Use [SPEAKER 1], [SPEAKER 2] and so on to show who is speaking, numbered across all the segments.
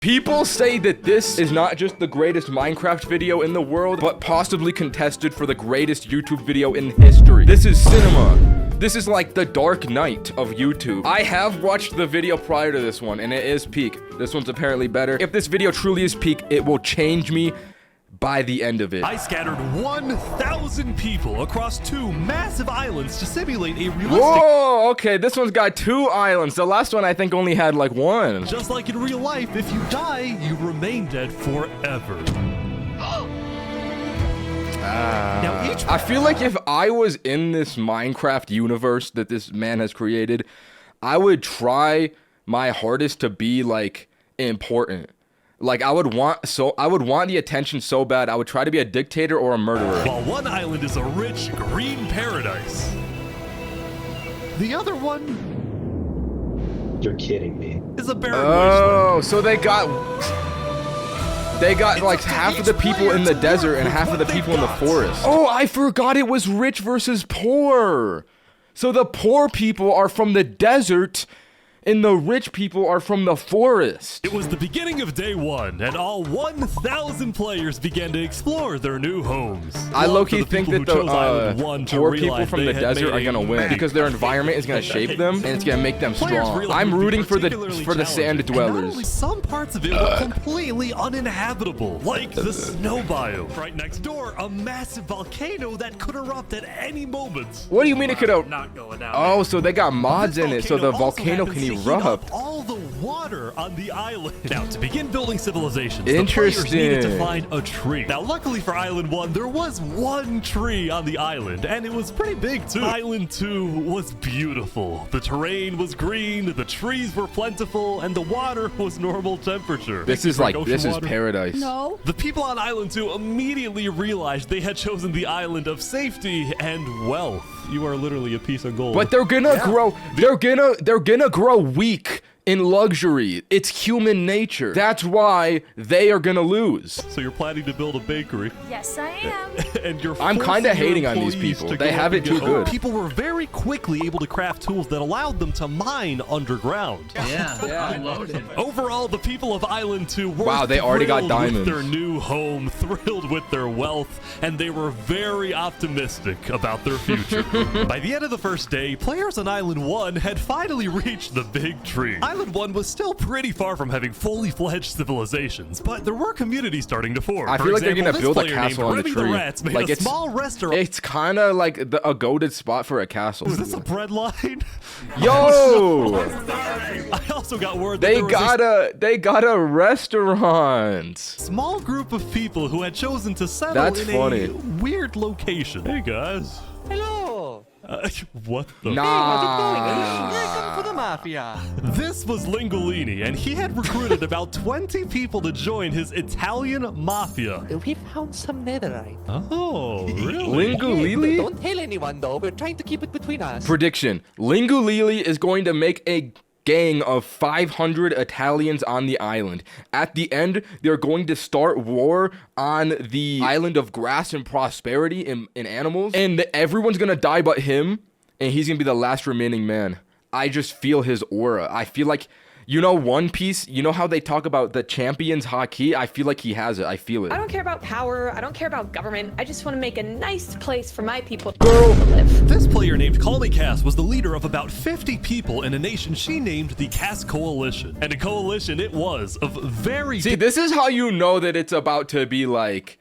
[SPEAKER 1] People say that this is not just the greatest Minecraft video in the world, but possibly contested for the greatest YouTube video in history. This is cinema. This is like the Dark Knight of YouTube. I have watched the video prior to this one, and it is peak. This one's apparently better. If this video truly is peak, it will change me by the end of it.
[SPEAKER 2] I scattered 1,000 people across 2 massive islands to simulate a realistic—
[SPEAKER 1] Whoa, okay, this one's got 2 islands. The last one I think only had like 1.
[SPEAKER 2] Just like in real life, if you die, you remain dead forever. Now
[SPEAKER 1] I feel like if I was in this Minecraft universe that this man has created, I would try my hardest to be like important. Like I would want the attention so bad. I would try to be a dictator or a murderer.
[SPEAKER 2] While one island is a rich green paradise, the other one—
[SPEAKER 3] You're kidding me.
[SPEAKER 2] is a barren
[SPEAKER 1] Oh,
[SPEAKER 2] wasteland.
[SPEAKER 1] so they got like half of the people in the desert and half of the people in the forest. Oh, I forgot it was rich versus poor. So the poor people are from the desert and the rich people are from the forest.
[SPEAKER 2] It was the beginning of day 1, and all 1,000 players began to explore their new homes.
[SPEAKER 1] I
[SPEAKER 2] Love
[SPEAKER 1] low-key
[SPEAKER 2] for
[SPEAKER 1] think
[SPEAKER 2] people
[SPEAKER 1] that
[SPEAKER 2] who chose Island 1
[SPEAKER 1] the
[SPEAKER 2] to
[SPEAKER 1] poor people
[SPEAKER 2] realize
[SPEAKER 1] from
[SPEAKER 2] they
[SPEAKER 1] the
[SPEAKER 2] had
[SPEAKER 1] desert
[SPEAKER 2] made
[SPEAKER 1] are gonna
[SPEAKER 2] a
[SPEAKER 1] win because their environment is gonna shape them and it's gonna make them
[SPEAKER 2] Players
[SPEAKER 1] strong.
[SPEAKER 2] realized
[SPEAKER 1] I'm
[SPEAKER 2] it would be
[SPEAKER 1] rooting for the
[SPEAKER 2] particularly
[SPEAKER 1] sand
[SPEAKER 2] challenging. And not
[SPEAKER 1] dwellers.
[SPEAKER 2] only some parts of it were completely uninhabitable, like the snow biome. Right next door, a massive volcano that could erupt at any moment.
[SPEAKER 1] What do you mean it could have?
[SPEAKER 2] Not going out.
[SPEAKER 1] Oh, so they got mods
[SPEAKER 2] This
[SPEAKER 1] in it, so the
[SPEAKER 2] volcano
[SPEAKER 1] volcano
[SPEAKER 2] also
[SPEAKER 1] can
[SPEAKER 2] happens to heat up
[SPEAKER 1] erupt.
[SPEAKER 2] all the water on the island. Now, to begin building civilizations, the
[SPEAKER 1] Interesting.
[SPEAKER 2] players needed to find a tree. Now, luckily for Island 1, there was 1 tree on the island, and it was pretty big too. Island 2 was beautiful. The terrain was green, the trees were plentiful, and the water was normal temperature.
[SPEAKER 1] This is
[SPEAKER 2] Like
[SPEAKER 1] like,
[SPEAKER 2] ocean
[SPEAKER 1] this is
[SPEAKER 2] water?
[SPEAKER 1] paradise.
[SPEAKER 4] No.
[SPEAKER 2] The people on Island 2 immediately realized they had chosen the island of safety and wealth. You are literally a piece of gold.
[SPEAKER 1] But they're gonna grow, they're gonna grow weak in luxury. It's human nature. That's why they are gonna lose.
[SPEAKER 2] So you're planning to build a bakery?
[SPEAKER 4] Yes, I am.
[SPEAKER 2] And you're
[SPEAKER 1] I'm kinda
[SPEAKER 2] forcing your
[SPEAKER 1] hating on these
[SPEAKER 2] employees
[SPEAKER 1] people.
[SPEAKER 2] to
[SPEAKER 1] They
[SPEAKER 2] go
[SPEAKER 1] have
[SPEAKER 2] up
[SPEAKER 1] it
[SPEAKER 2] and
[SPEAKER 1] too
[SPEAKER 2] get-
[SPEAKER 1] good.
[SPEAKER 2] People were very quickly able to craft tools that allowed them to mine underground.
[SPEAKER 5] Yeah.
[SPEAKER 2] Overall, the people of Island 2 were
[SPEAKER 1] Wow, they already got
[SPEAKER 2] thrilled with
[SPEAKER 1] diamonds.
[SPEAKER 2] their new home, thrilled with their wealth, and they were very optimistic about their future. By the end of the first day, players on Island 1 had finally reached the big tree. Island 1 was still pretty far from having fully fledged civilizations, but there were communities starting to form.
[SPEAKER 1] I
[SPEAKER 2] For
[SPEAKER 1] feel like they're
[SPEAKER 2] example,
[SPEAKER 1] gonna
[SPEAKER 2] this
[SPEAKER 1] build a
[SPEAKER 2] player named
[SPEAKER 1] castle on the
[SPEAKER 2] Remy
[SPEAKER 1] tree.
[SPEAKER 2] Rats made
[SPEAKER 1] Like,
[SPEAKER 2] a
[SPEAKER 1] it's-
[SPEAKER 2] small restaurant.
[SPEAKER 1] It's kind of like a goated spot for a castle.
[SPEAKER 2] Is this a bread line?
[SPEAKER 1] Yo,
[SPEAKER 2] I also got word that
[SPEAKER 1] they got a restaurant.
[SPEAKER 2] small group of people who had chosen to settle
[SPEAKER 1] That's
[SPEAKER 2] in
[SPEAKER 1] funny.
[SPEAKER 2] a weird location. Hey guys.
[SPEAKER 5] Hello.
[SPEAKER 2] What the?
[SPEAKER 1] Nah.
[SPEAKER 5] How's it going? Here I come for the mafia.
[SPEAKER 2] This was Lingolini, and he had recruited about 20 people to join his Italian mafia.
[SPEAKER 5] We found some netherite.
[SPEAKER 2] Oh, really?
[SPEAKER 1] Lingulili?
[SPEAKER 5] Don't tell anyone though. We're trying to keep it between us.
[SPEAKER 1] Prediction: Lingulili is going to make a gang of 500 Italians on the island. At the end, they're going to start war on the island of grass and prosperity and animals, and everyone's gonna die but him, and he's gonna be the last remaining man. I just feel his aura. I feel like, you know, One Piece, you know how they talk about the champion's haki? I feel like he has it. I feel it.
[SPEAKER 6] I don't care about power. I don't care about government. I just want to make a nice place for my people
[SPEAKER 1] Girl.
[SPEAKER 6] to live.
[SPEAKER 2] This player named Call Me Cass was the leader of about 50 people in a nation she named the Cass Coalition. And a coalition it was of very—
[SPEAKER 1] See, this is how you know that it's about to be like,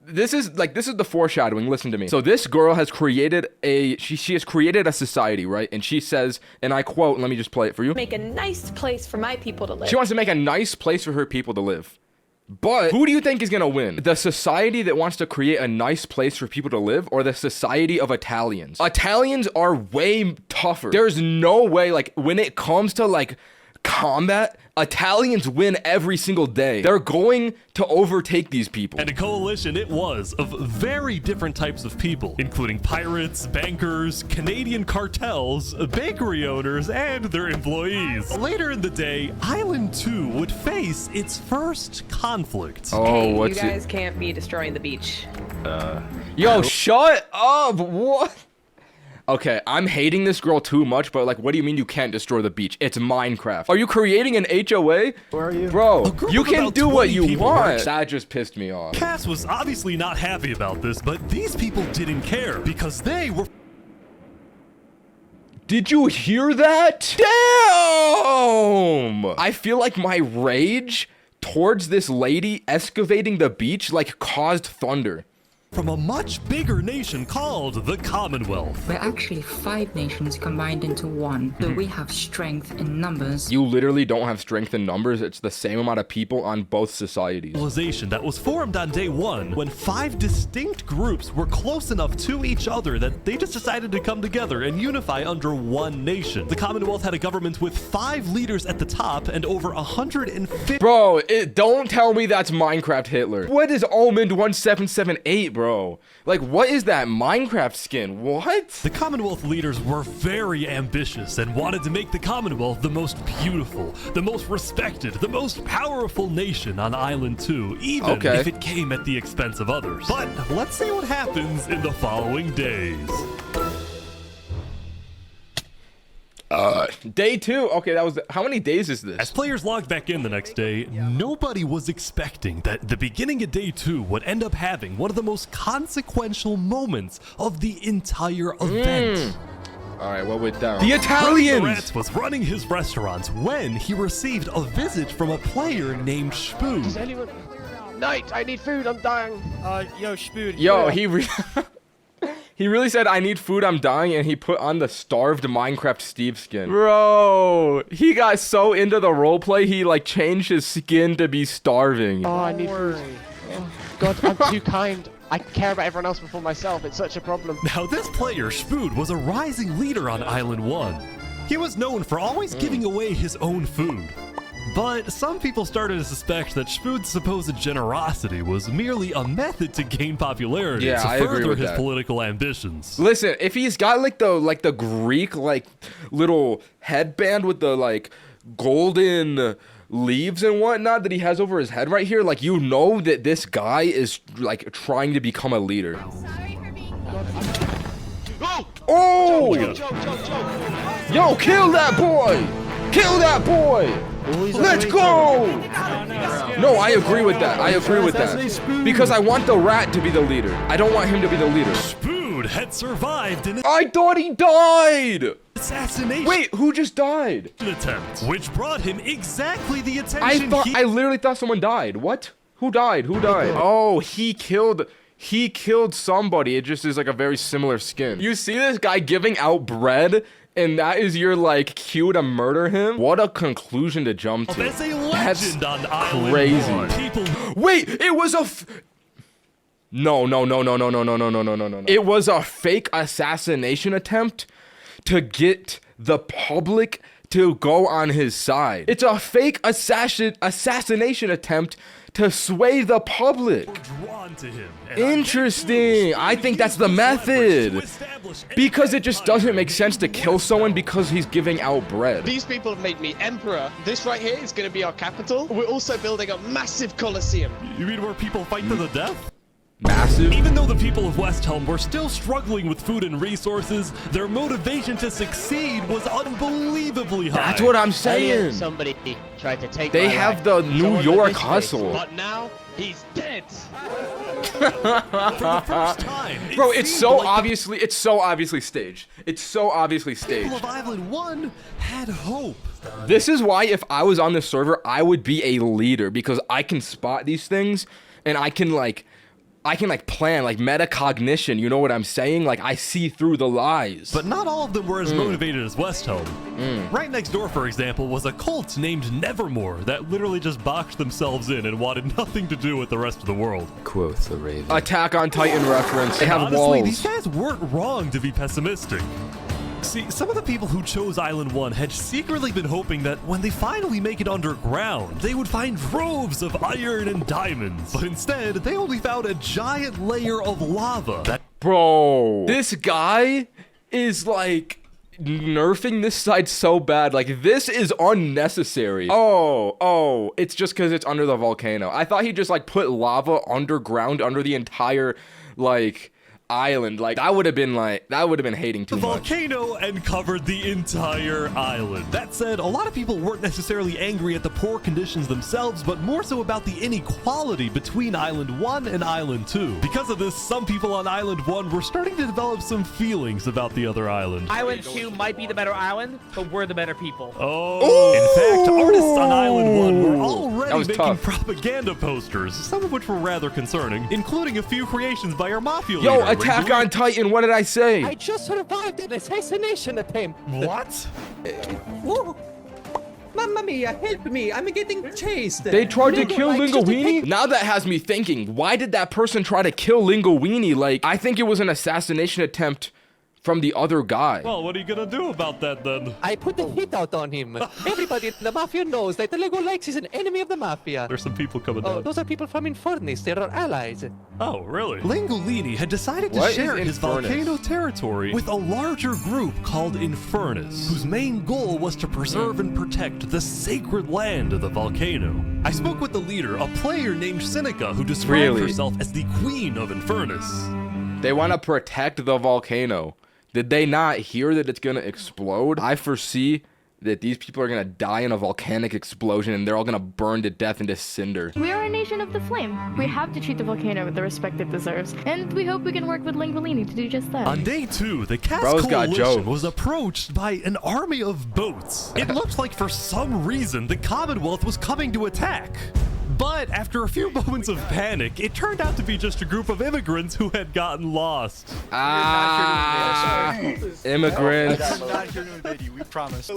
[SPEAKER 1] this is the foreshadowing. Listen to me. So this girl has created she has created a society, right? And she says, and I quote, let me just play it for you.
[SPEAKER 6] Make a nice place for my people to live.
[SPEAKER 1] She wants to make a nice place for her people to live. But who do you think is gonna win? The society that wants to create a nice place for people to live, or the society of Italians? Italians are way tougher. There's no way, like, when it comes to like combat, Italians win every single day. They're going to overtake these people.
[SPEAKER 2] And a coalition it was of very different types of people, including pirates, bankers, Canadian cartels, bakery owners, and their employees. Later in the day, Island 2 would face its first conflict.
[SPEAKER 1] Oh,
[SPEAKER 6] Hey,
[SPEAKER 1] what's
[SPEAKER 6] you guys
[SPEAKER 1] it?
[SPEAKER 6] can't be destroying the beach.
[SPEAKER 1] Yo, shut up! What? Okay, I'm hating this girl too much, but like, what do you mean you can't destroy the beach? It's Minecraft. Are you creating an HOA?
[SPEAKER 3] Where are you?
[SPEAKER 1] Bro,
[SPEAKER 2] group
[SPEAKER 1] you
[SPEAKER 2] of
[SPEAKER 1] can
[SPEAKER 2] about
[SPEAKER 1] do what
[SPEAKER 2] 20
[SPEAKER 1] you
[SPEAKER 2] people
[SPEAKER 1] want.
[SPEAKER 2] works-
[SPEAKER 1] That just pissed me off.
[SPEAKER 2] Cass was obviously not happy about this, but these people didn't care because they were
[SPEAKER 1] Did you hear that? Damn! I feel like my rage towards this lady excavating the beach like caused thunder.
[SPEAKER 2] from a much bigger nation called the Commonwealth.
[SPEAKER 4] We're actually 5 nations combined into one, so we have strength in numbers.
[SPEAKER 1] You literally don't have strength in numbers. It's the same amount of people on both societies.
[SPEAKER 2] Civilization that was formed on day 1 when 5 distinct groups were close enough to each other that they just decided to come together and unify under one nation. The Commonwealth had a government with 5 leaders at the top and over 150.
[SPEAKER 1] Bro, don't tell me that's Minecraft Hitler. What is Almond 1778, bro? Like, what is that Minecraft skin? What?
[SPEAKER 2] The Commonwealth leaders were very ambitious and wanted to make the Commonwealth the most beautiful, the most respected, the most powerful nation on Island 2, even if it came at the expense of others. But let's see what happens in the following days.
[SPEAKER 1] Day 2. Okay, that was how many days is this?
[SPEAKER 2] As players logged back in the next day, nobody was expecting that the beginning of day 2 would end up having one of the most consequential moments of the entire event.
[SPEAKER 1] All right, what went down?
[SPEAKER 2] The
[SPEAKER 1] The Italians!
[SPEAKER 2] Rats was running his restaurants when he received a visit from a player named Spoon.
[SPEAKER 7] Knight, I need food, I'm dying.
[SPEAKER 5] Yo, Spood.
[SPEAKER 1] Yo, he really said, I need food, I'm dying, and he put on the starved Minecraft Steve skin. Bro, he got so into the roleplay, he like changed his skin to be starving.
[SPEAKER 7] Oh, I need food. God, I'm too kind. I care about everyone else before myself. It's such a problem.
[SPEAKER 2] Now this player, Spood, was a rising leader on Island 1. He was known for always giving away his own food. But some people started to suspect that Spood's supposed generosity was merely a method to gain popularity
[SPEAKER 1] Yeah,
[SPEAKER 2] to
[SPEAKER 1] I agree
[SPEAKER 2] further
[SPEAKER 1] with
[SPEAKER 2] his
[SPEAKER 1] that.
[SPEAKER 2] political ambitions.
[SPEAKER 1] Listen, if he's got like the Greek like little headband with the like golden leaves and whatnot that he has over his head right here, like you know that this guy is like trying to become a leader. Oh! Yo, kill that boy! Kill that boy! Let's go! No, I agree with that. I agree with that. Because I want the rat to be the leader. I don't want him to be the leader.
[SPEAKER 2] Spood had survived an
[SPEAKER 1] I thought he died!
[SPEAKER 2] assassination
[SPEAKER 1] Wait, who just died?
[SPEAKER 2] attempt, which brought him exactly the attention
[SPEAKER 1] I literally thought someone died. What? Who died? Who died? Oh, he killed somebody. It just is like a very similar skin. You see this guy giving out bread? And that is your, like, cue to murder him? What a conclusion to jump to.
[SPEAKER 2] As a
[SPEAKER 1] That's
[SPEAKER 2] legend on Island
[SPEAKER 1] crazy.
[SPEAKER 2] 1. People
[SPEAKER 1] Wait, it was a No. It was a fake assassination attempt to get the public to go on his side. It's a fake assassination attempt to sway the public.
[SPEAKER 2] drawn to him.
[SPEAKER 1] Interesting. I think that's the method. Because it just doesn't make sense to kill someone because he's giving out bread.
[SPEAKER 7] These people have made me emperor. This right here is going to be our capital. We're also building a massive coliseum.
[SPEAKER 2] You mean where people fight to the death?
[SPEAKER 1] Massive.
[SPEAKER 2] Even though the people of Westhelm were still struggling with food and resources, their motivation to succeed was unbelievably high.
[SPEAKER 1] That's what I'm
[SPEAKER 7] Earlier,
[SPEAKER 1] saying.
[SPEAKER 7] somebody tried to take
[SPEAKER 1] They
[SPEAKER 7] my
[SPEAKER 1] have
[SPEAKER 7] life.
[SPEAKER 1] the New
[SPEAKER 7] Someone with
[SPEAKER 1] York
[SPEAKER 7] this face.
[SPEAKER 1] hustle.
[SPEAKER 7] But now, he's dead.
[SPEAKER 2] For the first time.
[SPEAKER 1] Bro,
[SPEAKER 2] it
[SPEAKER 1] it's
[SPEAKER 2] seemed
[SPEAKER 1] so
[SPEAKER 2] like
[SPEAKER 1] obviously staged. It's so obviously
[SPEAKER 2] the people
[SPEAKER 1] staged.
[SPEAKER 2] of Island 1 had hope.
[SPEAKER 1] This is why if I was on this server, I would be a leader because I can spot these things and I can plan, like metacognition, you know what I'm saying? Like I see through the lies.
[SPEAKER 2] But not all of them were as motivated as Westhelm. Right next door, for example, was a cult named Nevermore that literally just boxed themselves in and wanted nothing to do with the rest of the world.
[SPEAKER 8] Quoth the raven.
[SPEAKER 1] Attack on Titan reference. They have
[SPEAKER 2] Honestly, these
[SPEAKER 1] walls.
[SPEAKER 2] guys weren't wrong to be pessimistic. See, some of the people who chose Island 1 had secretly been hoping that when they finally make it underground, they would find troves of iron and diamonds. But instead, they only found a giant layer of lava that
[SPEAKER 1] Bro, this guy is like nerfing this side so bad. Like this is unnecessary. Oh, it's just because it's under the volcano. I thought he just like put lava underground under the entire like island. Like that would have been hating too
[SPEAKER 2] the
[SPEAKER 1] much.
[SPEAKER 2] volcano and covered the entire island. That said, a lot of people weren't necessarily angry at the poor conditions themselves, but more so about the inequality between Island 1 and Island 2. Because of this, some people on Island 1 were starting to develop some feelings about the other island.
[SPEAKER 8] Island 2 might be the better island, but we're the better people.
[SPEAKER 2] Oh, in fact, artists on Island 1 were
[SPEAKER 1] That
[SPEAKER 2] already
[SPEAKER 1] was
[SPEAKER 2] making
[SPEAKER 1] tough.
[SPEAKER 2] propaganda posters, some of which were rather concerning, including a few creations by our mafia
[SPEAKER 1] Yo,
[SPEAKER 2] leader.
[SPEAKER 1] Attack on Titan, what did I say?
[SPEAKER 5] I just survived an assassination attempt.
[SPEAKER 2] What?
[SPEAKER 9] Whoa. Mamma mia, help me. I'm getting chased.
[SPEAKER 1] They tried to kill
[SPEAKER 5] like, just to
[SPEAKER 1] Linguini? Now that has me thinking, why did that person try to kill Linguini? Like, I think it was an assassination attempt from the other guy.
[SPEAKER 2] Well, what are you gonna do about that then?
[SPEAKER 5] I put the hit out on him. Everybody in the mafia knows that the Lego Likes is an enemy of the mafia.
[SPEAKER 2] There's some people coming
[SPEAKER 5] Oh,
[SPEAKER 2] down.
[SPEAKER 5] those are people from Infernus. They're our allies.
[SPEAKER 2] Oh, really? Lingolini had decided to
[SPEAKER 1] What is
[SPEAKER 2] share his
[SPEAKER 1] Infernus?
[SPEAKER 2] volcano territory with a larger group called Infernus, whose main goal was to preserve and protect the sacred land of the volcano. I spoke with the leader, a player named Seneca, who described
[SPEAKER 1] Really?
[SPEAKER 2] herself as the Queen of Infernus.
[SPEAKER 1] They want to protect the volcano. Did they not hear that it's gonna explode? I foresee that these people are gonna die in a volcanic explosion and they're all gonna burn to death into cinder.
[SPEAKER 10] We are a nation of the flame. We have to treat the volcano with the respect it deserves, and we hope we can work with Linguini to do just that.
[SPEAKER 2] On day 2, the Cass
[SPEAKER 1] Bro's got
[SPEAKER 2] Coalition
[SPEAKER 1] jokes.
[SPEAKER 2] was approached by an army of boats. It looked like for some reason the Commonwealth was coming to attack. But after a few moments of panic, it turned out to be just a group of immigrants who had gotten lost.
[SPEAKER 1] Immigrants.
[SPEAKER 11] not here to invade you, we promise.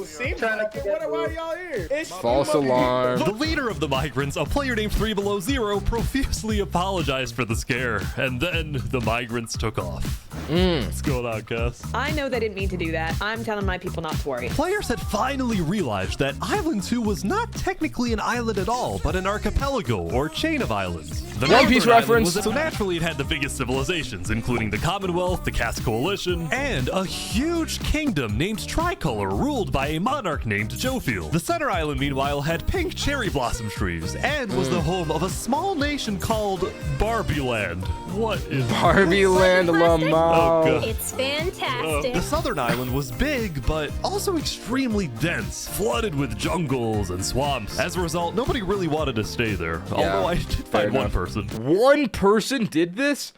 [SPEAKER 1] False alarm.
[SPEAKER 2] The leader of the migrants, a player named 3 Below Zero, profusely apologized for the scare, and then the migrants took off. What's going on, Cass?
[SPEAKER 6] I know they didn't mean to do that. I'm telling my people not to worry.
[SPEAKER 2] Players had finally realized that Island 2 was not technically an island at all, but an archipelago or chain of islands. The
[SPEAKER 1] One Piece
[SPEAKER 2] northern island
[SPEAKER 1] reference.
[SPEAKER 2] was- so naturally it had the biggest civilizations, including the Commonwealth, the Cass Coalition, and a huge kingdom named Tricolor, ruled by a monarch named Jofiel. The center island, meanwhile, had pink cherry blossom trees and was the home of a small nation called Barbie Land. What is
[SPEAKER 1] Barbie Land Lamau.
[SPEAKER 2] Oh, God.
[SPEAKER 10] It's fantastic.
[SPEAKER 2] The southern island was big, but also extremely dense, flooded with jungles and swamps. As a result, nobody really wanted to stay there. Although I did
[SPEAKER 1] fair
[SPEAKER 2] find one
[SPEAKER 1] enough.
[SPEAKER 2] person.
[SPEAKER 1] One person did this?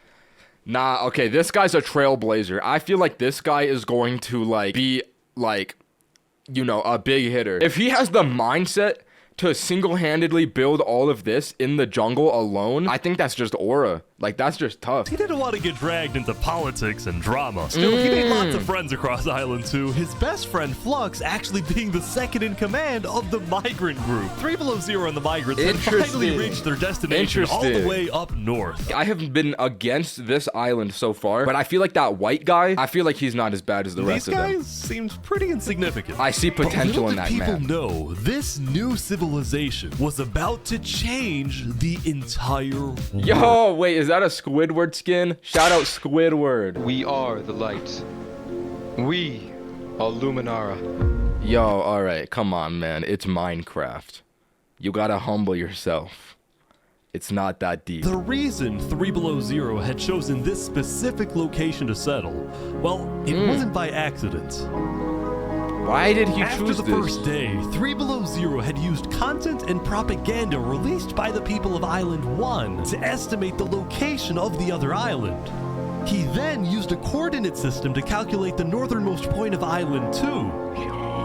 [SPEAKER 1] Nah, okay, this guy's a trailblazer. I feel like this guy is going to, like, be, like, you know, a big hitter. If he has the mindset to single-handedly build all of this in the jungle alone, I think that's just aura. Like, that's just tough.
[SPEAKER 2] He didn't want to get dragged into politics and drama. Still, he made lots of friends across Island 2, his best friend Flux actually being the second in command of the migrant group. 3 Below Zero and the migrants had finally
[SPEAKER 1] Interesting.
[SPEAKER 2] reached their destination all the
[SPEAKER 1] Interesting.
[SPEAKER 2] way up north.
[SPEAKER 1] I haven't been against this island so far, but I feel like that white guy, I feel like he's not as bad as the
[SPEAKER 2] These
[SPEAKER 1] rest of them.
[SPEAKER 2] guys seemed pretty insignificant.
[SPEAKER 1] I see potential in
[SPEAKER 2] But
[SPEAKER 1] that
[SPEAKER 2] little did
[SPEAKER 1] map.
[SPEAKER 2] people know, this new civilization was about to change the entire world.
[SPEAKER 1] Yo, wait, is that a Squidward skin? Shout out Squidward.
[SPEAKER 11] We are the light. We are Luminara.
[SPEAKER 1] Yo, alright, come on, man. It's Minecraft. You gotta humble yourself. It's not that deep.
[SPEAKER 2] The reason 3 Below Zero had chosen this specific location to settle, well, it wasn't by accident.
[SPEAKER 1] Why did he
[SPEAKER 2] After
[SPEAKER 1] choose
[SPEAKER 2] the
[SPEAKER 1] this?
[SPEAKER 2] first day, 3 Below Zero had used content and propaganda released by the people of Island 1 to estimate the location of the other island. He then used a coordinate system to calculate the northernmost point of Island 2.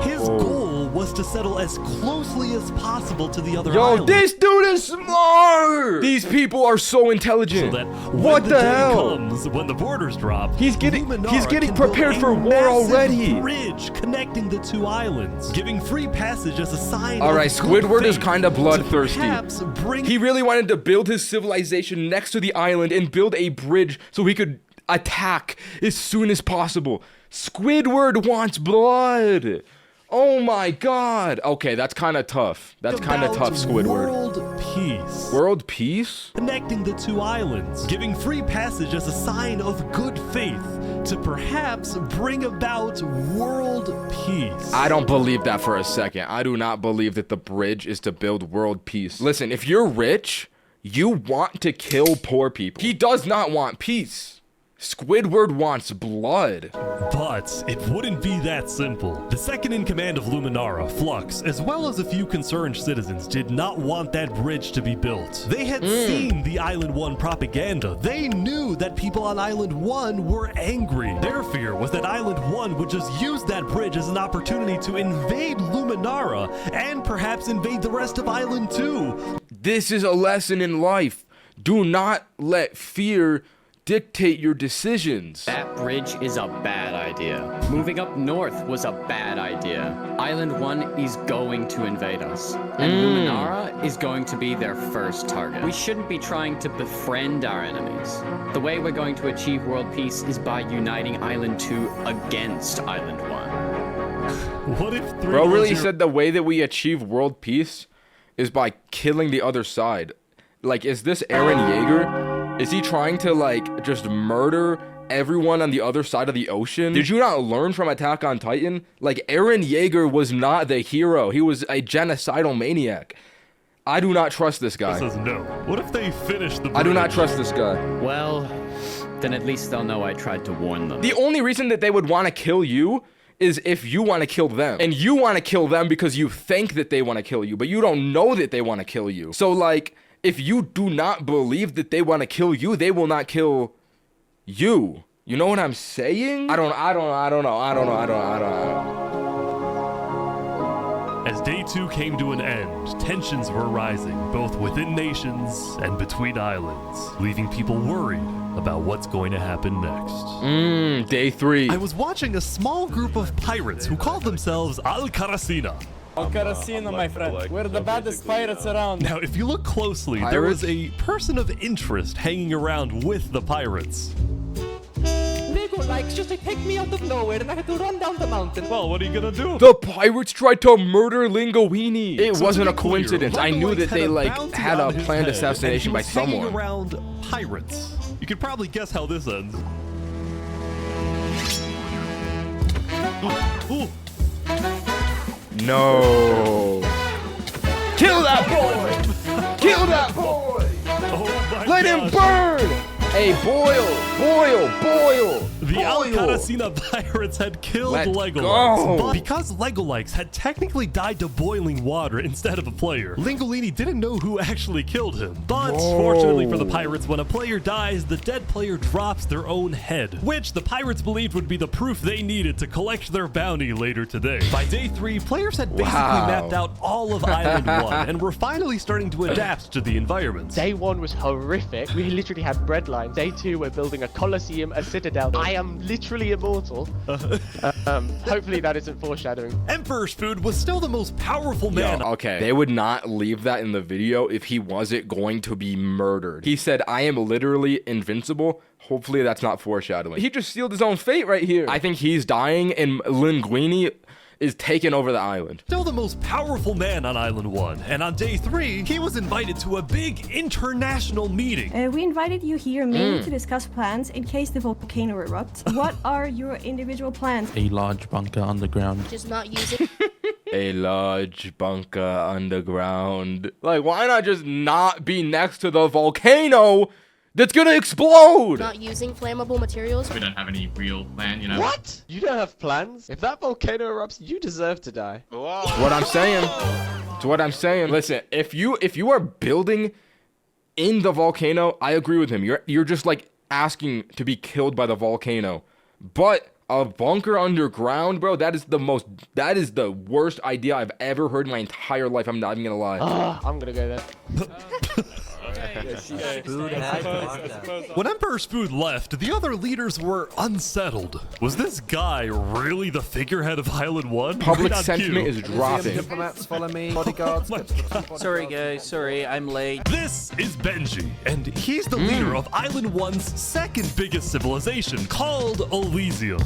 [SPEAKER 2] His goal was to settle as closely as possible to the other
[SPEAKER 1] Yo,
[SPEAKER 2] island.
[SPEAKER 1] this dude is smart! These people are so intelligent.
[SPEAKER 2] So that
[SPEAKER 1] What
[SPEAKER 2] when
[SPEAKER 1] the
[SPEAKER 2] day
[SPEAKER 1] hell?
[SPEAKER 2] comes, when the borders drop,
[SPEAKER 1] He's getting
[SPEAKER 2] Luminara can
[SPEAKER 1] prepared
[SPEAKER 2] build
[SPEAKER 1] for
[SPEAKER 2] a
[SPEAKER 1] war
[SPEAKER 2] massive
[SPEAKER 1] already.
[SPEAKER 2] Bridge connecting the two islands, giving free passage as a sign.
[SPEAKER 1] All right,
[SPEAKER 2] of good
[SPEAKER 1] Squidward is
[SPEAKER 2] faith
[SPEAKER 1] kinda
[SPEAKER 2] to
[SPEAKER 1] bloodthirsty.
[SPEAKER 2] perhaps bring
[SPEAKER 1] He really wanted to build his civilization next to the island and build a bridge so he could attack as soon as possible. Squidward wants blood. Oh my god. Okay, that's kind of tough. That's kind of
[SPEAKER 2] about
[SPEAKER 1] tough, Squidward.
[SPEAKER 2] World peace.
[SPEAKER 1] World peace?
[SPEAKER 2] Connecting the two islands, giving free passage as a sign of good faith to perhaps bring about world peace.
[SPEAKER 1] I don't believe that for a second. I do not believe that the bridge is to build world peace. Listen, if you're rich, you want to kill poor people. He does not want peace. Squidward wants blood.
[SPEAKER 2] But it wouldn't be that simple. The second in command of Luminara, Flux, as well as a few concerned citizens, did not want that bridge to be built. They had seen the Island 1 propaganda. They knew that people on Island 1 were angry. Their fear was that Island 1 would just use that bridge as an opportunity to invade Luminara and perhaps invade the rest of Island 2.
[SPEAKER 1] This is a lesson in life. Do not let fear dictate your decisions.
[SPEAKER 12] That bridge is a bad idea. Moving up north was a bad idea. Island 1 is going to invade us, and Luminara is going to be their first target. We shouldn't be trying to befriend our enemies. The way we're going to achieve world peace is by uniting Island 2 against Island 1.
[SPEAKER 2] What if
[SPEAKER 1] Bro really said the way that we achieve world peace is by killing the other side. Like, is this Eren Yeager? Is he trying to, like, just murder everyone on the other side of the ocean? Did you not learn from Attack on Titan? Like, Eren Yeager was not the hero. He was a genocidal maniac. I do not trust this guy.
[SPEAKER 2] Says no. What if they finish the bridge?
[SPEAKER 1] I do not trust this guy.
[SPEAKER 12] Well, then at least they'll know I tried to warn them.
[SPEAKER 1] The only reason that they would want to kill you is if you want to kill them. And you want to kill them because you think that they want to kill you, but you don't know that they want to kill you. So, like, if you do not believe that they want to kill you, they will not kill you. You know what I'm saying? I don't know.
[SPEAKER 2] As day 2 came to an end, tensions were rising, both within nations and between islands, leaving people worried about what's going to happen next.
[SPEAKER 1] Day 3.
[SPEAKER 2] I was watching a small group of pirates who called themselves Al-Karasina.
[SPEAKER 13] Al-Karasina, my friend. We're the baddest pirates around.
[SPEAKER 2] Now, if you look closely, there was a person of interest hanging around with the pirates.
[SPEAKER 5] Lego likes just to take me out of nowhere and I had to run down the mountain.
[SPEAKER 2] Well, what are you gonna do?
[SPEAKER 1] The pirates tried to murder Linguini. It
[SPEAKER 2] So
[SPEAKER 1] wasn't
[SPEAKER 2] to
[SPEAKER 1] a
[SPEAKER 2] be clear,
[SPEAKER 1] coincidence. I knew that they, like,
[SPEAKER 2] bounty
[SPEAKER 1] had
[SPEAKER 2] on
[SPEAKER 1] a
[SPEAKER 2] his
[SPEAKER 1] planned
[SPEAKER 2] head,
[SPEAKER 1] assassination
[SPEAKER 2] and
[SPEAKER 1] by
[SPEAKER 2] he was hanging
[SPEAKER 1] someone.
[SPEAKER 2] around pirates. You could probably guess how this ends. Ooh.
[SPEAKER 1] No. Kill that boy! Kill that boy!
[SPEAKER 2] Oh my
[SPEAKER 1] Let him
[SPEAKER 2] gosh.
[SPEAKER 1] burn! Hey, boil!
[SPEAKER 2] The Al-Karasina pirates had killed
[SPEAKER 1] Let
[SPEAKER 2] Legolas,
[SPEAKER 1] go.
[SPEAKER 2] but because Legolas had technically died to boiling water instead of a player, Lingolini didn't know who actually killed him. But fortunately for the pirates, when a player dies, the dead player drops their own head, which the pirates believed would be the proof they needed to collect their bounty later today. By day 3, players had basically mapped out all of Island 1 and were finally starting to adapt to the environment.
[SPEAKER 7] Day 1 was horrific. We literally had bread lines. Day 2, we're building a coliseum, a citadel. I am literally immortal. Hopefully that isn't foreshadowing.
[SPEAKER 2] Emperor's Food was still the most powerful man.
[SPEAKER 1] Yo, okay, they would not leave that in the video if he wasn't going to be murdered. He said, I am literally invincible. Hopefully that's not foreshadowing. He just sealed his own fate right here. I think he's dying and Linguini is taking over the island.
[SPEAKER 2] Still the most powerful man on Island 1, and on day 3, he was invited to a big international meeting.
[SPEAKER 14] We invited you here mainly to discuss plans in case the volcano erupts. What are your individual plans?
[SPEAKER 13] A large bunker underground.
[SPEAKER 14] Just not using...
[SPEAKER 1] A large bunker underground. Like, why not just not be next to the volcano that's gonna explode?
[SPEAKER 14] Not using flammable materials.
[SPEAKER 12] We don't have any real plan, you know.
[SPEAKER 7] What? You don't have plans? If that volcano erupts, you deserve to die.
[SPEAKER 1] That's what I'm saying. That's what I'm saying. Listen, if you are building in the volcano, I agree with him. You're just like asking to be killed by the volcano. But a bunker underground, bro, that is the worst idea I've ever heard in my entire life. I'm not even gonna lie.
[SPEAKER 7] I'm gonna go there.
[SPEAKER 2] When Emperor's Food left, the other leaders were unsettled. Was this guy really the figurehead of Island 1?
[SPEAKER 1] Public
[SPEAKER 2] Not
[SPEAKER 1] sentiment
[SPEAKER 2] cute.
[SPEAKER 1] is dropping.
[SPEAKER 13] Diplomats follow me. Bodyguards.
[SPEAKER 8] Sorry, guys. Sorry, I'm late.
[SPEAKER 2] This is Benji, and he's the leader of Island 1's second biggest civilization, called Elysium.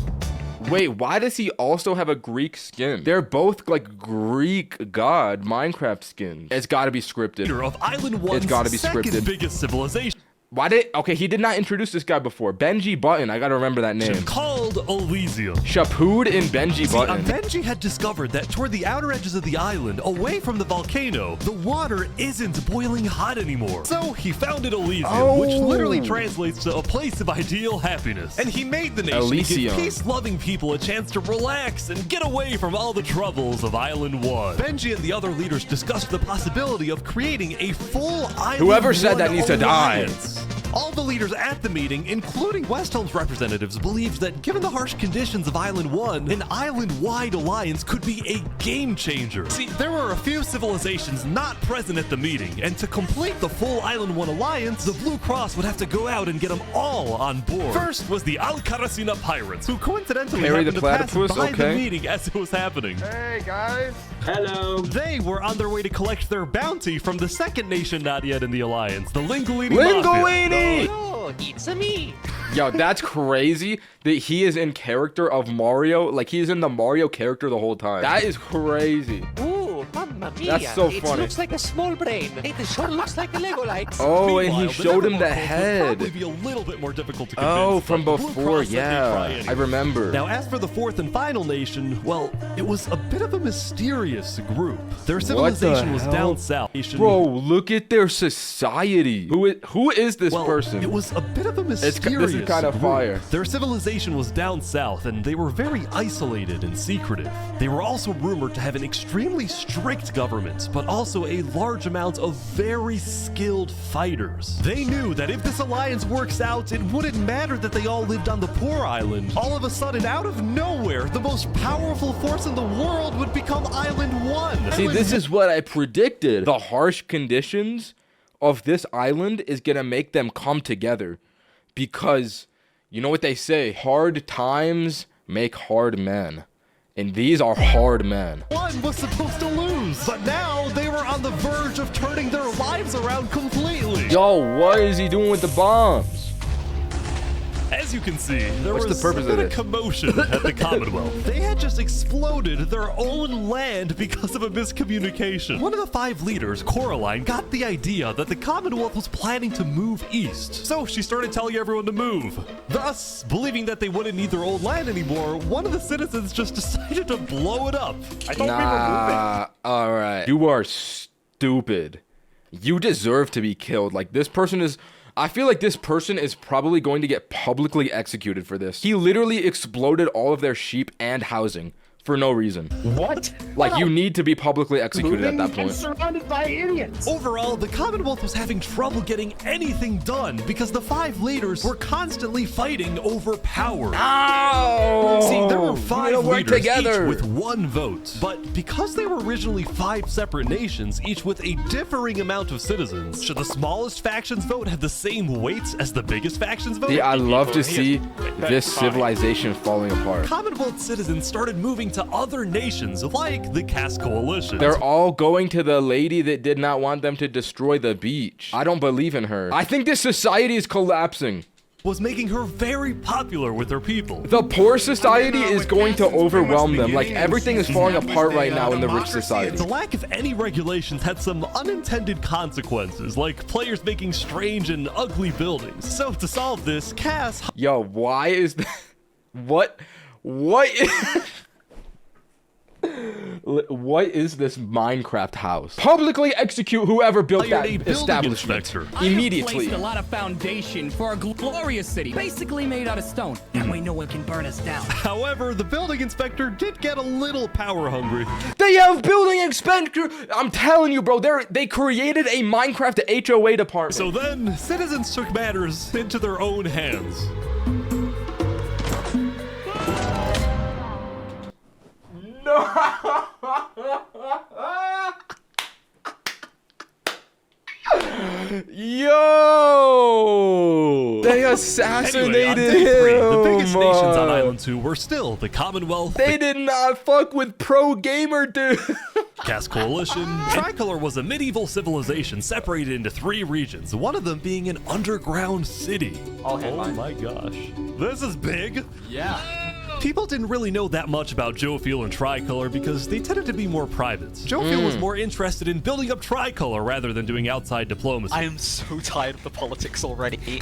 [SPEAKER 1] Wait, why does he also have a Greek skin? They're both like Greek god Minecraft skins. It's gotta be scripted.
[SPEAKER 2] Leader of Island 1's
[SPEAKER 1] It's gotta be
[SPEAKER 2] second
[SPEAKER 1] scripted.
[SPEAKER 2] biggest civilization.
[SPEAKER 1] Okay, he did not introduce this guy before. Benji Button, I gotta remember that name.
[SPEAKER 2] Called Elysium.
[SPEAKER 1] Shapood and Benji Button.
[SPEAKER 2] Benji had discovered that toward the outer edges of the island, away from the volcano, the water isn't boiling hot anymore. So he founded Elysium, which literally translates to a place of ideal happiness. And he made the nation to give peace-loving people a chance to relax and get away from all the troubles of Island 1. Benji and the other leaders discussed the possibility of creating a full Island
[SPEAKER 1] Whoever said that needs to die.
[SPEAKER 2] All the leaders at the meeting, including Westhelm's representatives, believed that given the harsh conditions of Island 1, an island-wide alliance could be a game changer. See, there were a few civilizations not present at the meeting, and to complete the full Island 1 alliance, the Blue Cross would have to go out and get them all on board. First was the Alcaracina Pirates, who coincidentally happened to pass by the meeting as it was happening.
[SPEAKER 15] Hey, guys.
[SPEAKER 2] Hello. They were on their way to collect their bounty from the second nation not yet in the alliance, the Linguini Mafia.
[SPEAKER 5] Oh, it's me.
[SPEAKER 1] Yo, that's crazy that he is in character of Mario. Like, he's in the Mario character the whole time. That is crazy.
[SPEAKER 5] Ooh, mamma mia.
[SPEAKER 1] That's so
[SPEAKER 5] It
[SPEAKER 1] funny.
[SPEAKER 5] looks like a small brain. It sure looks like a Lego light.
[SPEAKER 1] Oh, and he showed him the head.
[SPEAKER 2] Be a little bit more difficult to convince.
[SPEAKER 1] Oh, from before, yeah. I remember.
[SPEAKER 2] Now, as for the fourth and final nation, well, it was a bit of a mysterious group. Their civilization was down south.
[SPEAKER 1] Bro, look at their society. Who is this person?
[SPEAKER 2] It was a bit of a mysterious
[SPEAKER 1] This is kind of fire.
[SPEAKER 2] Their civilization was down south, and they were very isolated and secretive. They were also rumored to have an extremely strict government, but also a large amount of very skilled fighters. They knew that if this alliance works out, it wouldn't matter that they all lived on the poor island. All of a sudden, out of nowhere, the most powerful force in the world would become Island 1.
[SPEAKER 1] See, this is what I predicted. The harsh conditions of this island is gonna make them come together, because you know what they say, hard times make hard men, and these are hard men.
[SPEAKER 2] One was supposed to lose, but now they were on the verge of turning their lives around completely.
[SPEAKER 1] Yo, what is he doing with the bombs?
[SPEAKER 2] As you can see, there
[SPEAKER 1] What's
[SPEAKER 2] was
[SPEAKER 1] the purpose
[SPEAKER 2] a bit
[SPEAKER 1] of
[SPEAKER 2] of
[SPEAKER 1] this?
[SPEAKER 2] commotion at the Commonwealth. They had just exploded their own land because of a miscommunication. One of the 5 leaders, Coraline, got the idea that the Commonwealth was planning to move east. So she started telling everyone to move. Thus, believing that they wouldn't need their old land anymore, one of the citizens just decided to blow it up. I thought we were moving.
[SPEAKER 1] Alright. You are stupid. You deserve to be killed. Like, this person is... I feel like this person is probably going to get publicly executed for this. He literally exploded all of their sheep and housing for no reason.
[SPEAKER 15] What?
[SPEAKER 1] Like, you need to be publicly executed at that point.
[SPEAKER 15] Surrounded by idiots.
[SPEAKER 2] Overall, the Commonwealth was having trouble getting anything done because the 5 leaders were constantly fighting over power.
[SPEAKER 1] Ow!
[SPEAKER 2] See, there were 5
[SPEAKER 1] work
[SPEAKER 2] leaders,
[SPEAKER 1] together.
[SPEAKER 2] each with 1 vote. But because they were originally 5 separate nations, each with a differing amount of citizens, should the smallest faction's vote have the same weight as the biggest faction's vote?
[SPEAKER 1] Yeah, I love to see this civilization falling apart.
[SPEAKER 2] Commonwealth citizens started moving to other nations like the Cass Coalition.
[SPEAKER 1] They're all going to the lady that did not want them to destroy the beach. I don't believe in her. I think this society is collapsing.
[SPEAKER 2] Was making her very popular with her people.
[SPEAKER 1] The poor society is going to overwhelm them. Like, everything is falling apart right now in the rich society.
[SPEAKER 2] The lack of any regulations had some unintended consequences, like players making strange and ugly buildings. So to solve this, Cass...
[SPEAKER 1] Yo, why is that? What is this Minecraft house? Publicly execute whoever built that establishment immediately.
[SPEAKER 13] I have placed a lot of foundation for a glorious city, basically made out of stone. That way no one can burn us down.
[SPEAKER 2] However, the building inspector did get a little power hungry.
[SPEAKER 1] They have building inspector. I'm telling you, bro, they created a Minecraft HOA department.
[SPEAKER 2] So then, citizens took matters into their own hands.
[SPEAKER 1] Yo! They assassinated
[SPEAKER 2] anyway, on day 3,
[SPEAKER 1] him!
[SPEAKER 2] the biggest nations on Island 2 were still the Commonwealth.
[SPEAKER 1] They did not fuck with Pro Gamer, dude!
[SPEAKER 2] Cass Coalition. Tricolor was a medieval civilization separated into 3 regions, one of them being an underground city.
[SPEAKER 8] Oh
[SPEAKER 2] my gosh. This is big.
[SPEAKER 8] Yeah.
[SPEAKER 2] People didn't really know that much about Jophiel and Tricolor because they tended to be more private. Jophiel was more interested in building up Tricolor rather than doing outside diplomacy.
[SPEAKER 16] I am so tired of the politics already.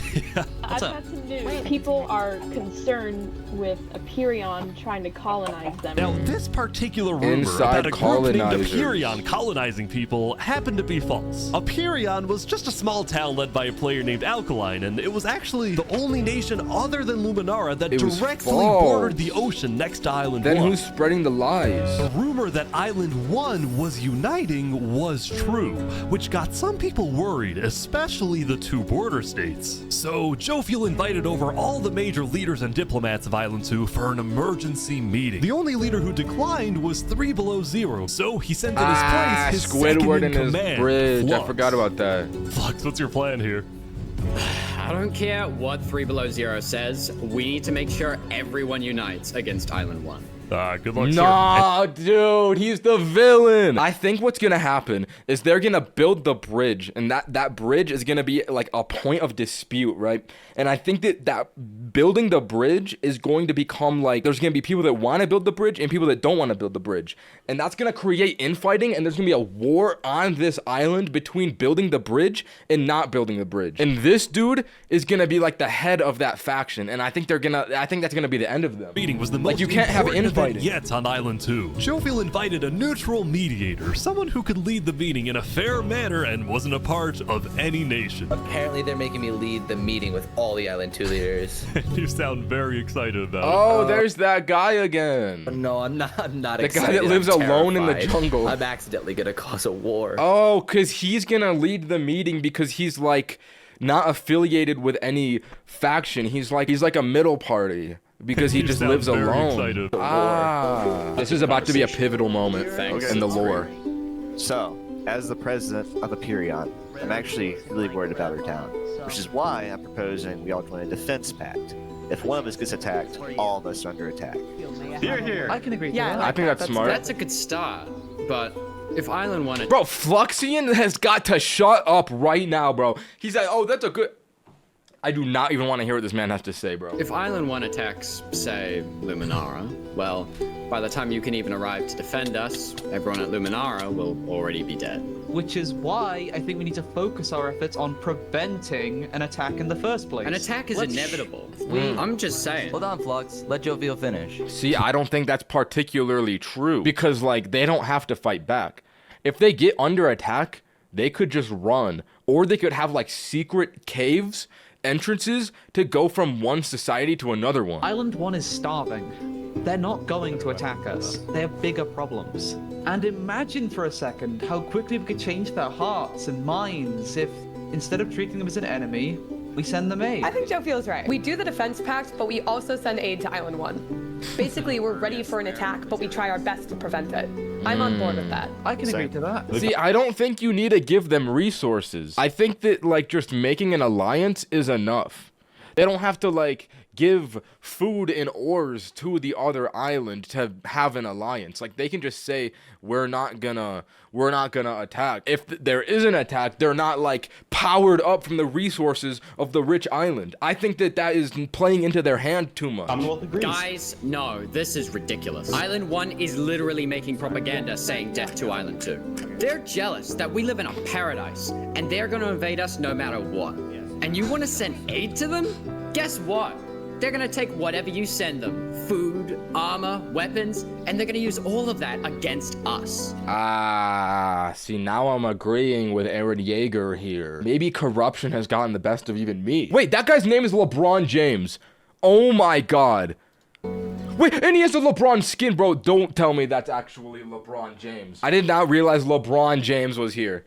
[SPEAKER 17] I've got some news. People are concerned with Aperion trying to colonize them.
[SPEAKER 2] Now, this particular rumor about a group named Aperion colonizing people happened to be false. Aperion was just a small town led by a player named Alkaline, and it was actually the only nation other than Luminara that directly bordered the ocean next to Island 1.
[SPEAKER 1] Then who's spreading the lies?
[SPEAKER 2] The rumor that Island 1 was uniting was true, which got some people worried, especially the two border states. So Jophiel invited over all the major leaders and diplomats of Island 2 for an emergency meeting. The only leader who declined was 3 Below Zero, so he sent in his place his
[SPEAKER 1] Squidward
[SPEAKER 2] second in
[SPEAKER 1] and
[SPEAKER 2] command,
[SPEAKER 1] his bridge.
[SPEAKER 2] Flux.
[SPEAKER 1] I forgot about that.
[SPEAKER 2] Flux, what's your plan here?
[SPEAKER 12] I don't care what 3 Below Zero says. We need to make sure everyone unites against Island 1.
[SPEAKER 2] Good luck,
[SPEAKER 1] nah, dude, he's the villain. I think what's gonna happen is they're gonna build the bridge, and that bridge is gonna be like a point of dispute, right? And I think that building the bridge is going to become like, there's gonna be people that want to build the bridge and people that don't want to build the bridge, and that's gonna create infighting, and there's gonna be a war on this island between building the bridge and not building the bridge. And this dude is gonna be like the head of that faction, and I think that's gonna be the end of them.
[SPEAKER 2] Meeting was the most
[SPEAKER 1] like, you can't have infighting
[SPEAKER 2] yet on Island 2. Jophiel invited a neutral mediator, someone who could lead the meeting in a fair manner and wasn't a part of any nation.
[SPEAKER 18] Apparently they're making me lead the meeting with all the Island 2 leaders.
[SPEAKER 2] You sound very excited about it.
[SPEAKER 1] Oh, there's that guy again.
[SPEAKER 18] No, I'm not
[SPEAKER 1] the
[SPEAKER 18] excited.
[SPEAKER 1] Guy that lives alone in the jungle.
[SPEAKER 18] I'm accidentally gonna cause a war.
[SPEAKER 1] Oh, because he's gonna lead the meeting because he's like not affiliated with any faction. He's like a middle party. Because he just lives alone. This is about to be a pivotal moment in the lore.
[SPEAKER 19] So, as the president of Aperion, I'm actually really worried about our town, which is why I'm proposing we all join a defense pact. If one of us gets attacked, all of us are under attack.
[SPEAKER 16] Here, here.
[SPEAKER 17] I can agree.
[SPEAKER 1] Yeah, I think that's smart.
[SPEAKER 12] That's a good start, but if Island 1...
[SPEAKER 1] Bro, Fluxian has got to shut up right now, bro. He's like, oh, that's a good... I do not even want to hear what this man has to say, bro.
[SPEAKER 12] If Island 1 attacks, say, Luminara, well, by the time you can even arrive to defend us, everyone at Luminara will already be dead.
[SPEAKER 20] Which is why I think we need to focus our efforts on preventing an attack in the first place.
[SPEAKER 12] An attack is inevitable. I'm just saying.
[SPEAKER 18] Hold on, Flux. Let Jophiel finish.
[SPEAKER 1] See, I don't think that's particularly true. Because, like, they don't have to fight back. If they get under attack, they could just run. Or they could have, like, secret caves... entrances to go from one society to another one.
[SPEAKER 20] Island 1 is starving. They're not going to attack us. They have bigger problems. And imagine for a second how quickly we could change their hearts and minds if, instead of treating them as an enemy, we send them aid.
[SPEAKER 6] I think Joe feels right. We do the defense pact, but we also send aid to Island 1. Basically, we're ready for an attack, but we try our best to prevent it. I'm on board with that.
[SPEAKER 20] I can agree to that.
[SPEAKER 1] See, I don't think you need to give them resources. I think that, like, just making an alliance is enough. They don't have to, like, give food and ores to the other island to have an alliance. Like, they can just say, we're not gonna attack. If there is an attack, they're not, like, powered up from the resources of the rich island. I think that is playing into their hand too much.
[SPEAKER 12] Guys, no, this is ridiculous. Island 1 is literally making propaganda saying death to Island 2. They're jealous that we live in a paradise, and they're gonna invade us no matter what. And you wanna send aid to them? Guess what? They're gonna take whatever you send them. Food, armor, weapons, and they're gonna use all of that against us.
[SPEAKER 1] See, now I'm agreeing with Aaron Yeager here. Maybe corruption has gotten the best of even me. Wait, that guy's name is LeBron James. Oh my god. Wait, and he has a LeBron skin, bro. Don't tell me that's actually LeBron James. I did not realize LeBron James was here.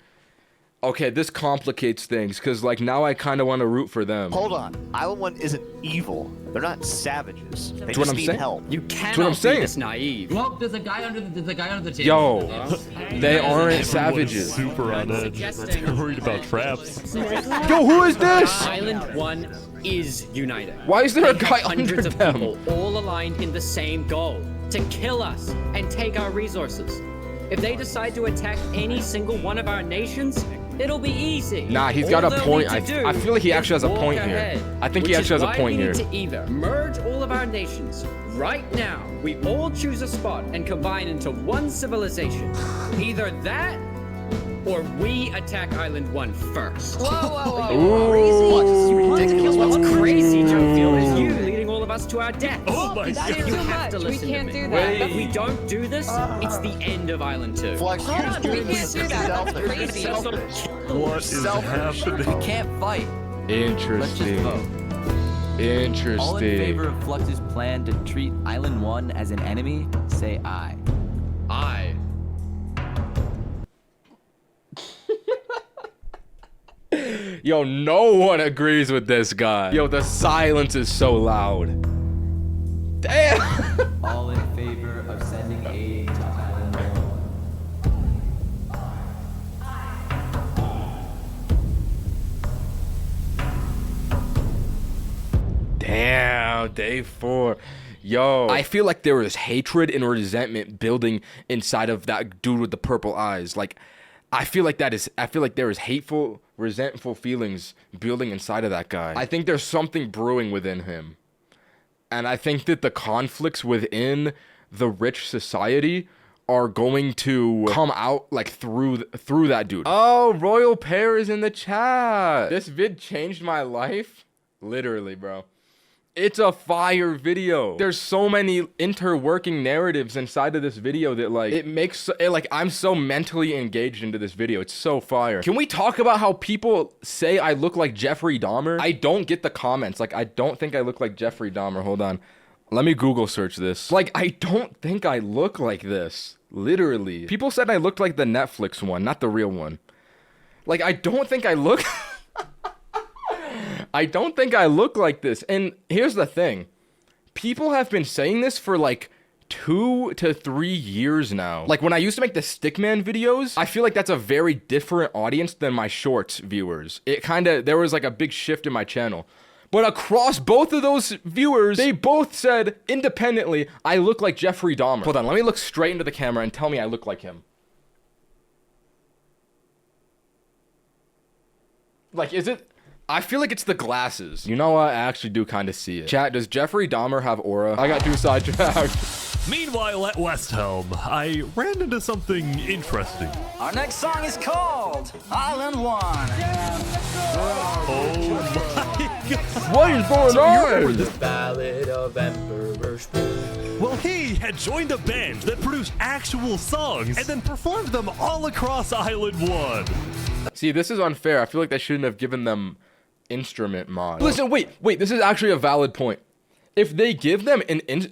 [SPEAKER 1] Okay, this complicates things, because, like, now I kind of want to root for them.
[SPEAKER 19] Hold on. Island 1 isn't evil. They're not savages. They
[SPEAKER 1] That's what
[SPEAKER 19] just
[SPEAKER 1] I'm
[SPEAKER 19] need
[SPEAKER 1] saying.
[SPEAKER 19] help.
[SPEAKER 12] You cannot be this naive.
[SPEAKER 13] Well, there's a guy under the table.
[SPEAKER 1] Yo, they aren't savages.
[SPEAKER 2] Super on edge. They're worried about traps.
[SPEAKER 1] Yo, who is this?
[SPEAKER 12] Island 1 is united.
[SPEAKER 1] Why is there a guy
[SPEAKER 12] hundreds
[SPEAKER 1] under
[SPEAKER 12] of
[SPEAKER 1] them?
[SPEAKER 12] people all aligned in the same goal, to kill us and take our resources. If they decide to attack any single one of our nations, It'll be easy.
[SPEAKER 1] Nah, he's got a
[SPEAKER 12] All
[SPEAKER 1] point.
[SPEAKER 12] they'll need to
[SPEAKER 1] I
[SPEAKER 12] do
[SPEAKER 1] feel like he actually has
[SPEAKER 12] is
[SPEAKER 1] a point
[SPEAKER 12] walk
[SPEAKER 1] here.
[SPEAKER 12] ahead,
[SPEAKER 1] I think he
[SPEAKER 12] which
[SPEAKER 1] actually
[SPEAKER 12] is
[SPEAKER 1] has a point
[SPEAKER 12] why
[SPEAKER 1] here.
[SPEAKER 12] we need to either merge all of our nations right now. We all choose a spot and combine into one civilization. Either that, or we attack Island 1 first.
[SPEAKER 6] Whoa, whoa, whoa.
[SPEAKER 1] Ooh.
[SPEAKER 12] What's crazy, Jovial, is you leading all of us to our death.
[SPEAKER 2] Oh my
[SPEAKER 6] That's
[SPEAKER 2] god.
[SPEAKER 6] too
[SPEAKER 12] have to
[SPEAKER 6] much. We
[SPEAKER 12] listen
[SPEAKER 6] can't
[SPEAKER 12] to me.
[SPEAKER 6] do that.
[SPEAKER 12] If we don't do this, it's the end of Island 2.
[SPEAKER 15] Flex,
[SPEAKER 6] Hold on, we can't do that. That's crazy.
[SPEAKER 2] What is happening?
[SPEAKER 8] We can't fight.
[SPEAKER 1] Interesting.
[SPEAKER 8] All in
[SPEAKER 1] Interesting.
[SPEAKER 8] favor of Flux's plan to treat Island 1 as an enemy, say aye.
[SPEAKER 12] Aye.
[SPEAKER 1] Yo, no one agrees with this guy. Yo, the silence is so loud. Damn.
[SPEAKER 8] All in favor of sending aid to Island 1.
[SPEAKER 1] Damn, day 4. Yo, I feel like there is hatred and resentment building inside of that dude with the purple eyes. Like, I feel like there is hateful, resentful feelings building inside of that guy. I think there's something brewing within him. And I think that the conflicts within the rich society are going to come out like through that dude. Oh, Royal Pear is in the chat. This vid changed my life. Literally, bro. It's a fire video. There's so many interworking narratives inside of this video that like it makes it like I'm so mentally engaged into this video. It's so fire. Can we talk about how people say I look like Jeffrey Dahmer? I don't get the comments. Like I don't think I look like Jeffrey Dahmer. Hold on. Let me Google search this. Like I don't think I look like this. Literally. People said I looked like the Netflix one, not the real one. Like I don't think I look I don't think I look like this. And here's the thing. People have been saying this for like 2 to 3 years now. Like when I used to make the Stickman videos, I feel like that's a very different audience than my shorts viewers. There was like a big shift in my channel. But across both of those viewers, they both said independently, I look like Jeffrey Dahmer. Hold on, let me look straight into the camera and tell me I look like him. Like, is it? I feel like it's the glasses. You know what? I actually do kind of see it. Chat, does Jeffrey Dahmer have aura? I got too sidetracked.
[SPEAKER 2] Meanwhile, at Westhelm, I ran into something interesting.
[SPEAKER 13] Our next song is called Island 1.
[SPEAKER 2] Oh my god.
[SPEAKER 1] What is going on?
[SPEAKER 18] The Ballad of Emperor Spoon.
[SPEAKER 2] Well, he had joined a band that produced actual songs and then performed them all across Island 1.
[SPEAKER 1] See, this is unfair. I feel like they shouldn't have given them instrument mods. Listen, wait, this is actually a valid point. If they give them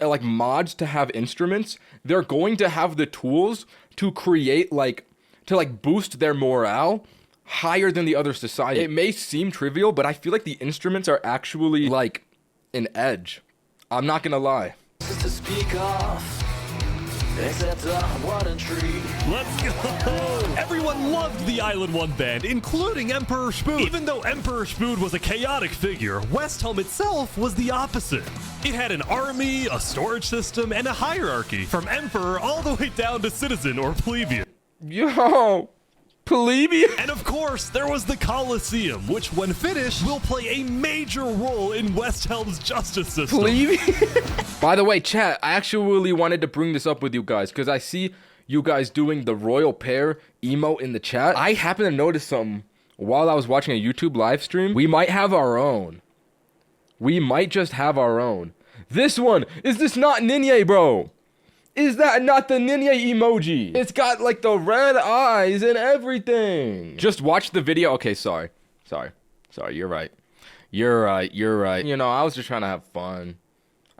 [SPEAKER 1] like mods to have instruments, they're going to have the tools to create to boost their morale higher than the other society. It may seem trivial, but I feel like the instruments are actually like an edge. I'm not gonna lie.
[SPEAKER 13] To speak of, except what a treat.
[SPEAKER 2] Let's go! Everyone loved the Island 1 band, including Emperor Spoon. Even though Emperor Spoon was a chaotic figure, Westhelm itself was the opposite. It had an army, a storage system, and a hierarchy, from Emperor all the way down to citizen or plebeian.
[SPEAKER 1] Yo! Plebeian?
[SPEAKER 2] And of course, there was the Colosseum, which when finished, will play a major role in Westhelm's justice system.
[SPEAKER 1] Plebeian? By the way, chat, I actually wanted to bring this up with you guys, because I see you guys doing the Royal Pear emote in the chat. I happened to notice something while I was watching a YouTube live stream. We might have our own. We might just have our own. This one, is this not Ninye, bro? Is that not the Ninye emoji? It's got like the red eyes and everything. Just watch the video. Okay, sorry, you're right. You're right. You know, I was just trying to have fun.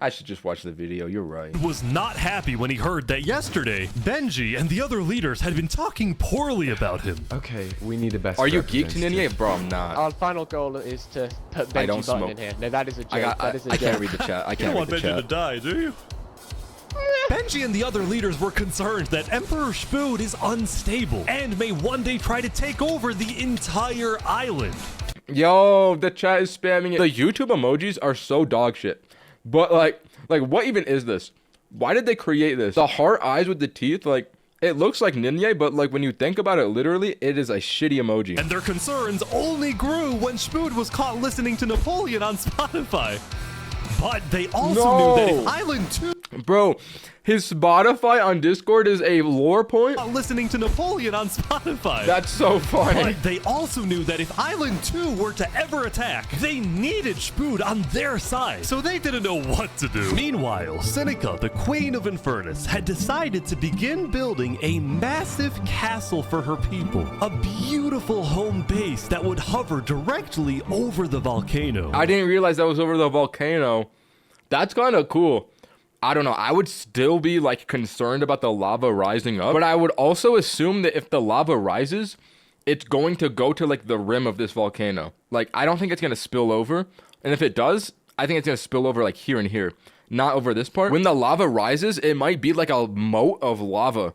[SPEAKER 1] I should just watch the video. You're right.
[SPEAKER 2] Was not happy when he heard that yesterday, Benji and the other leaders had been talking poorly about him.
[SPEAKER 21] Okay, we need the best.
[SPEAKER 1] Are you geeked, Ninye? Bro, I'm not.
[SPEAKER 7] Our final goal is to put Benji Button in here. No, that is a joke. That is a
[SPEAKER 1] I
[SPEAKER 7] joke.
[SPEAKER 1] can't read the chat. I
[SPEAKER 2] You
[SPEAKER 1] can't
[SPEAKER 2] don't
[SPEAKER 1] read
[SPEAKER 2] want
[SPEAKER 1] the
[SPEAKER 2] Benji to
[SPEAKER 1] chat.
[SPEAKER 2] die, do you? Benji and the other leaders were concerned that Emperor Spoon is unstable and may one day try to take over the entire island.
[SPEAKER 1] Yo, the chat is spamming it. The YouTube emojis are so dog shit. But like what even is this? Why did they create this? The heart eyes with the teeth, like, It looks like Ninja, but like when you think about it literally, it is a shitty emoji.
[SPEAKER 2] And their concerns only grew when Schmood was caught listening to Napoleon on Spotify. But they also knew that if Island 2...
[SPEAKER 1] Bro, his Spotify on Discord is a lore point?
[SPEAKER 2] Listening to Napoleon on Spotify.
[SPEAKER 1] That's so funny.
[SPEAKER 2] But they also knew that if Island 2 were to ever attack, they needed Schmood on their side. So they didn't know what to do. Meanwhile, Seneca, the Queen of Infernus, had decided to begin building a massive castle for her people. A beautiful home base that would hover directly over the volcano.
[SPEAKER 1] I didn't realize that was over the volcano. That's kind of cool. I don't know. I would still be like concerned about the lava rising up, but I would also assume that if the lava rises, it's going to go to like the rim of this volcano. Like, I don't think it's going to spill over. And if it does, I think it's going to spill over like here and here, not over this part. When the lava rises, it might be like a moat of lava.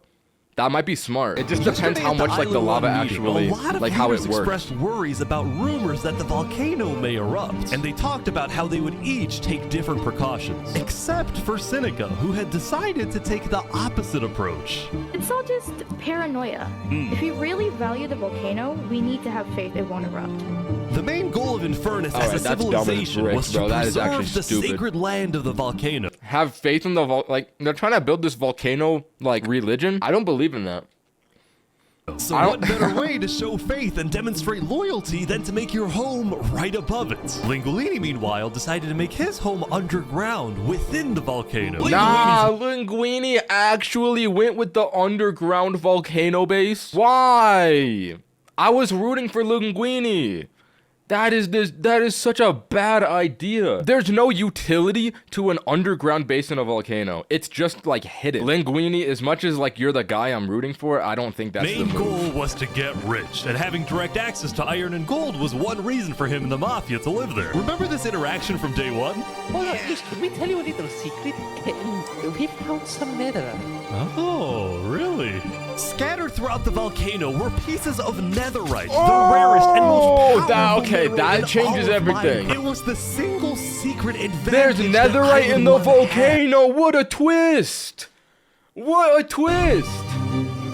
[SPEAKER 1] That might be smart. It just depends how much like the lava actually, like how it works.
[SPEAKER 2] Expressed worries about rumors that the volcano may erupt, and they talked about how they would each take different precautions, except for Seneca, who had decided to take the opposite approach.
[SPEAKER 10] It's all just paranoia. If we really value the volcano, we need to have faith it won't erupt.
[SPEAKER 2] The main goal of Infernus as a civilization was to preserve the sacred land of the volcano.
[SPEAKER 1] Have faith in the like they're trying to build this volcano like religion. I don't believe in that.
[SPEAKER 2] So what better way to show faith and demonstrate loyalty than to make your home right above it? Linguini, meanwhile, decided to make his home underground within the volcano.
[SPEAKER 1] Nah, Linguini actually went with the underground volcano base. Why? I was rooting for Linguini. That is such a bad idea. There's no utility to an underground base in a volcano. It's just like hidden. Linguini, as much as like you're the guy I'm rooting for, I don't think that's the move.
[SPEAKER 2] Main goal was to get rich, and having direct access to iron and gold was one reason for him and the Mafia to live there. Remember this interaction from day one?
[SPEAKER 5] Well, can we tell you a little secret? We found some netherite.
[SPEAKER 2] Oh, really? Scattered throughout the volcano were pieces of netherite, the rarest and most powerful
[SPEAKER 1] that changes everything.
[SPEAKER 2] It was the single secret advantage.
[SPEAKER 1] There's netherite in the volcano. What a twist! What a twist!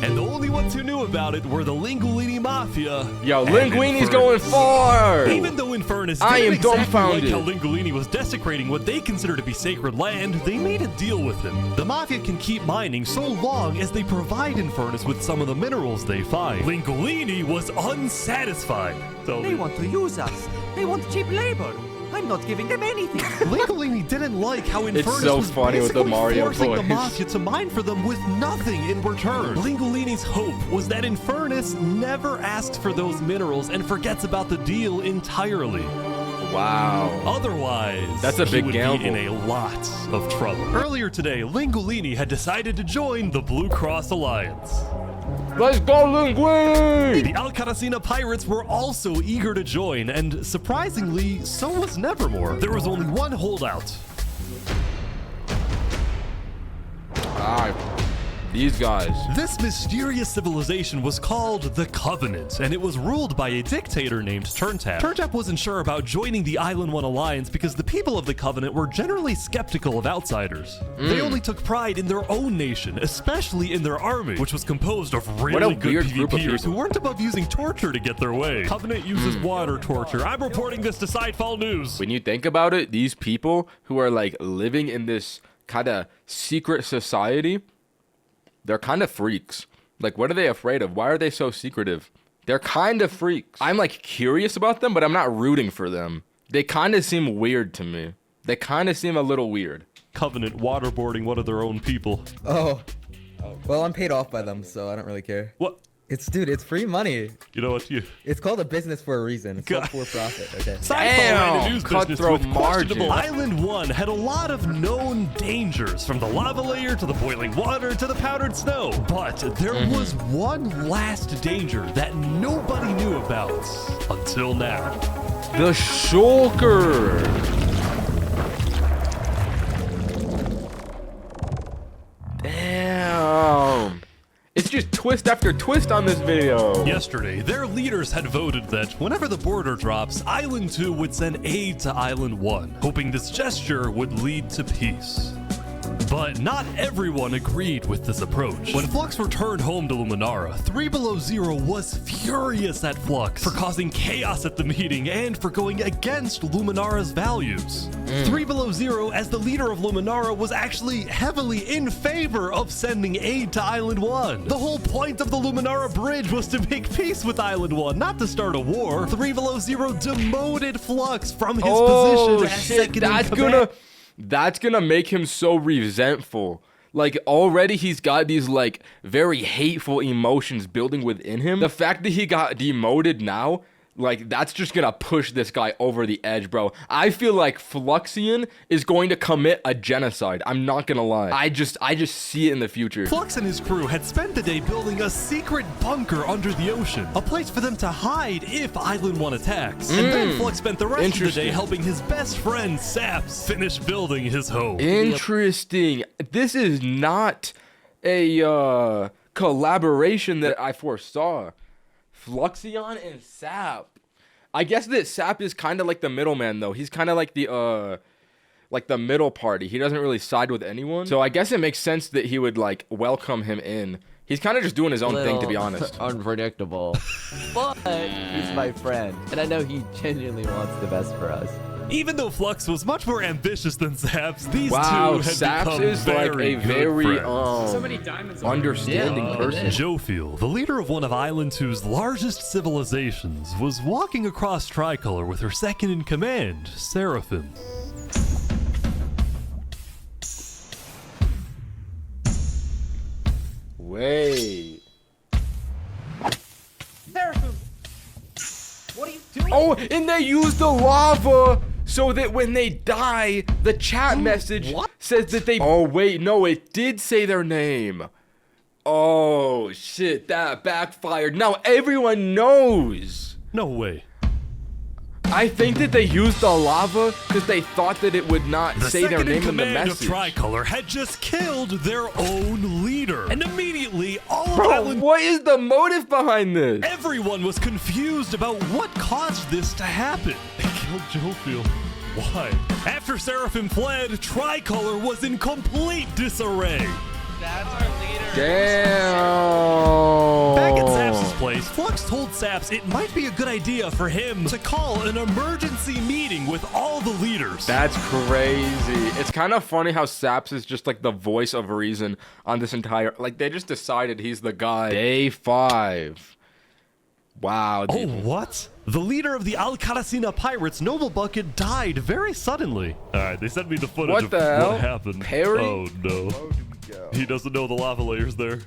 [SPEAKER 2] And the only ones who knew about it were the Linguini Mafia.
[SPEAKER 1] Yo, Linguini's going far!
[SPEAKER 2] Even though Infernus didn't exactly like how Linguini was desecrating what they consider to be sacred land, they made a deal with him. The Mafia can keep mining so long as they provide Infernus with some of the minerals they find. Linguini was unsatisfied.
[SPEAKER 9] They want to use us. They want cheap labor. I'm not giving them anything.
[SPEAKER 2] Linguini didn't like how Infernus
[SPEAKER 1] it's so
[SPEAKER 2] was
[SPEAKER 1] funny with the Mario
[SPEAKER 2] forcing
[SPEAKER 1] voice.
[SPEAKER 2] the Mafia to mine for them with nothing in return. Linguini's hope was that Infernus never asked for those minerals and forgets about the deal entirely.
[SPEAKER 1] Wow.
[SPEAKER 2] Otherwise,
[SPEAKER 1] that's a big
[SPEAKER 2] he would
[SPEAKER 1] gamble.
[SPEAKER 2] Be in a lot of trouble. Earlier today, Linguini had decided to join the Blue Cross Alliance.
[SPEAKER 1] Let's go, Linguini!
[SPEAKER 2] The Alcaracina pirates were also eager to join, and surprisingly, so was Nevermore. There was only one holdout.
[SPEAKER 1] These guys.
[SPEAKER 2] This mysterious civilization was called the Covenant, and it was ruled by a dictator named Turntap. Turntap wasn't sure about joining the Island One Alliance because the people of the Covenant were generally skeptical of outsiders. They only took pride in their own nation, especially in their army, which was composed of really good PvPers who weren't above using torture to get their way. Covenant uses water torture. I'm reporting this to Sidefall News.
[SPEAKER 1] When you think about it, these people who are like living in this kind of secret society, they're kind of freaks. Like, what are they afraid of? Why are they so secretive? They're kind of freaks. I'm like curious about them, but I'm not rooting for them. They kind of seem weird to me. They kind of seem a little weird.
[SPEAKER 2] Covenant waterboarding one of their own people.
[SPEAKER 21] Oh. Well, I'm paid off by them, so I don't really care.
[SPEAKER 2] What?
[SPEAKER 21] Dude, it's free money.
[SPEAKER 2] You know what?
[SPEAKER 21] It's called a business for a reason. It's not for profit, okay?
[SPEAKER 2] Sci-fi news business with
[SPEAKER 1] margin.
[SPEAKER 2] questionable. Island 1 had a lot of known dangers, from the lava layer to the boiling water to the powdered snow. But there was one last danger that nobody knew about until now.
[SPEAKER 1] The Shulker. Damn. It's just twist after twist on this video.
[SPEAKER 2] Yesterday, their leaders had voted that whenever the border drops, Island 2 would send aid to Island 1, hoping this gesture would lead to peace. But not everyone agreed with this approach. When Flux returned home to Luminara, 3 Below Zero was furious at Flux for causing chaos at the meeting and for going against Luminara's values. 3 Below Zero, as the leader of Luminara, was actually heavily in favor of sending aid to Island 1. The whole point of the Luminara Bridge was to make peace with Island 1, not to start a war. 3 Below Zero demoted Flux from his position as second in command.
[SPEAKER 1] That's gonna make him so resentful. Like, already he's got these, like, very hateful emotions building within him. The fact that he got demoted now, like, that's just gonna push this guy over the edge, bro. I feel like Fluxian is going to commit a genocide. I'm not gonna lie. I just see it in the future.
[SPEAKER 2] Flux and his crew had spent the day building a secret bunker under the ocean, a place for them to hide if Island 1 attacks. And then Flux spent the rest of the day helping his best friend, Saps, finish building his home.
[SPEAKER 1] Interesting. This is not a collaboration that I foresaw. Fluxion and Sap. I guess that Sap is kind of like the middleman, though. He's kind of like the middle party. He doesn't really side with anyone. So I guess it makes sense that he would, like, welcome him in. He's kind of just doing his own thing, to be honest.
[SPEAKER 8] Unpredictable. But he's my friend, and I know he genuinely wants the best for us.
[SPEAKER 2] Even though Flux was much more ambitious than Saps, these two had
[SPEAKER 1] Saps
[SPEAKER 2] become
[SPEAKER 1] is like a very
[SPEAKER 12] so many diamonds
[SPEAKER 1] understanding person.
[SPEAKER 2] Jofiel, the leader of one of Island 2's largest civilizations, was walking across Tricolor with her second in command, Seraphim.
[SPEAKER 1] Wait.
[SPEAKER 13] Seraphim! What are you doing?
[SPEAKER 1] Oh, and they use the lava so that when they die, the chat message says that they... Oh, wait, no, it did say their name. Oh, shit, that backfired. Now everyone knows.
[SPEAKER 2] No way.
[SPEAKER 1] I think that they used the lava because they thought that it would not say their name in the message.
[SPEAKER 2] The Tricolor had just killed their own leader. And immediately, all of
[SPEAKER 1] Bro,
[SPEAKER 2] Island...
[SPEAKER 1] what is the motive behind this?
[SPEAKER 2] Everyone was confused about what caused this to happen. They killed Jofiel. Why? After Seraphim fled, Tricolor was in complete disarray.
[SPEAKER 16] That's our leader.
[SPEAKER 1] Damn.
[SPEAKER 2] Back at Saps' place, Flux told Saps it might be a good idea for him to call an emergency meeting with all the leaders.
[SPEAKER 1] That's crazy. It's kind of funny how Saps is just like the voice of reason on this entire... Like, they just decided he's the guy. Day 5. Wow.
[SPEAKER 2] Oh, what? The leader of the Alcaracina Pirates, Noble Bucket, died very suddenly. All right, they sent me the footage
[SPEAKER 1] What
[SPEAKER 2] of
[SPEAKER 1] the hell?
[SPEAKER 2] what happened.
[SPEAKER 1] Perry?
[SPEAKER 2] Oh, no. He doesn't know the lava layer's there.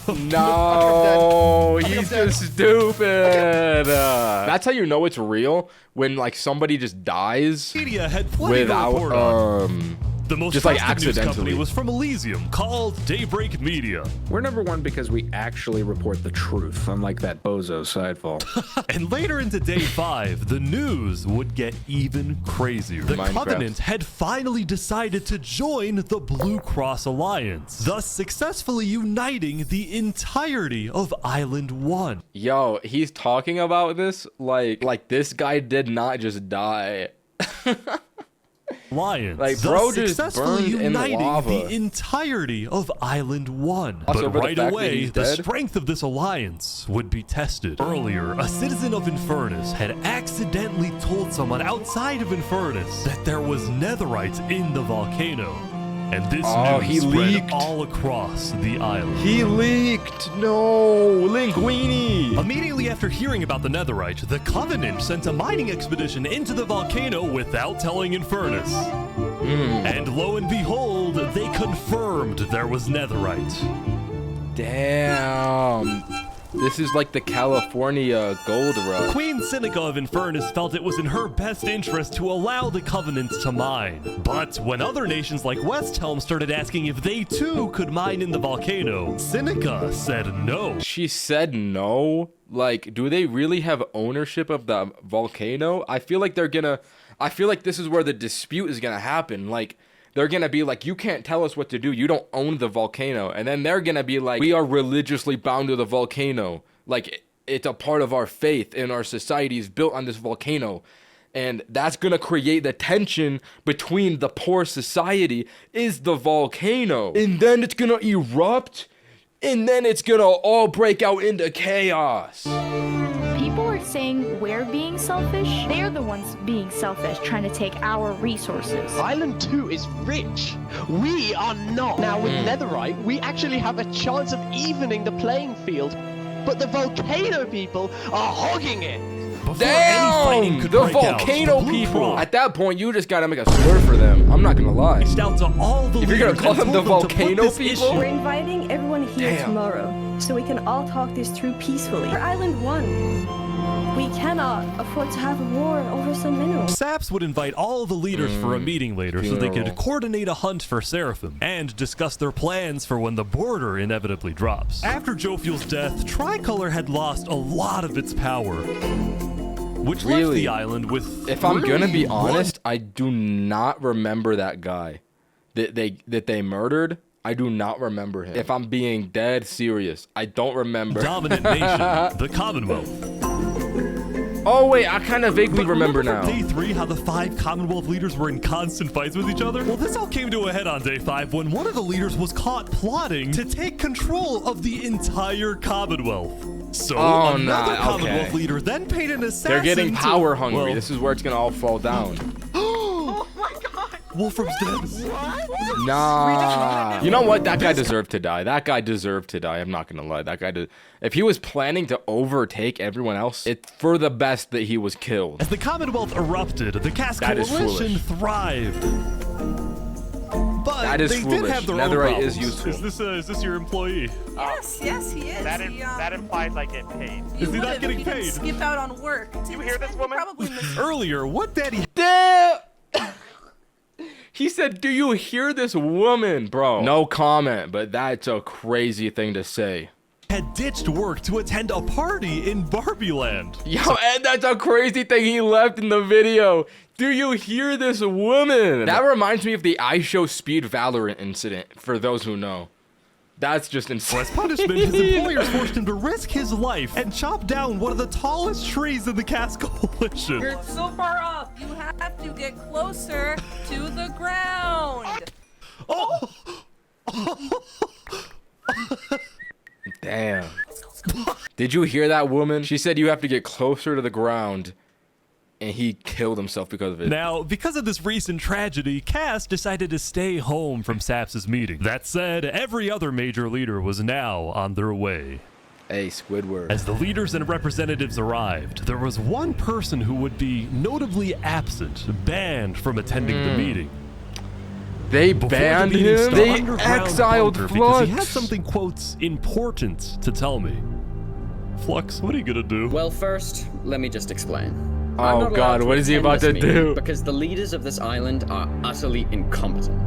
[SPEAKER 1] No, he's just stupid. That's how you know it's real, when like somebody just dies
[SPEAKER 2] Media had plenty to report on. The most
[SPEAKER 1] just like
[SPEAKER 2] trusted news company
[SPEAKER 1] accidentally.
[SPEAKER 2] was from Elysium, called Daybreak Media.
[SPEAKER 3] We're number one because we actually report the truth, unlike that bozo Sidefall.
[SPEAKER 2] And later into day 5, the news would get even crazier. The
[SPEAKER 1] Minecraft.
[SPEAKER 2] Covenant had finally decided to join the Blue Cross Alliance, thus successfully uniting the entirety of Island 1.
[SPEAKER 1] Yo, he's talking about this like this guy did not just die.
[SPEAKER 2] Alliance,
[SPEAKER 1] Like,
[SPEAKER 2] thus
[SPEAKER 1] bro just
[SPEAKER 2] successfully
[SPEAKER 1] burned in the
[SPEAKER 2] uniting
[SPEAKER 1] lava.
[SPEAKER 2] the entirety of Island 1.
[SPEAKER 1] Also,
[SPEAKER 2] But
[SPEAKER 1] for the
[SPEAKER 2] right
[SPEAKER 1] fact that
[SPEAKER 2] away,
[SPEAKER 1] he's
[SPEAKER 2] the
[SPEAKER 1] dead?
[SPEAKER 2] strength of this alliance would be tested. Earlier, a citizen of Infernus had accidentally told someone outside of Infernus that there was netherite in the volcano. And this news spread
[SPEAKER 1] leaked.
[SPEAKER 2] all across the island.
[SPEAKER 1] He leaked. No, Linguini.
[SPEAKER 2] Immediately after hearing about the netherite, the Covenant sent a mining expedition into the volcano without telling Infernus. And lo and behold, they confirmed there was netherite.
[SPEAKER 1] Damn. This is like the California gold rush.
[SPEAKER 2] Queen Seneca of Infernus felt it was in her best interest to allow the Covenant to mine. But when other nations like Westhelm started asking if they too could mine in the volcano, Seneca said no.
[SPEAKER 1] She said no? Like, do they really have ownership of the volcano? I feel like this is where the dispute is gonna happen. Like, they're gonna be like, you can't tell us what to do. You don't own the volcano. And then they're gonna be like, we are religiously bound to the volcano. Like, it's a part of our faith and our society is built on this volcano. and that's gonna create the tension between the poor society, is the volcano. And then it's gonna erupt, and then it's gonna all break out into chaos.
[SPEAKER 10] People are saying we're being selfish. They're the ones being selfish, trying to take our resources.
[SPEAKER 7] Island 2 is rich. We are not. Now with Netherite, we actually have a chance of evening the playing field, but the volcano people are hogging it.
[SPEAKER 1] Damn! The volcano people! At that point, you just gotta make a slur for them. I'm not gonna lie.
[SPEAKER 2] Out to all the
[SPEAKER 1] if you're gonna call them the volcano people?
[SPEAKER 14] We're inviting everyone here tomorrow, so we can all talk this through peacefully. For Island 1, we cannot afford to have a war over some minerals.
[SPEAKER 2] Saps would invite all the leaders for a meeting later so they could coordinate a hunt for Seraphim and discuss their plans for when the border inevitably drops. After Jofiel's death, Tricolor had lost a lot of its power, which left the island with...
[SPEAKER 1] If I'm gonna be honest, I do not remember that guy that they murdered. I do not remember him. If I'm being dead serious, I don't remember.
[SPEAKER 2] Dominant nation, the Commonwealth.
[SPEAKER 1] Oh wait, I kind of vaguely remember now.
[SPEAKER 2] Day 3, how the 5 Commonwealth leaders were in constant fights with each other? Well, this all came to a head on day 5 when one of the leaders was caught plotting to take control of the entire Commonwealth. So another Commonwealth leader then paid an assassin.
[SPEAKER 1] They're getting power hungry. This is where it's gonna all fall down.
[SPEAKER 2] Wolfram's dead.
[SPEAKER 1] Nah. You know what? That guy deserved to die. That guy deserved to die. I'm not gonna lie. That guy did. If he was planning to overtake everyone else, it's for the best that he was killed.
[SPEAKER 2] As the Commonwealth erupted, the Cast Coalition thrived. But
[SPEAKER 1] that is
[SPEAKER 2] they
[SPEAKER 1] foolish.
[SPEAKER 2] did have their
[SPEAKER 1] Netherite
[SPEAKER 2] own
[SPEAKER 1] is
[SPEAKER 2] problems.
[SPEAKER 1] useful.
[SPEAKER 2] Is this your employee?
[SPEAKER 4] Yes, yes, he is.
[SPEAKER 16] That implies I get paid.
[SPEAKER 2] Is he not getting paid?
[SPEAKER 4] Skip out on work.
[SPEAKER 16] You hear this woman?
[SPEAKER 4] Probably
[SPEAKER 2] Earlier, what daddy...
[SPEAKER 1] Damn! He said, do you hear this woman, bro? No comment, but that's a crazy thing to say.
[SPEAKER 2] Had ditched work to attend a party in Barbie Land.
[SPEAKER 1] Yo, and that's a crazy thing he left in the video. Do you hear this woman? That reminds me of the I Show Speed Valorant incident, for those who know. That's just insane.
[SPEAKER 2] As punishment, his employers forced him to risk his life and chop down one of the tallest trees in the Cast Coalition.
[SPEAKER 4] You're so far up. You have to get closer to the ground.
[SPEAKER 2] Oh!
[SPEAKER 1] Damn. Did you hear that woman? She said you have to get closer to the ground, and he killed himself because of it.
[SPEAKER 2] Now, because of this recent tragedy, Cass decided to stay home from Saps' meeting. That said, every other major leader was now on their way.
[SPEAKER 1] Hey, Squidward.
[SPEAKER 2] As the leaders and representatives arrived, there was one person who would be notably absent, banned from attending the meeting.
[SPEAKER 1] They banned him? They exiled Flux.
[SPEAKER 2] Because he had something, quotes, important to tell me. Flux, what are you gonna do?
[SPEAKER 12] Well, first, let me just explain.
[SPEAKER 1] Oh god, what is he about to do?
[SPEAKER 12] Because the leaders of this island are utterly incompetent.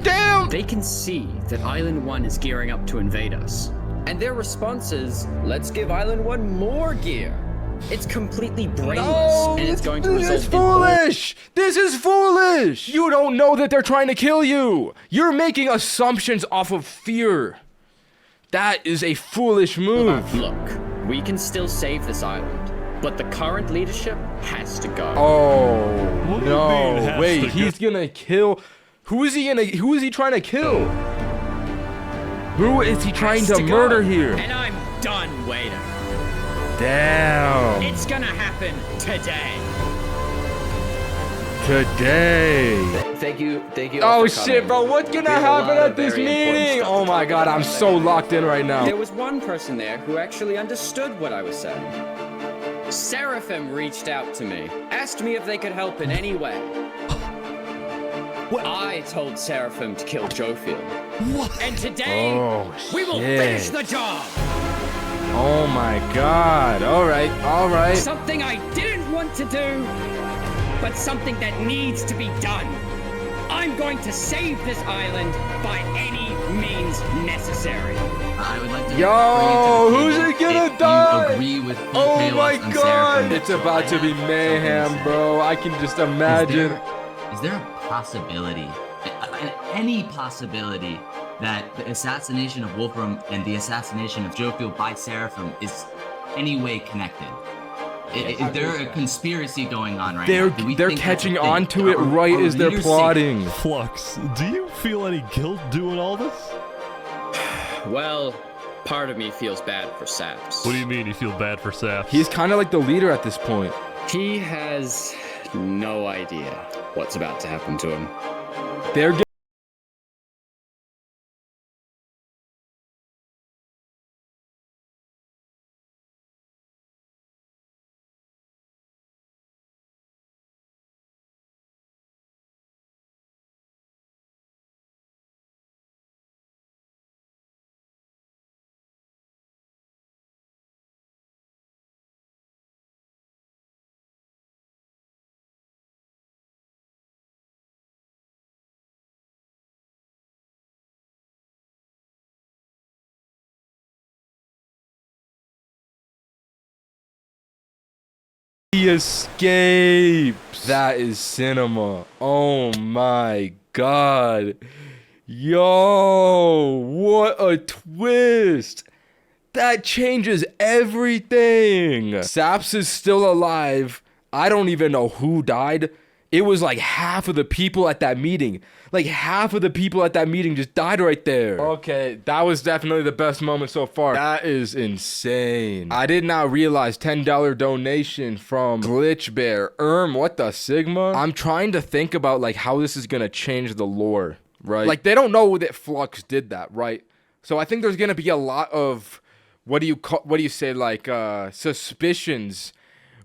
[SPEAKER 1] Damn!
[SPEAKER 12] They can see that Island 1 is gearing up to invade us. And their response is, let's give Island 1 more gear. It's completely brainless, and it's going to result in...
[SPEAKER 1] This is foolish! This is foolish! You don't know that they're trying to kill you! You're making assumptions off of fear. That is a foolish move.
[SPEAKER 12] Look, we can still save this island. But the current leadership has to go.
[SPEAKER 1] Oh no! Wait, he's gonna kill. Who is he trying to kill? Who is he trying to murder here?
[SPEAKER 12] And I'm done waiting.
[SPEAKER 1] Damn.
[SPEAKER 12] It's gonna happen today.
[SPEAKER 18] Thank you.
[SPEAKER 1] Oh shit, bro! What's gonna happen at this meeting? Oh my god, I'm so locked in right now.
[SPEAKER 12] There was one person there who actually understood what I was saying. Seraphim reached out to me, asked me if they could help in any way. I told Seraphim to kill Jofiel. And today, we will finish the job.
[SPEAKER 1] Oh my god. All right.
[SPEAKER 12] Something I didn't want to do, but something that needs to be done. I'm going to save this island by any means necessary.
[SPEAKER 22] I would like to
[SPEAKER 1] who's it gonna die?
[SPEAKER 22] Agree with
[SPEAKER 1] oh my god! It's about to be mayhem, bro. I can just imagine.
[SPEAKER 22] Is there a possibility, any possibility, that the assassination of Wolfram and the assassination of Jofiel by Seraphim is any way connected? Is there a conspiracy going on right now? Do we
[SPEAKER 1] They're
[SPEAKER 22] think that's a
[SPEAKER 1] catching
[SPEAKER 22] thing?
[SPEAKER 1] on to it
[SPEAKER 22] Are
[SPEAKER 1] right as they're
[SPEAKER 22] leaders
[SPEAKER 1] plotting.
[SPEAKER 2] Flux, do you feel any guilt doing all this?
[SPEAKER 12] Well, part of me feels bad for Saps.
[SPEAKER 2] What do you mean you feel bad for Saps?
[SPEAKER 1] He's kind of like the leader at this point.
[SPEAKER 12] He has no idea what's about to happen to him.
[SPEAKER 1] They're He escapes. That is cinema. Oh my god. Yo, what a twist. That changes everything. Saps is still alive. I don't even know who died. It was like half of the people at that meeting. Like half of the people at that meeting just died right there. Okay, that was definitely the best moment so far. That is insane. I did not realize $10 donation from Glitch Bear. What the Sigma? I'm trying to think about like how this is gonna change the lore, right? Like they don't know that Flux did that, right? So I think there's gonna be a lot of what do you say like suspicions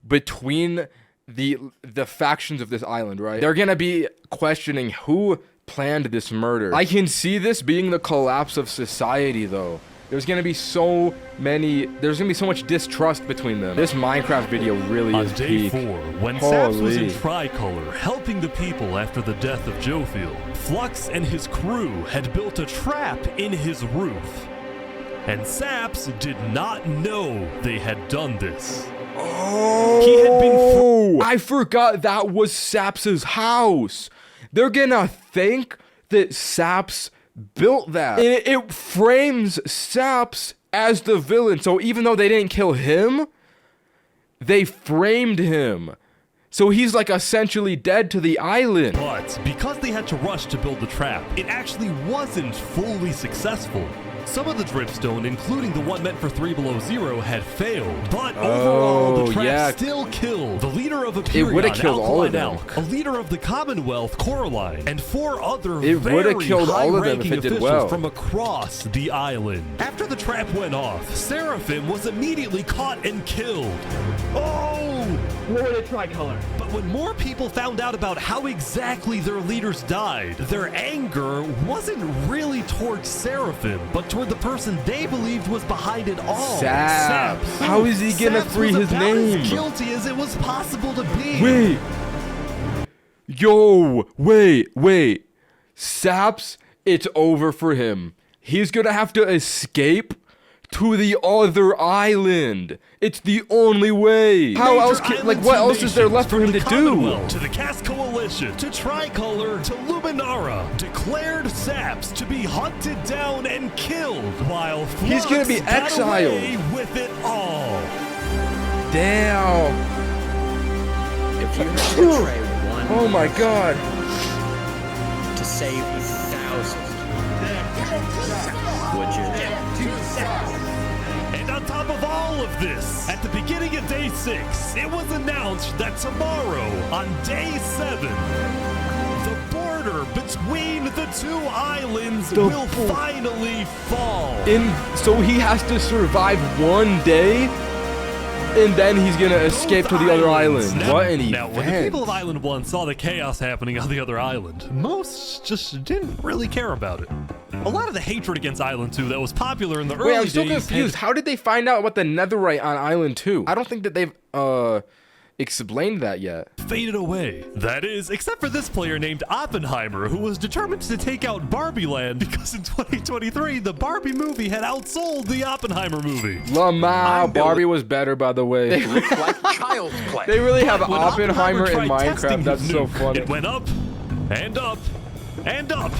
[SPEAKER 1] between the factions of this island, right? They're gonna be questioning who planned this murder. I can see this being the collapse of society though. There's gonna be so much distrust between them. This Minecraft video really is
[SPEAKER 2] Day
[SPEAKER 1] peak.
[SPEAKER 2] 4, when Saps was in Tricolor, helping the people after the death of Jofield, Flux and his crew had built a trap in his roof. And Saps did not know they had done this.
[SPEAKER 1] Oh, he had been I forgot that was Saps's house. They're gonna think that Saps built that. It frames Saps as the villain. So even though they didn't kill him, they framed him. So he's like essentially dead to the island.
[SPEAKER 2] But because they had to rush to build the trap, it actually wasn't fully successful. Some of the dripstone, including the one meant for 3 Below Zero, had failed. But overall, the trap still killed the leader of Aperion,
[SPEAKER 1] It would have killed all of them.
[SPEAKER 2] Alk, a leader of the Commonwealth, Coraline, and 4 other
[SPEAKER 1] It would have killed all of them if it did
[SPEAKER 2] officials
[SPEAKER 1] well.
[SPEAKER 2] from across the island. After the trap went off, Seraphim was immediately caught and killed. Oh!
[SPEAKER 11] Lord of Tricolor.
[SPEAKER 2] But when more people found out about how exactly their leaders died, their anger wasn't really towards Seraphim, but toward the person they believed was behind it all.
[SPEAKER 1] Saps. How is he gonna
[SPEAKER 2] Saps
[SPEAKER 1] free
[SPEAKER 2] was
[SPEAKER 1] his
[SPEAKER 2] about
[SPEAKER 1] name?
[SPEAKER 2] as guilty as it was possible to be.
[SPEAKER 1] Wait. Yo, wait. Saps, it's over for him. He's gonna have to escape to the other island. It's the only way. How else can, like, what else is there left for him to do?
[SPEAKER 2] To the Cast Coalition, to Tricolor, to Luminara, declared Saps to be hunted down and killed, while
[SPEAKER 1] He's gonna be
[SPEAKER 2] Flux got
[SPEAKER 1] exiled.
[SPEAKER 2] away with it all.
[SPEAKER 1] Damn.
[SPEAKER 12] If you had to betray one
[SPEAKER 1] Oh my god.
[SPEAKER 12] to save thousands, would you?
[SPEAKER 2] And on top of all of this, at the beginning of Day 6, it was announced that tomorrow, on Day 7, the border between the 2 islands will finally fall.
[SPEAKER 1] So he has to survive one day, and then he's gonna escape to the other island. What an
[SPEAKER 2] Now, when the
[SPEAKER 1] event.
[SPEAKER 2] people of Island 1 saw the chaos happening on the other island, most just didn't really care about it. A lot of the hatred against Island 2 that was popular in the early
[SPEAKER 1] Wait, I'm
[SPEAKER 2] days
[SPEAKER 1] so confused. How did they find out about the netherite on Island 2? I don't think that they've explained that yet.
[SPEAKER 2] faded away. That is, except for this player named Oppenheimer, who was determined to take out Barbie Land because in 2023, the Barbie movie had outsold the Oppenheimer movie.
[SPEAKER 1] Lamau, Barbie was better, by the way.
[SPEAKER 2] They look like child's play.
[SPEAKER 1] They really have
[SPEAKER 2] But when
[SPEAKER 1] Oppenheimer in
[SPEAKER 2] tried testing
[SPEAKER 1] Minecraft. That's
[SPEAKER 2] his
[SPEAKER 1] so
[SPEAKER 2] nuke,
[SPEAKER 1] funny.
[SPEAKER 2] It went up and up and up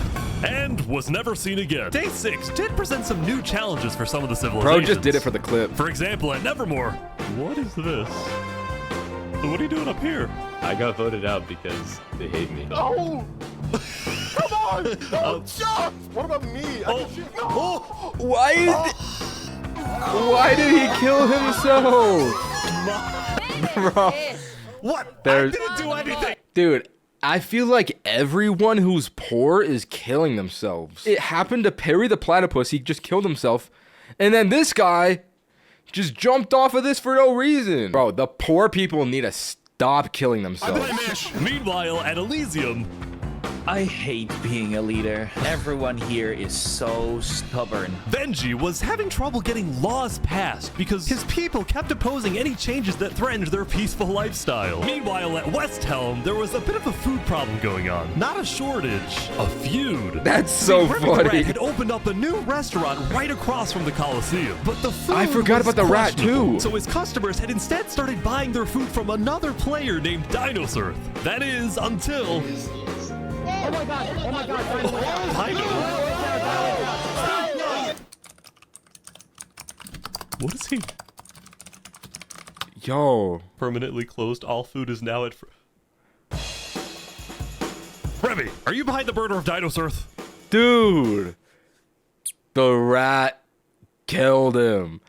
[SPEAKER 2] and was never seen again. Day 6 did present some new challenges for some of the civilizations.
[SPEAKER 1] Bro just did it for the clip.
[SPEAKER 2] For example, at Nevermore, what is this? What are you doing up here?
[SPEAKER 11] I got voted out because they hate me.
[SPEAKER 15] No! Come on! No, jump! What about me? I can shoot. No!
[SPEAKER 1] Why did he kill himself? Bro.
[SPEAKER 2] What?
[SPEAKER 1] There's...
[SPEAKER 2] I didn't do anything.
[SPEAKER 1] Dude, I feel like everyone who's poor is killing themselves. It happened to Perry the Platypus. He just killed himself. And then this guy just jumped off of this for no reason. Bro, the poor people need to stop killing themselves.
[SPEAKER 2] Meanwhile, at Elysium,
[SPEAKER 17] I hate being a leader. Everyone here is so stubborn.
[SPEAKER 2] Benji was having trouble getting laws passed because his people kept opposing any changes that threatened their peaceful lifestyle. Meanwhile, at Westhelm, there was a bit of a food problem going on. Not a shortage, a feud.
[SPEAKER 1] That's so
[SPEAKER 2] Remy the
[SPEAKER 1] funny.
[SPEAKER 2] Rat had opened up a new restaurant right across from the Coliseum, but the food
[SPEAKER 1] I forgot
[SPEAKER 2] was
[SPEAKER 1] about the rat,
[SPEAKER 2] questionable.
[SPEAKER 1] too.
[SPEAKER 2] So his customers had instead started buying their food from another player named Dinosaur. That is, until...
[SPEAKER 15] Oh my god! Oh my god!
[SPEAKER 2] What is he?
[SPEAKER 1] Yo.
[SPEAKER 2] Permanently closed. All food is now at... Remy, are you behind the murder of Dinosaur?
[SPEAKER 1] Dude. The rat killed him.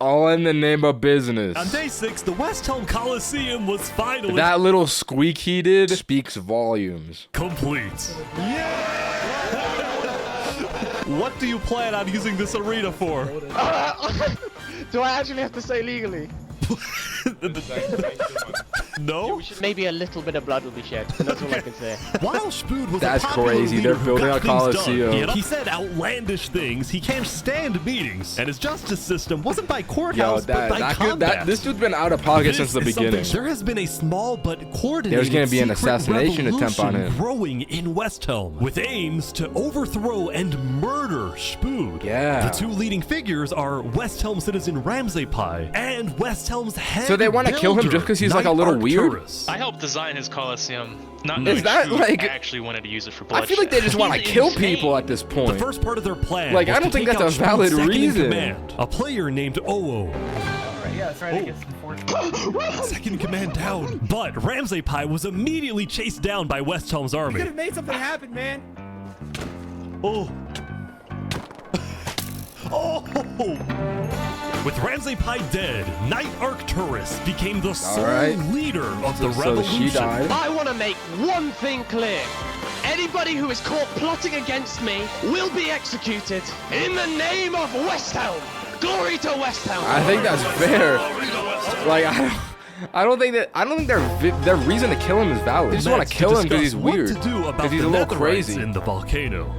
[SPEAKER 1] All in the name of business.
[SPEAKER 2] On day 6, the Westhelm Coliseum was finally...
[SPEAKER 1] That little squeak he did speaks volumes.
[SPEAKER 2] complete. What do you plan on using this arena for?
[SPEAKER 7] Do I actually have to say legally?
[SPEAKER 2] No?
[SPEAKER 7] Maybe a little bit of blood will be shed. That's all I can say.
[SPEAKER 2] While Spood was
[SPEAKER 1] That's
[SPEAKER 2] a popular
[SPEAKER 1] crazy.
[SPEAKER 2] leader
[SPEAKER 1] They're
[SPEAKER 2] who
[SPEAKER 1] building
[SPEAKER 2] got
[SPEAKER 1] a
[SPEAKER 2] things done,
[SPEAKER 1] Coliseum.
[SPEAKER 2] He said outlandish things. He can't stand meetings. And his justice system wasn't by courthouse, but by combat.
[SPEAKER 1] This dude's been out of pocket since the
[SPEAKER 2] This is something-
[SPEAKER 1] beginning.
[SPEAKER 2] There has been a small but coordinated
[SPEAKER 1] There's gonna be an
[SPEAKER 2] secret
[SPEAKER 1] assassination attempt on
[SPEAKER 2] revolution
[SPEAKER 1] him.
[SPEAKER 2] growing in Westhelm with aims to overthrow and murder Spood.
[SPEAKER 1] Yeah.
[SPEAKER 2] The two leading figures are Westhelm citizen Ramsay Pie and Westhelm's head
[SPEAKER 1] So they want to kill him just because he's like a little weird?
[SPEAKER 23] I helped design his Coliseum, not
[SPEAKER 1] Is
[SPEAKER 23] knowing
[SPEAKER 1] that,
[SPEAKER 23] Spood
[SPEAKER 1] like-
[SPEAKER 23] actually wanted to use it for
[SPEAKER 1] I
[SPEAKER 23] bloodshed.
[SPEAKER 1] feel like they just want to
[SPEAKER 23] He's
[SPEAKER 1] kill
[SPEAKER 23] insane.
[SPEAKER 1] people at this point.
[SPEAKER 2] The first part of their plan
[SPEAKER 1] Like,
[SPEAKER 2] was
[SPEAKER 1] I don't
[SPEAKER 2] to
[SPEAKER 1] think
[SPEAKER 2] take
[SPEAKER 1] that's a
[SPEAKER 2] out
[SPEAKER 1] valid
[SPEAKER 2] Spood's second in
[SPEAKER 1] reason.
[SPEAKER 2] command, a player named Oo.
[SPEAKER 24] Yeah, that's right. I get some fortune.
[SPEAKER 2] Second in command down. But Ramsay Pie was immediately chased down by Westhelm's
[SPEAKER 24] You
[SPEAKER 2] army.
[SPEAKER 24] could have made something happen, man.
[SPEAKER 2] Oh. Oh. With Ramsay Pie dead, Knight Arcturus became the sole leader of the revolution.
[SPEAKER 1] she died.
[SPEAKER 7] I want to make one thing clear. Anybody who is caught plotting against me will be executed in the name of Westhelm. Glory to Westhelm.
[SPEAKER 1] I think that's fair. Like, I don't think their reason to kill him is valid. They just want to
[SPEAKER 2] Next,
[SPEAKER 1] kill him because
[SPEAKER 2] discuss
[SPEAKER 1] he's
[SPEAKER 2] what
[SPEAKER 1] weird.
[SPEAKER 2] to do about
[SPEAKER 1] Because he's
[SPEAKER 2] the
[SPEAKER 1] a little
[SPEAKER 2] Netherites
[SPEAKER 1] crazy.
[SPEAKER 2] in the volcano.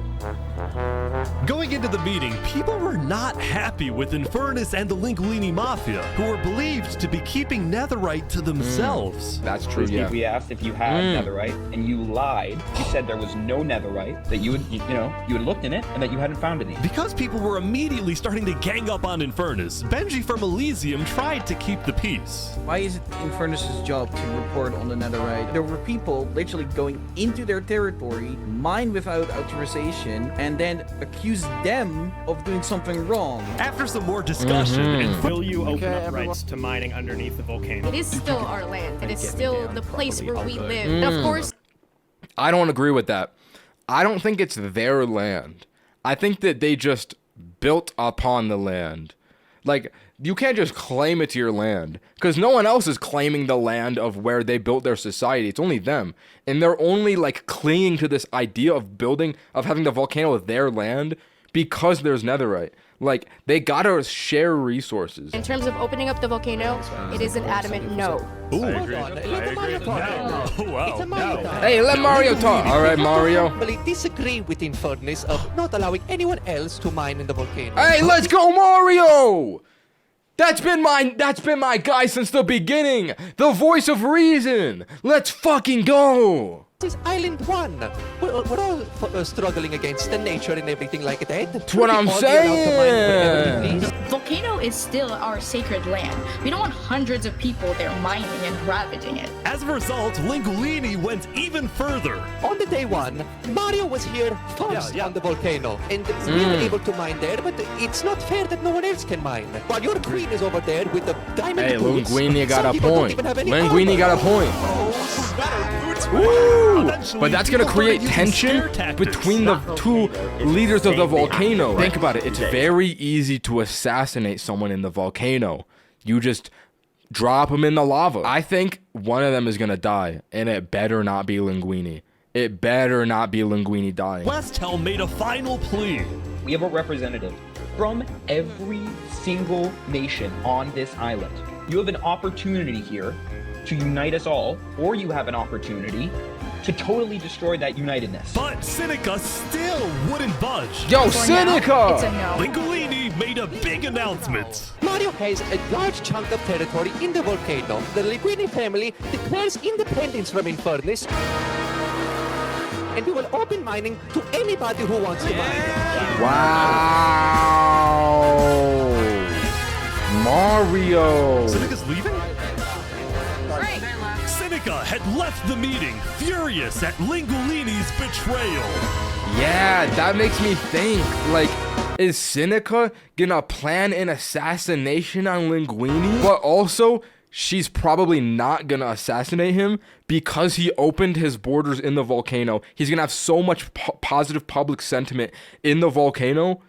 [SPEAKER 2] Going into the meeting, people were not happy with Infernus and the Linguini Mafia, who were believed to be keeping Netherite to themselves.
[SPEAKER 1] That's true, yeah.
[SPEAKER 25] We asked if you had netherite, and you lied. You said there was no netherite, that you had looked in it, and that you hadn't found any.
[SPEAKER 2] Because people were immediately starting to gang up on Infernus, Benji from Elysium tried to keep the peace.
[SPEAKER 26] Why is it Infernus's job to report on the netherite? There were people literally going into their territory, mine without authorization, and then accuse them of doing something wrong.
[SPEAKER 2] After some more discussion,
[SPEAKER 24] Will you open up rights to mining underneath the volcano?
[SPEAKER 27] It is still our land. It is still the place where we live. Of course.
[SPEAKER 1] I don't agree with that. I don't think it's their land. I think that they just built upon the land. Like, you can't just claim it's your land, because no one else is claiming the land of where they built their society. It's only them. And they're only, like, clinging to this idea of having the volcano their land because there's netherite. Like, they gotta share resources.
[SPEAKER 27] In terms of opening up the volcano, it is an adamant no.
[SPEAKER 2] Ooh.
[SPEAKER 1] Hey, let Mario talk. All right, Mario.
[SPEAKER 5] I disagree with Infernus of not allowing anyone else to mine in the volcano.
[SPEAKER 1] Hey, let's go, Mario! That's been my guy since the beginning. The voice of reason. Let's fucking go.
[SPEAKER 5] is Island 1. We're all struggling against the nature and everything like that.
[SPEAKER 1] That's what I'm saying.
[SPEAKER 10] Volcano is still our sacred land. We don't want hundreds of people there mining and ravaging it.
[SPEAKER 2] As a result, Linguini went even further.
[SPEAKER 5] On the day 1, Mario was here first on the volcano, and we were able to mine there, but it's not fair that no one else can mine. While your queen is over there with the diamond
[SPEAKER 1] Hey,
[SPEAKER 5] boots,
[SPEAKER 1] Linguini got
[SPEAKER 5] some
[SPEAKER 1] a
[SPEAKER 5] people don't
[SPEAKER 1] point.
[SPEAKER 5] even have any
[SPEAKER 1] Linguini
[SPEAKER 5] armor.
[SPEAKER 1] got a point. Woo! But that's gonna create tension between the two leaders of the volcano. Think about it. It's very easy to assassinate someone in the volcano. You just drop them in the lava. I think one of them is gonna die, and it better not be Linguini. It better not be Linguini dying.
[SPEAKER 2] Westhelm made a final plea.
[SPEAKER 25] We have a representative from every single nation on this island. You have an opportunity here to unite us all, or you have an opportunity to totally destroy that unitedness.
[SPEAKER 2] But Seneca still wouldn't budge.
[SPEAKER 1] Yo, Seneca!
[SPEAKER 10] It's a no.
[SPEAKER 2] Linguini made a big announcement.
[SPEAKER 5] Mario has a large chunk of territory in the volcano. The Linguini family declares independence from Infernus, and we will open mining to anybody who wants to mine.
[SPEAKER 1] Wow! Mario!
[SPEAKER 2] Seneca's leaving? Seneca had left the meeting, furious at Linguini's betrayal.
[SPEAKER 1] Yeah, that makes me think, like, is Seneca gonna plan an assassination on Linguini? But also, she's probably not gonna assassinate him because he opened his borders in the volcano. He's gonna have so much positive public sentiment in the volcano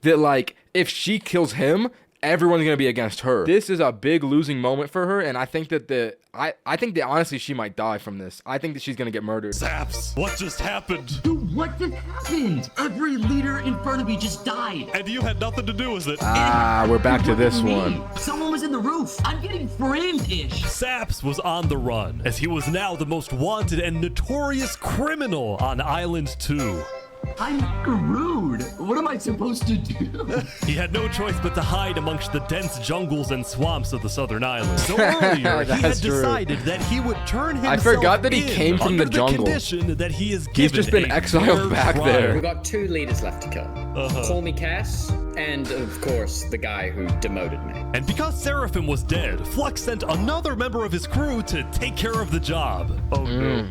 [SPEAKER 1] that, like, if she kills him, everyone's gonna be against her. This is a big losing moment for her, and I think that I think that honestly she might die from this. I think that she's gonna get murdered.
[SPEAKER 2] Zaps, what just happened?
[SPEAKER 22] Dude, what just happened? Every leader in front of me just died.
[SPEAKER 2] And you had nothing to do with it.
[SPEAKER 1] Ah, we're back to this one.
[SPEAKER 22] Someone was in the roof. I'm getting framed-ish.
[SPEAKER 2] Saps was on the run, as he was now the most wanted and notorious criminal on Island 2.
[SPEAKER 22] I'm screwed. What am I supposed to do?
[SPEAKER 2] He had no choice but to hide amongst the dense jungles and swamps of the southern island. So earlier, he had decided that he would turn himself
[SPEAKER 1] I forgot that he
[SPEAKER 2] in
[SPEAKER 1] came from
[SPEAKER 2] under
[SPEAKER 1] the jungle.
[SPEAKER 2] Condition that he is
[SPEAKER 1] He's just been
[SPEAKER 2] given a
[SPEAKER 1] exiled
[SPEAKER 2] fair
[SPEAKER 1] back
[SPEAKER 2] trial.
[SPEAKER 1] there.
[SPEAKER 12] We got 2 leaders left to kill. Call me Cass, and of course, the guy who demoted me.
[SPEAKER 2] And because Seraphim was dead, Flux sent another member of his crew to take care of the job. Oh no.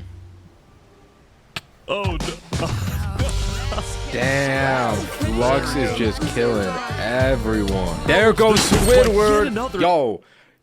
[SPEAKER 2] Oh no.
[SPEAKER 1] Damn, Flux is just killing everyone. There goes Squidward. Yo,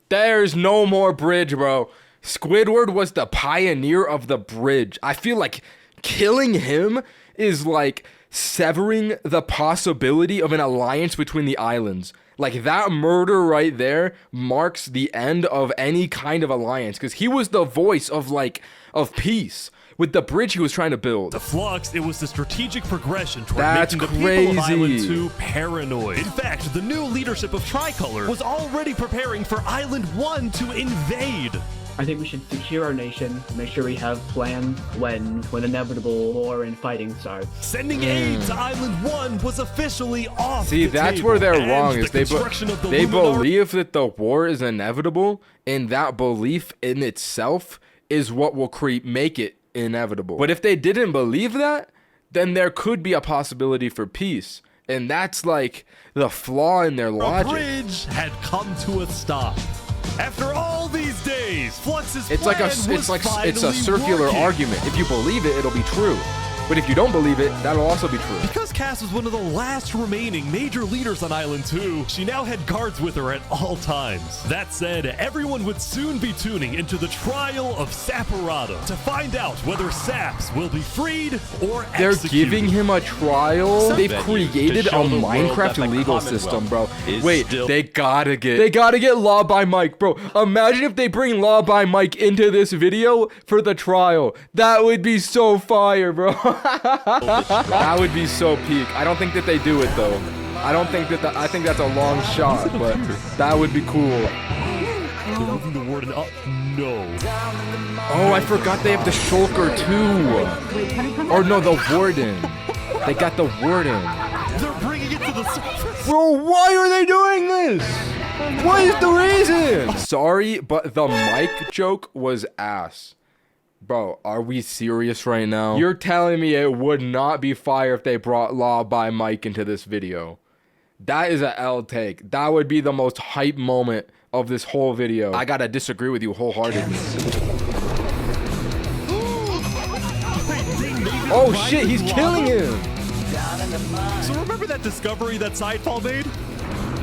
[SPEAKER 1] there's no more bridge, bro. Squidward was the pioneer of the bridge. I feel like killing him is like severing the possibility of an alliance between the islands. Like, that murder right there marks the end of any kind of alliance, because he was the voice of, like, of peace with the bridge he was trying to build.
[SPEAKER 2] To Flux, it was the strategic progression toward
[SPEAKER 1] That's
[SPEAKER 2] making the people of Island
[SPEAKER 1] crazy.
[SPEAKER 2] 2 paranoid. In fact, the new leadership of Tricolor was already preparing for Island 1 to invade.
[SPEAKER 24] I think we should secure our nation, make sure we have plans when inevitable war and fighting starts.
[SPEAKER 2] Sending aid to Island 1 was officially off
[SPEAKER 1] See,
[SPEAKER 2] the
[SPEAKER 1] that's
[SPEAKER 2] table,
[SPEAKER 1] where they're
[SPEAKER 2] and
[SPEAKER 1] wrong,
[SPEAKER 2] the
[SPEAKER 1] is they
[SPEAKER 2] construction of the
[SPEAKER 1] they
[SPEAKER 2] Luminar-
[SPEAKER 1] believe that the war is inevitable, and that belief in itself is what will make it inevitable. But if they didn't believe that, then there could be a possibility for peace. And that's like the flaw in their logic.
[SPEAKER 2] The bridge had come to a stop. After all these days, Flux's
[SPEAKER 1] It's like
[SPEAKER 2] plan
[SPEAKER 1] it's
[SPEAKER 2] was
[SPEAKER 1] like
[SPEAKER 2] finally
[SPEAKER 1] it's a circular
[SPEAKER 2] working.
[SPEAKER 1] argument. If you believe it, it'll be true. But if you don't believe it, that'll also be true.
[SPEAKER 2] Because Cass was one of the last remaining major leaders on Island 2, she now had guards with her at all times. That said, everyone would soon be tuning into the trial of Saporada to find out whether Saps will be freed or
[SPEAKER 1] They're
[SPEAKER 2] executed.
[SPEAKER 1] giving him a trial. They've
[SPEAKER 2] Venue
[SPEAKER 1] created
[SPEAKER 2] to
[SPEAKER 1] a
[SPEAKER 2] show the world
[SPEAKER 1] Minecraft
[SPEAKER 2] that the
[SPEAKER 1] legal
[SPEAKER 2] Commonwealth
[SPEAKER 1] system, bro.
[SPEAKER 2] is
[SPEAKER 1] Wait,
[SPEAKER 2] still-
[SPEAKER 1] they gotta get Law by Mike, bro. Imagine if they bring Law by Mike into this video for the trial. That would be so fire, bro. That would be so peak. I don't think that they do it though. I don't think that. I think that's a long shot, but that would be cool.
[SPEAKER 2] They're moving the warden up. No.
[SPEAKER 1] Oh, I forgot they have the shulker too. Or no, the warden. They got the warden.
[SPEAKER 2] They're bringing it to the surface.
[SPEAKER 1] Bro, why are they doing this? What is the reason? Sorry, but the mic joke was ass. Bro, are we serious right now? You're telling me it would not be fire if they brought Law by Mike into this video? That is a L take. That would be the most hype moment of this whole video. I gotta disagree with you wholeheartedly. Oh shit, he's killing him!
[SPEAKER 2] So remember that discovery that Sidefall made?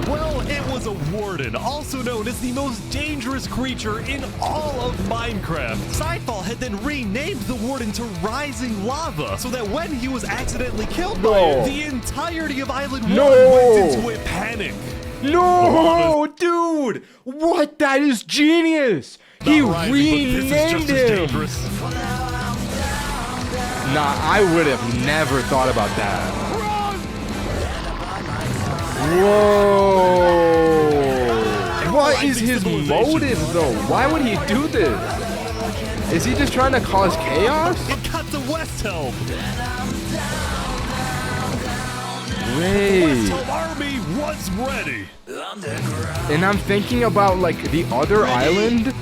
[SPEAKER 2] Well, it was a warden, also known as the most dangerous creature in all of Minecraft. Sidefall had then renamed the warden to Rising Lava, so that when he was accidentally killed by it, the entirety of Island 1 went into a panic.
[SPEAKER 1] No, dude! What? That is genius! He renamed him! Nah, I would have never thought about that. Whoa! What is his motive, though? Why would he do this? Is he just trying to cause chaos?
[SPEAKER 2] It cut to Westhelm.
[SPEAKER 1] Wait.
[SPEAKER 2] Westhelm army was ready.
[SPEAKER 1] And I'm thinking about, like, the other island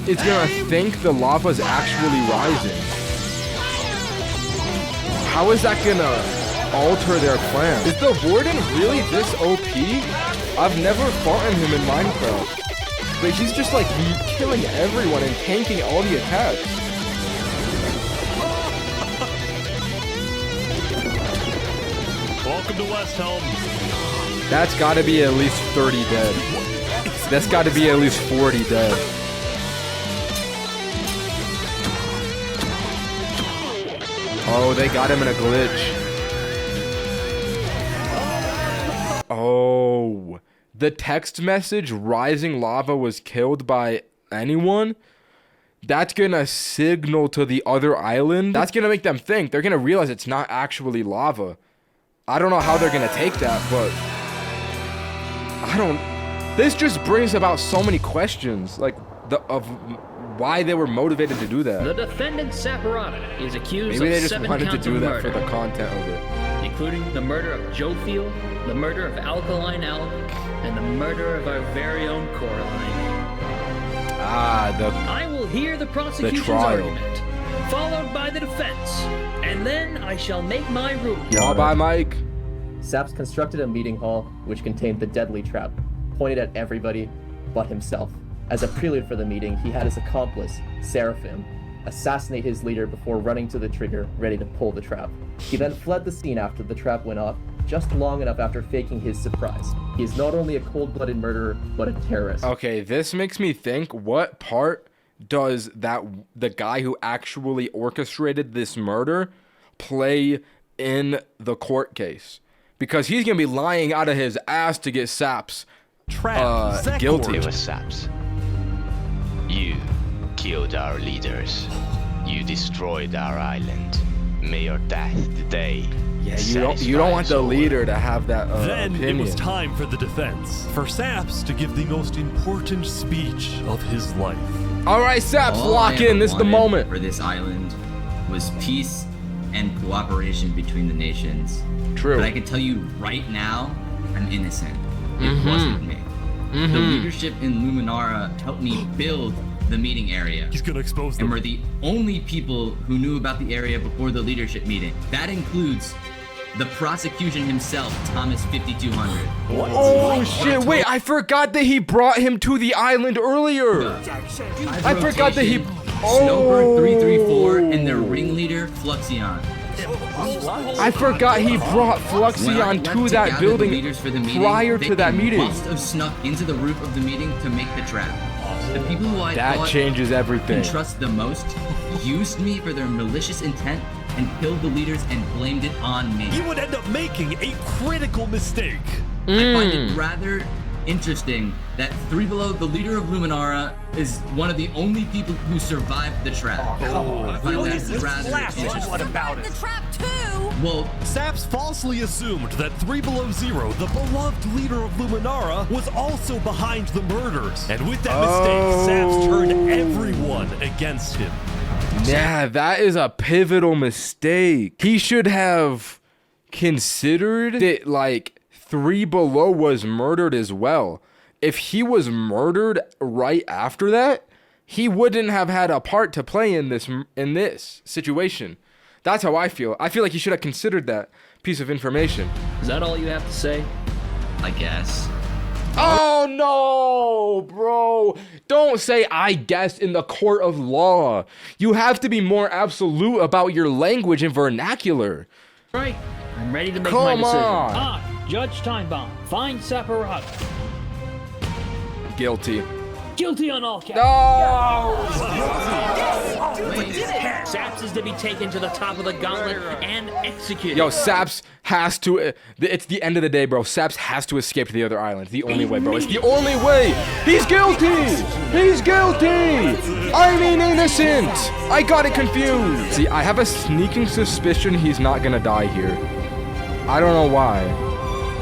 [SPEAKER 1] is gonna think the lava's actually rising. How is that gonna alter their plan? Is the warden really this OP? I've never fought him in Minecraft. But he's just like killing everyone and tanking all the attacks.
[SPEAKER 2] Welcome to Westhelm.
[SPEAKER 1] That's gotta be at least 30 dead. That's gotta be at least 40 dead. Oh, they got him in a glitch. Oh, the text message rising lava was killed by anyone? That's gonna signal to the other island. That's gonna make them think. They're gonna realize it's not actually lava. I don't know how they're gonna take that, but this just brings about so many questions, like of why they were motivated to do that.
[SPEAKER 6] The defendant Saporata is accused
[SPEAKER 1] Maybe they
[SPEAKER 6] of
[SPEAKER 1] just
[SPEAKER 6] 7
[SPEAKER 1] wanted to
[SPEAKER 6] counts
[SPEAKER 1] do
[SPEAKER 6] of
[SPEAKER 1] that
[SPEAKER 6] murder,
[SPEAKER 1] for the content of it.
[SPEAKER 6] including the murder of Joe Field, the murder of Alkaline Elk, and the murder of our very own Coraline. I will hear the prosecution's argument, followed by the defense, and then I shall make my ruling.
[SPEAKER 1] Y'all by Mike.
[SPEAKER 8] Saps constructed a meeting hall which contained the deadly trap, pointed at everybody but himself. As a prelude for the meeting, he had his accomplice, Seraphim, assassinate his leader before running to the trigger, ready to pull the trap. He then fled the scene after the trap went off, just long enough after faking his surprise. He is not only a cold-blooded murderer, but a terrorist.
[SPEAKER 1] Okay, this makes me think, what part does the guy who actually orchestrated this murder play in the court case? Because he's gonna be lying out of his ass to get Saps guilty.
[SPEAKER 9] It was Saps. You killed our leaders. You destroyed our island. May your death today.
[SPEAKER 1] Yeah, you don't want the leader to have that
[SPEAKER 2] Then
[SPEAKER 1] opinion.
[SPEAKER 2] it was time for the defense, for Saps to give the most important speech of his life.
[SPEAKER 1] All right, Saps,
[SPEAKER 22] All
[SPEAKER 1] lock
[SPEAKER 22] I
[SPEAKER 1] in.
[SPEAKER 22] ever
[SPEAKER 1] This is the
[SPEAKER 22] wanted
[SPEAKER 1] moment.
[SPEAKER 22] for this island was peace and cooperation between the nations.
[SPEAKER 1] True.
[SPEAKER 22] But I can tell you right now, I'm innocent. It
[SPEAKER 1] Mhm.
[SPEAKER 22] wasn't me. The
[SPEAKER 1] Mhm.
[SPEAKER 22] leadership in Luminara helped me build the meeting area.
[SPEAKER 2] He's gonna expose them.
[SPEAKER 22] And we're the only people who knew about the area before the leadership meeting. That includes the prosecution himself, Thomas 5200.
[SPEAKER 1] Oh shit, wait, I forgot that he brought him to the island earlier. I forgot that he...
[SPEAKER 22] Snowbird 334 and their ringleader, Fluxion.
[SPEAKER 1] I forgot he brought Fluxion to that building prior to that meeting.
[SPEAKER 22] Must have snuck into the roof of the meeting to make the trap. The people who I
[SPEAKER 1] That
[SPEAKER 22] thought
[SPEAKER 1] changes everything.
[SPEAKER 22] and trust the most used me for their malicious intent and killed the leaders and blamed it on me.
[SPEAKER 2] You would end up making a critical mistake.
[SPEAKER 22] I find it rather interesting that Three Below, the leader of Luminara, is one of the only people who survived the trap. I find that rather interesting.
[SPEAKER 9] What about it?
[SPEAKER 4] The trap too.
[SPEAKER 22] Well,
[SPEAKER 2] Saps falsely assumed that 3 Below Zero, the beloved leader of Luminara, was also behind the murders. And with that mistake, Saps turned everyone against him.
[SPEAKER 1] Yeah, that is a pivotal mistake. He should have considered that, like, 3 Below was murdered as well. If he was murdered right after that, he wouldn't have had a part to play in this situation. That's how I feel. I feel like he should have considered that piece of information.
[SPEAKER 6] Is that all you have to say? I guess.
[SPEAKER 1] Oh no, bro. Don't say I guess in the court of law. You have to be more absolute about your language and vernacular.
[SPEAKER 6] Right. I'm ready to make my
[SPEAKER 1] Come
[SPEAKER 6] decision.
[SPEAKER 1] on.
[SPEAKER 3] Judge Timebomb. Find Separata.
[SPEAKER 1] Guilty.
[SPEAKER 3] Guilty on all counts.
[SPEAKER 1] No!
[SPEAKER 3] Saps is to be taken to the top of the gauntlet and executed.
[SPEAKER 1] Yo, Saps has to. It's the end of the day, bro. Saps has to escape to the other island. The only way, bro. It's the only way. He's guilty. He's guilty. I mean innocent. I got it confused. See, I have a sneaking suspicion he's not gonna die here. I don't know why.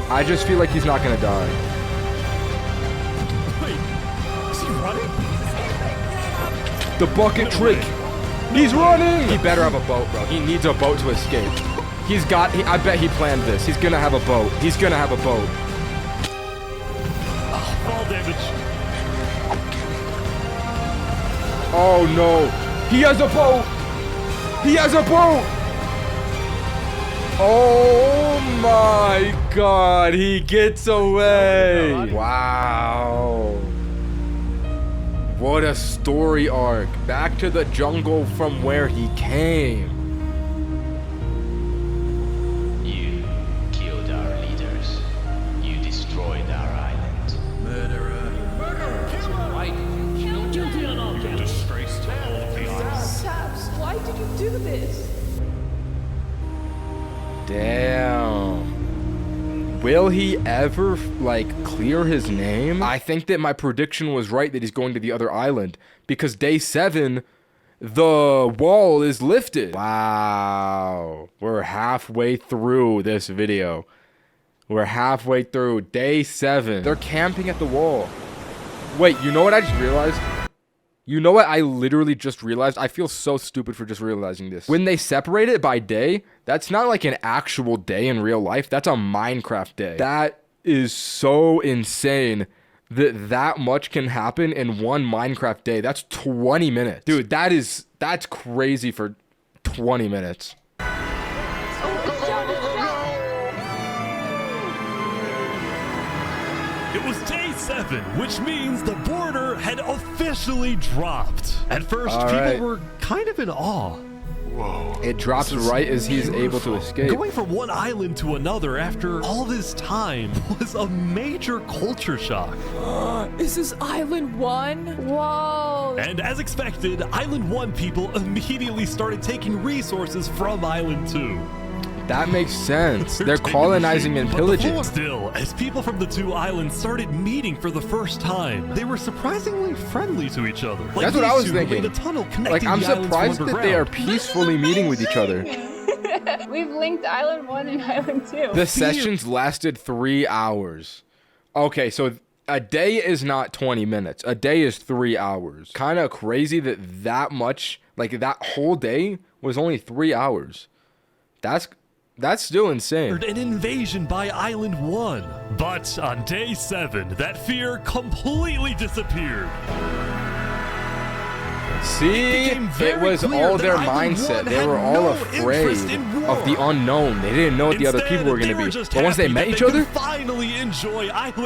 [SPEAKER 1] I just feel like he's not gonna die. The bucket trick. He's running. He better have a boat, bro. He needs a boat to escape. I bet he planned this. He's gonna have a boat. He's gonna have a boat.
[SPEAKER 2] Oh, fall damage.
[SPEAKER 1] Oh no. He has a boat. He has a boat. Oh my God. He gets away. Wow. What a story arc. Back to the jungle from where he came.
[SPEAKER 9] You killed our leaders. You destroyed our island.
[SPEAKER 3] Murderer. Right. Guilty on all counts.
[SPEAKER 2] Disgrace to all of the island.
[SPEAKER 4] Saps, why did you do this?
[SPEAKER 1] Damn. Will he ever, like, clear his name? I think that my prediction was right that he's going to the other island. Because day 7, the wall is lifted. Wow. We're halfway through this video. We're halfway through day 7. They're camping at the wall. Wait, you know what I just realized? You know what I literally just realized? I feel so stupid for just realizing this. When they separate it by day, that's not like an actual day in real life. That's a Minecraft day. That is so insane that much can happen in one Minecraft day. That's 20 minutes. Dude, that's crazy for 20 minutes.
[SPEAKER 2] It was day 7, which means the border had officially dropped. At first, people were kind of in awe.
[SPEAKER 1] Whoa. It drops right as he's able to escape.
[SPEAKER 2] Going from one island to another after all this time was a major culture shock.
[SPEAKER 4] Is this Island 1? Whoa.
[SPEAKER 2] And as expected, Island 1 people immediately started taking resources from Island 2.
[SPEAKER 1] That makes sense. They're colonizing and pillaging.
[SPEAKER 2] Still, as people from the 2 islands started meeting for the first time, they were surprisingly friendly to each other. Like
[SPEAKER 1] that's what I was thinking.
[SPEAKER 2] A tunnel
[SPEAKER 1] like, I'm surprised that they are peacefully meeting with each other.
[SPEAKER 13] We've linked Island 1 and Island 2.
[SPEAKER 1] The sessions lasted 3 hours. Okay, so a day is not 20 minutes. A day is 3 hours. Kind of crazy that much, like that whole day was only 3 hours. That's still insane.
[SPEAKER 2] An invasion by Island 1. But on day 7, that fear completely disappeared.
[SPEAKER 1] See, it was all their mindset. They were all afraid of the unknown. They didn't know what the other people were going to be. But once they met each other,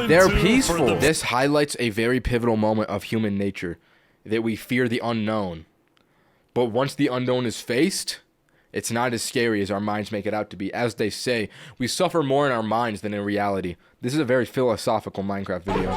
[SPEAKER 1] they're peaceful. This highlights a very pivotal moment of human nature, that we fear the unknown. But once the unknown is faced, it's not as scary as our minds make it out to be. As they say, we suffer more in our minds than in reality. This is a very philosophical Minecraft video.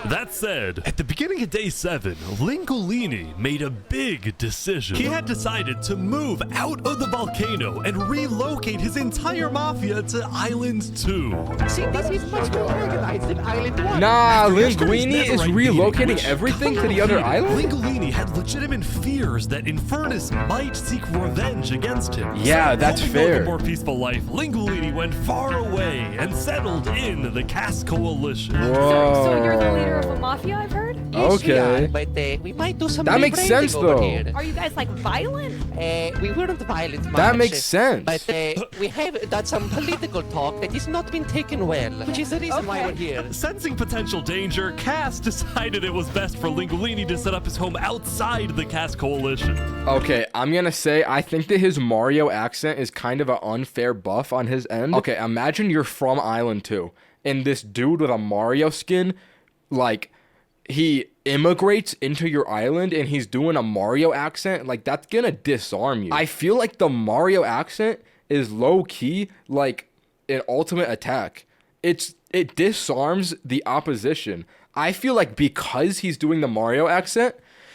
[SPEAKER 2] That said, at the beginning of day 7, Lingolini made a big decision. He had decided to move out of the volcano and relocate his entire mafia to Island 2.
[SPEAKER 5] See, this is much more organized than Island 1.
[SPEAKER 1] Nah, Linguini is relocating everything to the other island?
[SPEAKER 2] Lingolini had legitimate fears that Infernus might seek revenge against him.
[SPEAKER 1] Yeah, that's fair.
[SPEAKER 2] For a more peaceful life, Lingolini went far away and settled in the Caste Coalition.
[SPEAKER 1] Whoa.
[SPEAKER 13] So you're the leader of a mafia, I've heard?
[SPEAKER 5] Yes, we
[SPEAKER 1] Okay.
[SPEAKER 5] are, but we might do some
[SPEAKER 1] That makes
[SPEAKER 5] rebranding
[SPEAKER 1] sense,
[SPEAKER 5] over
[SPEAKER 1] though.
[SPEAKER 5] here.
[SPEAKER 4] Are you guys like violent?
[SPEAKER 5] We weren't violent much.
[SPEAKER 1] That makes sense.
[SPEAKER 5] But we have done some political talk that has not been taken well, which is the reason why we're here.
[SPEAKER 2] Sensing potential danger, Cass decided it was best for Linguini to set up his home outside the Cass Coalition.
[SPEAKER 1] Okay, I'm gonna say I think that his Mario accent is kind of an unfair buff on his end. Okay, imagine you're from Island 2, and this dude with a Mario skin, like, he immigrates into your island and he's doing a Mario accent. Like, that's gonna disarm you. I feel like the Mario accent is low-key like an ultimate attack. It disarms the opposition. I feel like because he's doing the Mario accent,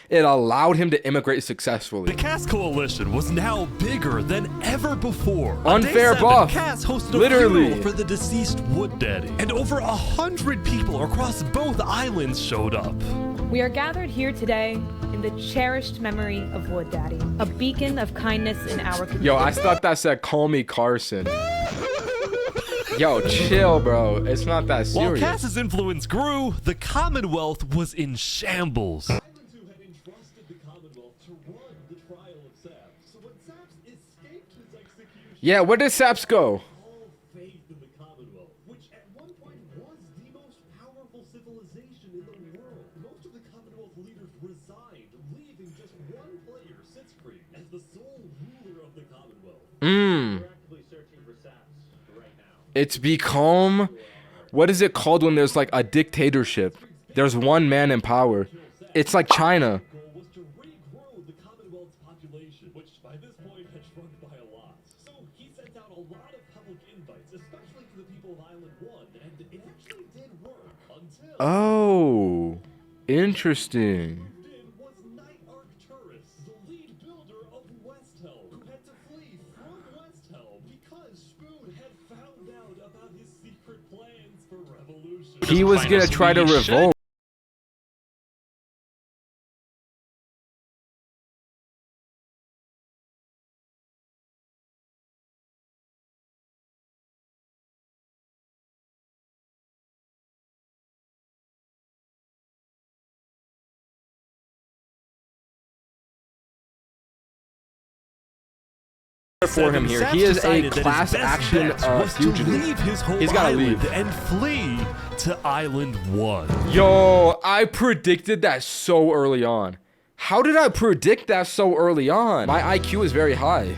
[SPEAKER 1] it allowed him to immigrate successfully.
[SPEAKER 2] The Cass Coalition was now bigger than ever before.
[SPEAKER 1] Unfair
[SPEAKER 2] On day 7,
[SPEAKER 1] buff.
[SPEAKER 2] Cass hosted
[SPEAKER 1] Literally.
[SPEAKER 2] a funeral for the deceased Wood Daddy, and over 100 people across both islands showed up.
[SPEAKER 11] We are gathered here today in the cherished memory of Wood Daddy, a beacon of kindness in our community.
[SPEAKER 1] Yo, I thought that said call me Carson. Yo, chill, bro. It's not that
[SPEAKER 2] While
[SPEAKER 1] serious.
[SPEAKER 2] Cass's influence grew, the Commonwealth was in shambles.
[SPEAKER 1] Yeah, where did Saps go? It's become, what is it called when there's like a dictatorship? There's one man in power. It's like China. Oh, interesting. He was gonna try to revolt. For him here, he is a class action fugitive. He's gotta leave
[SPEAKER 2] and flee to Island 1.
[SPEAKER 1] Yo, I predicted that so early on. How did I predict that so early on? My IQ is very high.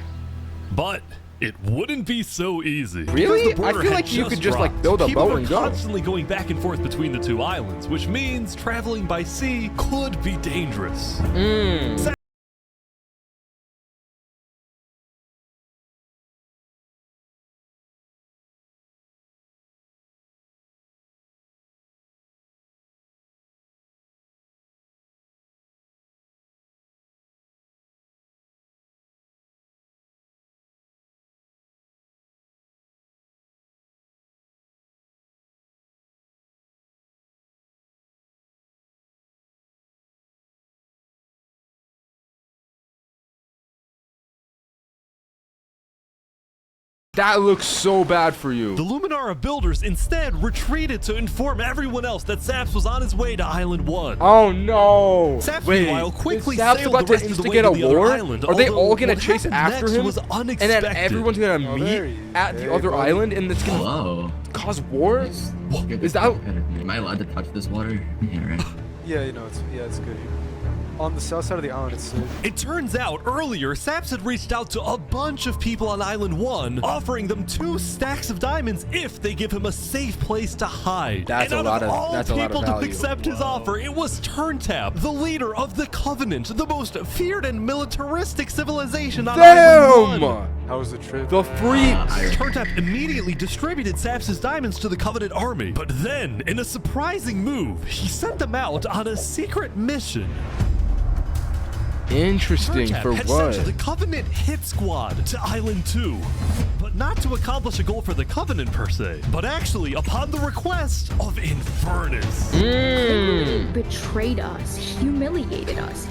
[SPEAKER 2] But it wouldn't be so easy.
[SPEAKER 1] Really?
[SPEAKER 2] Because the
[SPEAKER 1] I
[SPEAKER 2] border
[SPEAKER 1] feel
[SPEAKER 2] had
[SPEAKER 1] like you could just
[SPEAKER 2] dropped.
[SPEAKER 1] like build a
[SPEAKER 2] People
[SPEAKER 1] boat
[SPEAKER 2] are
[SPEAKER 1] and go.
[SPEAKER 2] constantly going back and forth between the two islands, which means traveling by sea could be dangerous.
[SPEAKER 1] That looks so bad for you.
[SPEAKER 2] The Luminara builders instead retreated to inform everyone else that Saps was on his way to Island 1.
[SPEAKER 1] Oh no!
[SPEAKER 2] Saps,
[SPEAKER 1] Wait,
[SPEAKER 2] meanwhile, quickly
[SPEAKER 1] is Saps
[SPEAKER 2] sailed
[SPEAKER 1] about
[SPEAKER 2] the rest
[SPEAKER 1] to
[SPEAKER 2] of the way
[SPEAKER 1] instigate a
[SPEAKER 2] to the other
[SPEAKER 1] war?
[SPEAKER 2] island,
[SPEAKER 1] Are they
[SPEAKER 2] although
[SPEAKER 1] all gonna
[SPEAKER 2] what
[SPEAKER 1] chase
[SPEAKER 2] happened
[SPEAKER 1] after
[SPEAKER 2] next
[SPEAKER 1] him?
[SPEAKER 2] was
[SPEAKER 1] And
[SPEAKER 2] unexpected.
[SPEAKER 1] then everyone's gonna meet at the other island, and it's gonna cause war? Is that?
[SPEAKER 22] Am I allowed to touch this water? Yeah, right.
[SPEAKER 15] Yeah, you know, it's good here. On the south side of the island, it's safe.
[SPEAKER 2] It turns out earlier, Saps had reached out to a bunch of people on Island 1, offering them 2 stacks of diamonds if they give him a safe place to hide.
[SPEAKER 1] That's
[SPEAKER 2] and
[SPEAKER 1] a lot of
[SPEAKER 2] people to
[SPEAKER 1] value.
[SPEAKER 2] accept his offer, it was Turntap, the leader of the Covenant, the most feared and militaristic civilization on Island 1.
[SPEAKER 15] How was the trip?
[SPEAKER 1] The freaks!
[SPEAKER 2] Turntap immediately distributed Saps' diamonds to the Covenant army, but then, in a surprising move, he sent them out on a secret mission.
[SPEAKER 1] Interesting.
[SPEAKER 2] Turntap
[SPEAKER 1] For
[SPEAKER 2] had
[SPEAKER 1] what?
[SPEAKER 2] sent the Covenant hit squad to Island 2, but not to accomplish a goal for the Covenant per se, but actually upon the request of Infernus.
[SPEAKER 10] He betrayed us, humiliated us.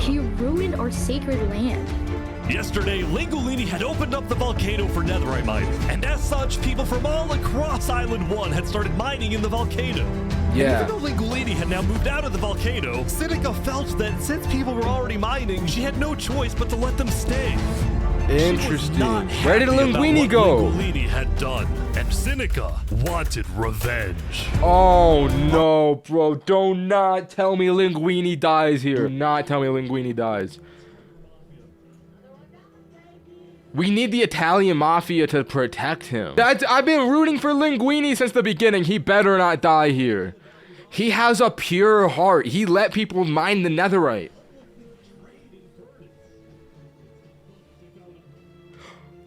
[SPEAKER 10] He ruined our sacred land.
[SPEAKER 2] Yesterday, Lingolini had opened up the volcano for netherite mining, and as such, people from all across Island 1 had started mining in the volcano.
[SPEAKER 1] Yeah.
[SPEAKER 2] Even though Linguini had now moved out of the volcano, Seneca felt that since people were already mining, she had no choice but to let them stay.
[SPEAKER 1] Interesting. Where did Linguini go?
[SPEAKER 2] Linguini had done, and Seneca wanted revenge.
[SPEAKER 1] Oh no, bro! Do not tell me Linguini dies here. Do not tell me Linguini dies. We need the Italian mafia to protect him. I've been rooting for Linguini since the beginning. He better not die here. He has a pure heart. He let people mine the netherite.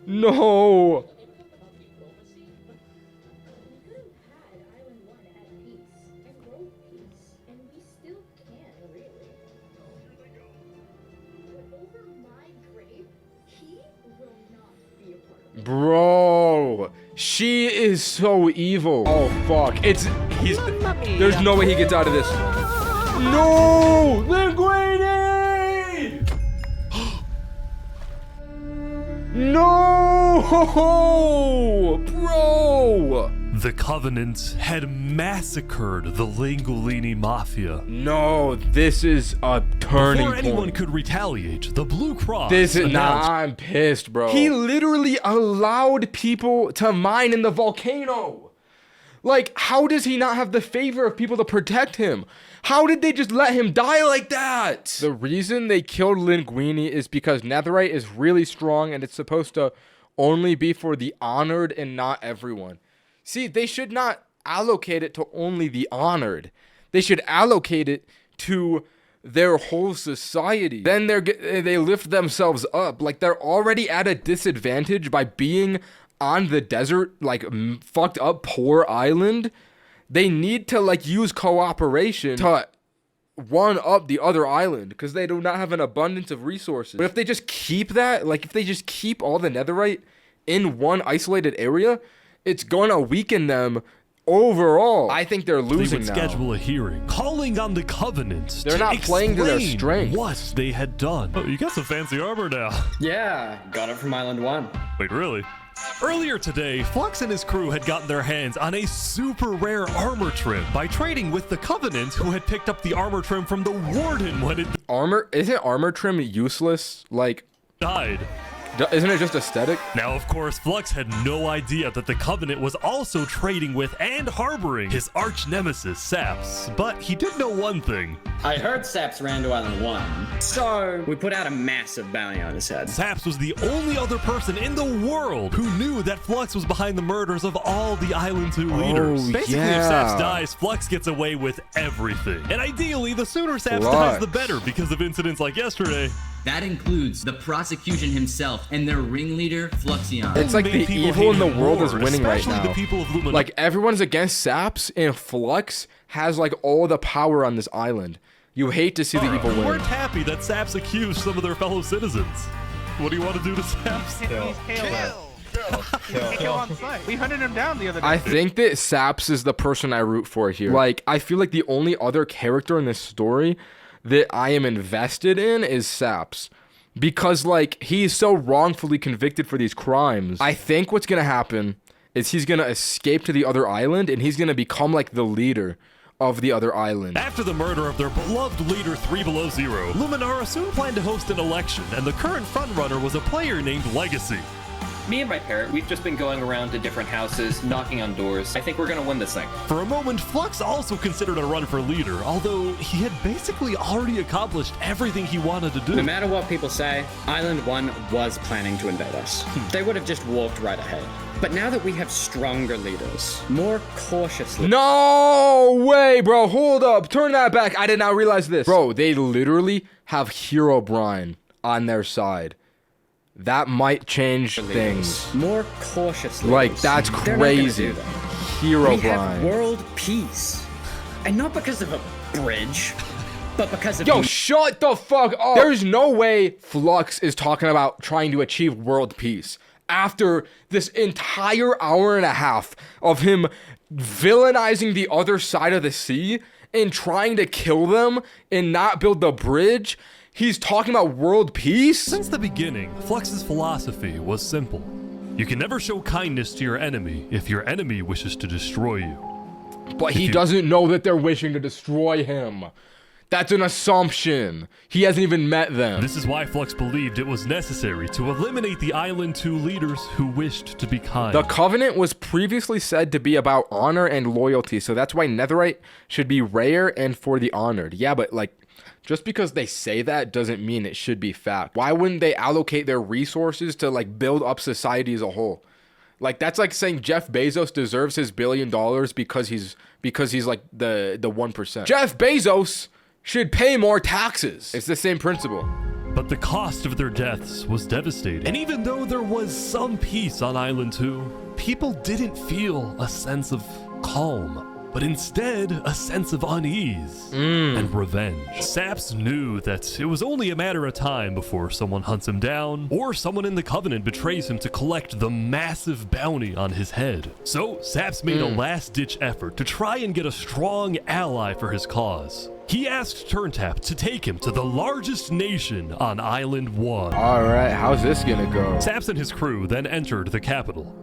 [SPEAKER 1] No. Bro, she is so evil. Oh fuck. There's no way he gets out of this. No! Linguini! No! Bro!
[SPEAKER 2] The Covenant had massacred the Linguini Mafia.
[SPEAKER 1] No, this is a turning
[SPEAKER 2] Before
[SPEAKER 1] point.
[SPEAKER 2] anyone could retaliate, the Blue Cross
[SPEAKER 1] I'm pissed, bro. He literally allowed people to mine in the volcano. Like, how does he not have the favor of people to protect him? How did they just let him die like that? The reason they killed Linguini is because netherite is really strong and it's supposed to only be for the honored and not everyone. See, they should not allocate it to only the honored. They should allocate it to their whole society. Then they lift themselves up. Like, they're already at a disadvantage by being on the desert, like, fucked up poor island. They need to, like, use cooperation to one up the other island because they do not have an abundance of resources. But if they just keep that, like, if they just keep all the netherite in one isolated area, it's gonna weaken them overall. I think they're losing now.
[SPEAKER 2] They would schedule a hearing, calling on the Covenant.
[SPEAKER 1] They're not playing to their strength.
[SPEAKER 2] What they had done. Oh, you got some fancy armor now.
[SPEAKER 12] Yeah, got it from Island 1.
[SPEAKER 2] Wait, really? Earlier today, Flux and his crew had gotten their hands on a super rare armor trim by trading with the Covenant, who had picked up the armor trim from the Warden when it
[SPEAKER 1] isn't armor trim useless? Like,
[SPEAKER 2] died.
[SPEAKER 1] Isn't it just aesthetic?
[SPEAKER 2] Now, of course, Flux had no idea that the Covenant was also trading with and harboring his arch nemesis, Saps. But he did know one thing.
[SPEAKER 12] I heard Saps ran to Island 1, so we put out a massive bounty on his head.
[SPEAKER 2] Saps was the only other person in the world who knew that Flux was behind the murders of all the Island 2 leaders. Basically, if Saps dies, Flux gets away with everything. And ideally, the sooner Saps dies, the better, because of incidents like yesterday.
[SPEAKER 22] That includes the prosecution himself and their ringleader, Fluxion.
[SPEAKER 1] It's like the evil in the world is winning right now.
[SPEAKER 2] The people of Luminara.
[SPEAKER 1] Like, everyone's against Saps, and Flux has, like, all the power on this island. You hate to see the evil
[SPEAKER 2] We
[SPEAKER 1] win.
[SPEAKER 2] weren't happy that Saps accused some of their fellow citizens. What do you want to do to Saps?
[SPEAKER 14] Kill on sight. We hunted him down the other day.
[SPEAKER 1] I think that Saps is the person I root for here. Like, I feel like the only other character in this story that I am invested in is Saps. Because, like, he's so wrongfully convicted for these crimes. I think what's gonna happen is he's gonna escape to the other island, and he's gonna become, like, the leader of the other island.
[SPEAKER 2] After the murder of their beloved leader 3 Below Zero, Luminara soon planned to host an election, and the current frontrunner was a player named Legacy.
[SPEAKER 16] Me and my parrot, we've just been going around to different houses, knocking on doors. I think we're gonna win this thing.
[SPEAKER 2] For a moment, Flux also considered a run for leader, although he had basically already accomplished everything he wanted to do.
[SPEAKER 12] No matter what people say, Island 1 was planning to invade us. They would have just walked right ahead. But now that we have stronger leaders, more cautious leaders...
[SPEAKER 1] No way, bro. Hold up. Turn that back. I did not realize this. Bro, they literally have Herobrine on their side. That might change things.
[SPEAKER 12] More cautious leaders.
[SPEAKER 1] Like, that's crazy. Herobrine.
[SPEAKER 12] We have world peace. And not because of a bridge, but because of...
[SPEAKER 1] Yo, shut the fuck up. There's no way Flux is talking about trying to achieve world peace after this entire hour and a half of him villainizing the other side of the sea and trying to kill them and not build the bridge. He's talking about world peace?
[SPEAKER 2] Since the beginning, Flux's philosophy was simple. You can never show kindness to your enemy if your enemy wishes to destroy you.
[SPEAKER 1] But he doesn't know that they're wishing to destroy him. That's an assumption. He hasn't even met them.
[SPEAKER 2] This is why Flux believed it was necessary to eliminate the Island 2 leaders who wished to be kind.
[SPEAKER 1] The Covenant was previously said to be about honor and loyalty, so that's why Netherite should be rare and for the honored. Yeah, but like, just because they say that doesn't mean it should be fact. Why wouldn't they allocate their resources to like build up society as a whole? Like, that's like saying Jeff Bezos deserves his $1 billion because he's like the 1%. Jeff Bezos should pay more taxes. It's the same principle.
[SPEAKER 2] But the cost of their deaths was devastating. And even though there was some peace on Island 2, people didn't feel a sense of calm, but instead a sense of unease and revenge. Saps knew that it was only a matter of time before someone hunts him down or someone in the Covenant betrays him to collect the massive bounty on his head. So Saps made a last-ditch effort to try and get a strong ally for his cause. He asked Turntap to take him to the largest nation on Island 1.
[SPEAKER 1] All right, how's this gonna go?
[SPEAKER 2] Saps and his crew then entered the capital.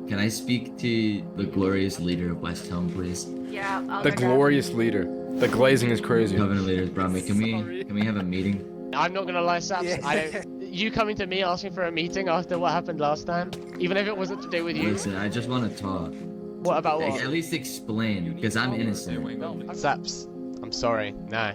[SPEAKER 22] Can I speak to the glorious leader of Westhelm, please?
[SPEAKER 27] Yeah,
[SPEAKER 1] the glorious leader. The glazing is crazy.
[SPEAKER 22] Covenant leaders brought me. Can we have a meeting?
[SPEAKER 7] I'm not gonna lie, Saps. You coming to me asking for a meeting after what happened last time, even if it wasn't to do with you.
[SPEAKER 22] Listen, I just want to talk.
[SPEAKER 7] What about what?
[SPEAKER 22] At least explain, because I'm innocent.
[SPEAKER 7] Saps, I'm sorry. No.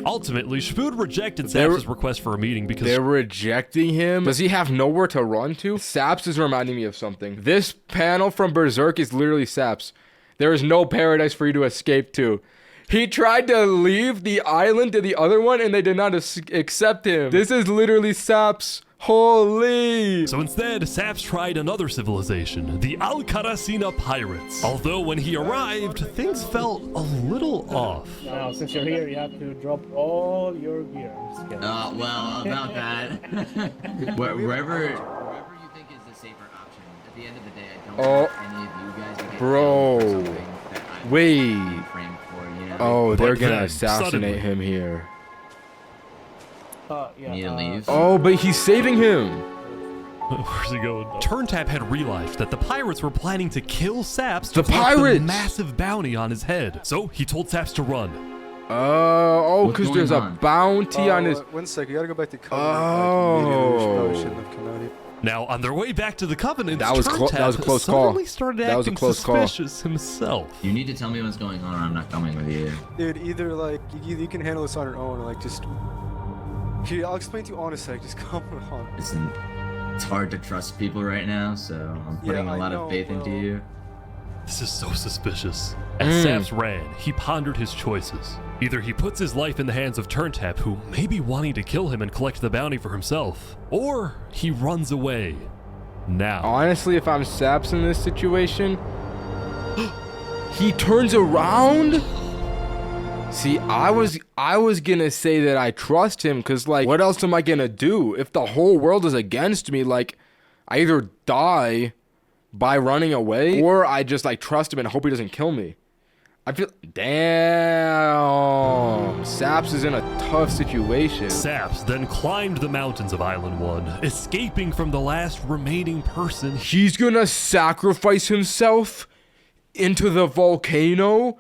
[SPEAKER 2] Ultimately, Shpood rejected Saps' request for a meeting because
[SPEAKER 1] they're rejecting him. Does he have nowhere to run to? Saps is reminding me of something. This panel from Berserk is literally Saps. There is no paradise for you to escape to. He tried to leave the island to the other one and they did not accept him. This is literally Saps. Holy!
[SPEAKER 2] So instead, Saps tried another civilization, the Alcaracina Pirates. Although when he arrived, things felt a little off.
[SPEAKER 24] Now, since you're here, you have to drop all your gear.
[SPEAKER 22] Well, about that. Wherever you think is the safer option. At the end of the day, I don't want any of you guys to get
[SPEAKER 1] bro. Wait.
[SPEAKER 22] framed for, you know?
[SPEAKER 1] Oh, they're gonna assassinate him here. Oh, but he's saving him.
[SPEAKER 2] Where's he going? Turntap had realized that the pirates were planning to kill Saps to
[SPEAKER 1] the
[SPEAKER 2] collect the massive bounty on his head. So he told Saps to run.
[SPEAKER 1] Oh, because there's a bounty on his...
[SPEAKER 15] 1 second, you gotta go back to Covenant.
[SPEAKER 2] Now, on their way back to the Covenant,
[SPEAKER 1] that was a close call.
[SPEAKER 2] That was a close call. Himself.
[SPEAKER 22] You need to tell me what's going on, or I'm not coming with you.
[SPEAKER 15] Dude, either like you can handle this on your own, or like just. Here, I'll explain to you on a sec. Just come on.
[SPEAKER 22] Listen, it's hard to trust people right now, so I'm putting a lot of faith into you.
[SPEAKER 2] This is so suspicious. As Saps ran, he pondered his choices. Either he puts his life in the hands of Turntap, who may be wanting to kill him and collect the bounty for himself, or he runs away. Now.
[SPEAKER 1] Honestly, if I'm Saps in this situation, he turns around? See, I was gonna say that I trust him, because, like, what else am I gonna do? If the whole world is against me, like, I either die by running away, or I just, like, trust him and hope he doesn't kill me. I feel... Damn. Saps is in a tough situation.
[SPEAKER 2] Saps then climbed the mountains of Island 1, escaping from the last remaining person.
[SPEAKER 1] He's gonna sacrifice himself into the volcano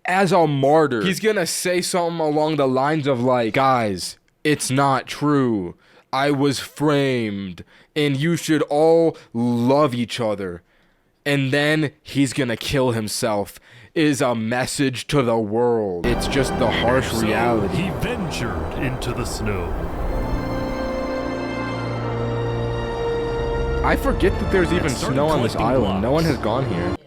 [SPEAKER 1] as a martyr. He's gonna say something along the lines of, like, guys, it's not true. I was framed, and you should all love each other. And then he's gonna kill himself. Is a message to the world. It's just the harsh reality.
[SPEAKER 2] He ventured into the snow.
[SPEAKER 1] I forget that there's even snow on this island. Blocks. No one has gone here.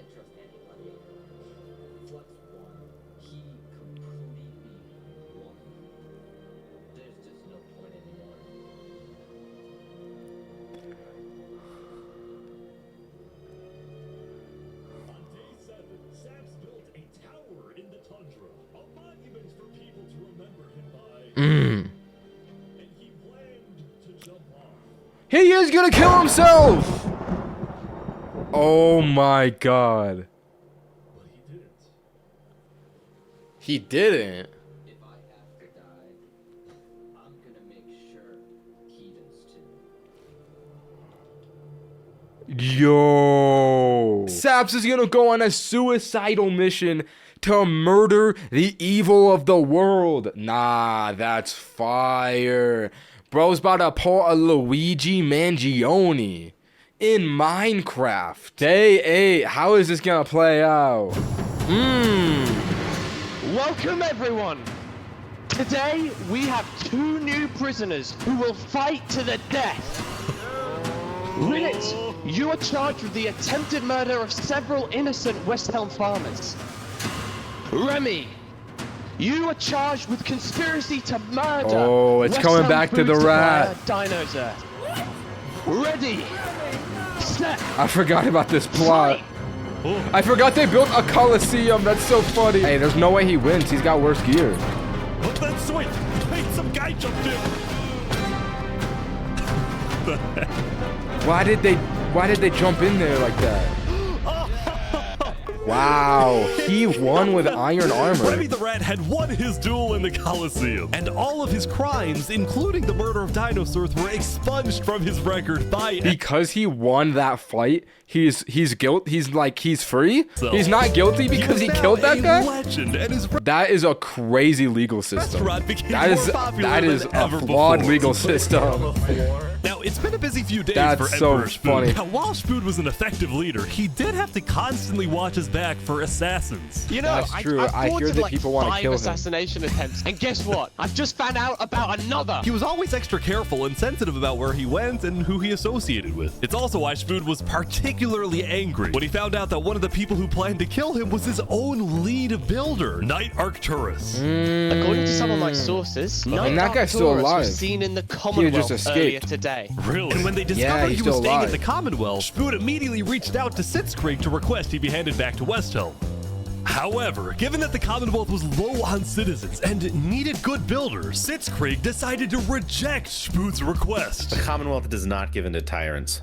[SPEAKER 1] He is gonna kill himself! Oh my god. He didn't.
[SPEAKER 22] If I have to die, I'm gonna make sure he does too.
[SPEAKER 1] Yo. Saps is gonna go on a suicidal mission to murder the evil of the world. Nah, that's fire. Bro's about to pull a Luigi Mangione in Minecraft. Day 8, how is this gonna play out?
[SPEAKER 7] Welcome everyone! Today we have 2 new prisoners who will fight to the death. Linnet, you are charged with the attempted murder of several innocent Westhelm farmers. Remy, you are charged with conspiracy to murder.
[SPEAKER 1] Oh, it's coming
[SPEAKER 7] Westhelm
[SPEAKER 1] back to the
[SPEAKER 7] food
[SPEAKER 1] rat.
[SPEAKER 7] supplier Dino's Earth. Ready, set.
[SPEAKER 1] I forgot about this plot. I forgot they built a Coliseum. That's so funny. Hey, there's no way he wins. He's got worse gear.
[SPEAKER 2] Look, that's sweet. Wait, some guy jumped in. The heck?
[SPEAKER 1] Why did they jump in there like that? Wow, he won with iron armor.
[SPEAKER 2] Remy the Rat had won his duel in the Coliseum, and all of his crimes, including the murder of dinosaurs, were expunged from his record by
[SPEAKER 1] because he won that fight. He's free.
[SPEAKER 2] So,
[SPEAKER 1] he's not guilty because he killed that guy.
[SPEAKER 2] Legend and his
[SPEAKER 1] that is a crazy legal system. That is a flawed legal system.
[SPEAKER 2] Now, it's been a busy few days
[SPEAKER 1] That's
[SPEAKER 2] for
[SPEAKER 1] so
[SPEAKER 2] Emperor Spoon.
[SPEAKER 1] funny.
[SPEAKER 2] Now, while Spoon was an effective leader, he did have to constantly watch his back for assassins.
[SPEAKER 7] You know,
[SPEAKER 1] That's true.
[SPEAKER 7] I
[SPEAKER 1] hear that
[SPEAKER 7] like
[SPEAKER 1] people want to
[SPEAKER 7] 5
[SPEAKER 1] kill him.
[SPEAKER 7] assassination attempts, and guess what? I've just found out about another.
[SPEAKER 2] He was always extra careful and sensitive about where he went and who he associated with. It's also why Spoon was particularly angry when he found out that one of the people who planned to kill him was his own lead builder, Knight Arcturus.
[SPEAKER 7] According to some of my sources, Knight
[SPEAKER 1] that guy's still
[SPEAKER 7] Arcturus
[SPEAKER 1] alive.
[SPEAKER 7] was seen in the Commonwealth
[SPEAKER 1] just
[SPEAKER 7] earlier
[SPEAKER 1] escaped.
[SPEAKER 7] today.
[SPEAKER 2] Really? And when they discovered he was staying at the Commonwealth, Spoon immediately reached out to Sitzkrieg to request he be handed back to Westhelm. However, given that the Commonwealth was low on citizens and needed good builders, Sitzkrieg decided to reject Spoon's request.
[SPEAKER 17] The Commonwealth does not give in to tyrants.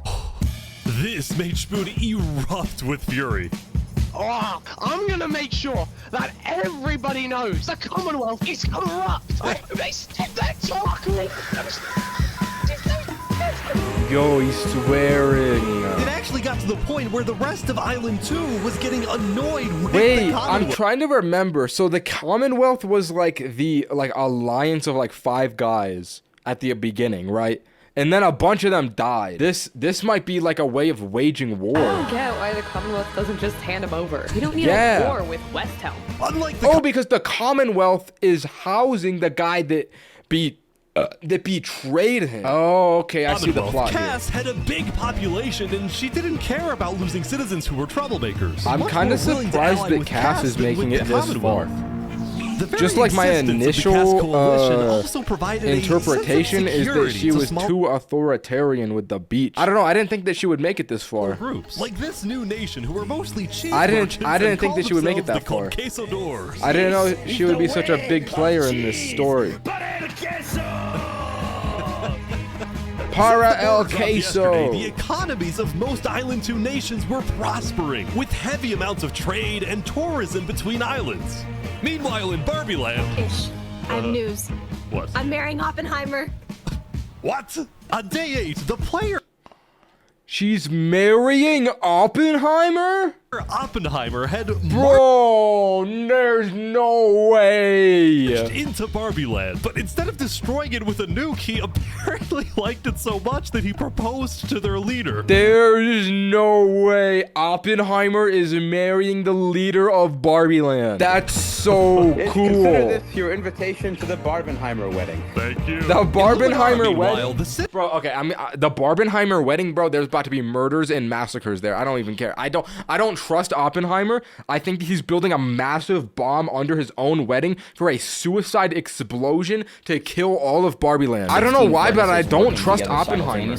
[SPEAKER 2] This made Spoon erupt with fury.
[SPEAKER 7] Oh, I'm gonna make sure that everybody knows the Commonwealth is corrupt. They're talking.
[SPEAKER 1] Yo, he's swearing.
[SPEAKER 2] It actually got to the point where the rest of Island 2 was getting annoyed with
[SPEAKER 1] Wait,
[SPEAKER 2] the Commonwealth.
[SPEAKER 1] I'm trying to remember. So the Commonwealth was like the alliance of like 5 guys at the beginning, right? And then a bunch of them died. This might be like a way of waging war.
[SPEAKER 18] I don't get why the Commonwealth doesn't just hand them over. We don't need a war with Westhelm.
[SPEAKER 2] Unlike the
[SPEAKER 1] because the Commonwealth is housing the guy that betrayed him. Oh, okay, I see the plot here.
[SPEAKER 2] Cass had a big population and she didn't care about losing citizens who were troublemakers.
[SPEAKER 1] I'm kind of surprised that Cass is making it this far. Just like my initial interpretation is that she was too authoritarian with the beach. I don't know. I didn't think that she would make it this far.
[SPEAKER 2] Groups like this new nation who were mostly cheese
[SPEAKER 1] I
[SPEAKER 2] merchants
[SPEAKER 1] didn't
[SPEAKER 2] and
[SPEAKER 1] think that she would make it that far.
[SPEAKER 2] Quesadors.
[SPEAKER 1] I didn't know she would be such a big player in this story. Para el queso.
[SPEAKER 2] The economies of most Island 2 nations were prospering, with heavy amounts of trade and tourism between islands. Meanwhile, in Barbie Land...
[SPEAKER 10] Ish. I have news.
[SPEAKER 2] What?
[SPEAKER 10] I'm marrying Oppenheimer.
[SPEAKER 2] What? On day 8, the player...
[SPEAKER 1] She's marrying Oppenheimer?
[SPEAKER 2] Oppenheimer had
[SPEAKER 1] Bro, there's no way.
[SPEAKER 2] Into Barbie Land, but instead of destroying it with a nuke, he apparently liked it so much that he proposed to their leader.
[SPEAKER 1] There's no way Oppenheimer is marrying the leader of Barbie Land. That's so cool.
[SPEAKER 19] Consider this your invitation to the Barbenheimer wedding.
[SPEAKER 2] Thank you.
[SPEAKER 1] The Barbenheimer wedding?
[SPEAKER 2] Bro,
[SPEAKER 1] okay, I mean, the Barbenheimer wedding, bro, there's about to be murders and massacres there. I don't even care. I don't trust Oppenheimer. I think he's building a massive bomb under his own wedding for a suicide explosion to kill all of Barbie Land. I don't know why, but I don't trust Oppenheimer.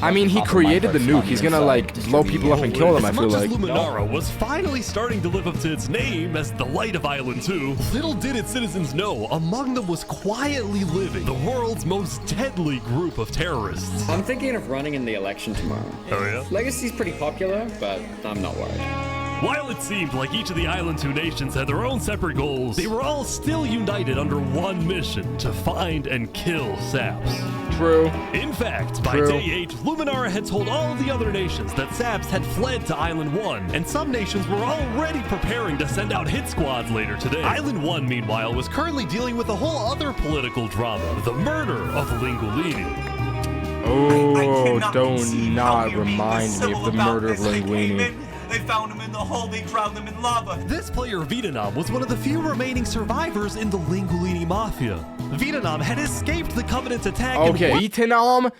[SPEAKER 1] I mean, he created the nuke. He's gonna like blow people up and kill them, I feel like.
[SPEAKER 2] As much as Luminara was finally starting to live up to its name as the light of Island 2, little did its citizens know among them was quietly living the world's most deadly group of terrorists.
[SPEAKER 12] I'm thinking of running in the election tomorrow.
[SPEAKER 2] Oh yeah?
[SPEAKER 12] Legacy's pretty popular, but I'm not worried.
[SPEAKER 2] While it seemed like each of the Island 2 nations had their own separate goals, they were all still united under one mission: to find and kill Saps.
[SPEAKER 1] True.
[SPEAKER 2] In fact, by
[SPEAKER 1] True.
[SPEAKER 2] day 8, Luminara had told all the other nations that Saps had fled to Island 1, and some nations were already preparing to send out hit squads later today. Island 1, meanwhile, was currently dealing with a whole other political drama, the murder of Linguini.
[SPEAKER 1] Oh, do not remind me of the murder of Linguini.
[SPEAKER 6] They found him in the hole, they drowned him in lava.
[SPEAKER 2] This player, Vietnam, was one of the few remaining survivors in the Linguini Mafia. Vietnam had escaped the Covenant's attack.
[SPEAKER 1] Okay, Vietnam,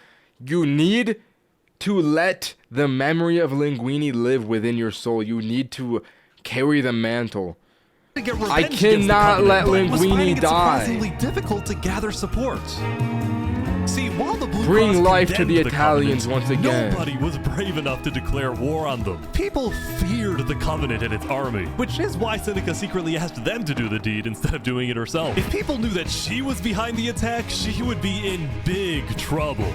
[SPEAKER 1] you need to let the memory of Linguini live within your soul. You need to carry the mantle. I cannot let Linguini die.
[SPEAKER 2] Surprisingly difficult to gather support. See, while the Blue
[SPEAKER 1] Bring
[SPEAKER 2] Cross
[SPEAKER 1] life to
[SPEAKER 2] condemned
[SPEAKER 1] the
[SPEAKER 2] the
[SPEAKER 1] Italians
[SPEAKER 2] Covenant,
[SPEAKER 1] once again.
[SPEAKER 2] Nobody was brave enough to declare war on them. People feared the Covenant and its army, which is why Seneca secretly asked them to do the deed instead of doing it herself. If people knew that she was behind the attack, she would be in big trouble.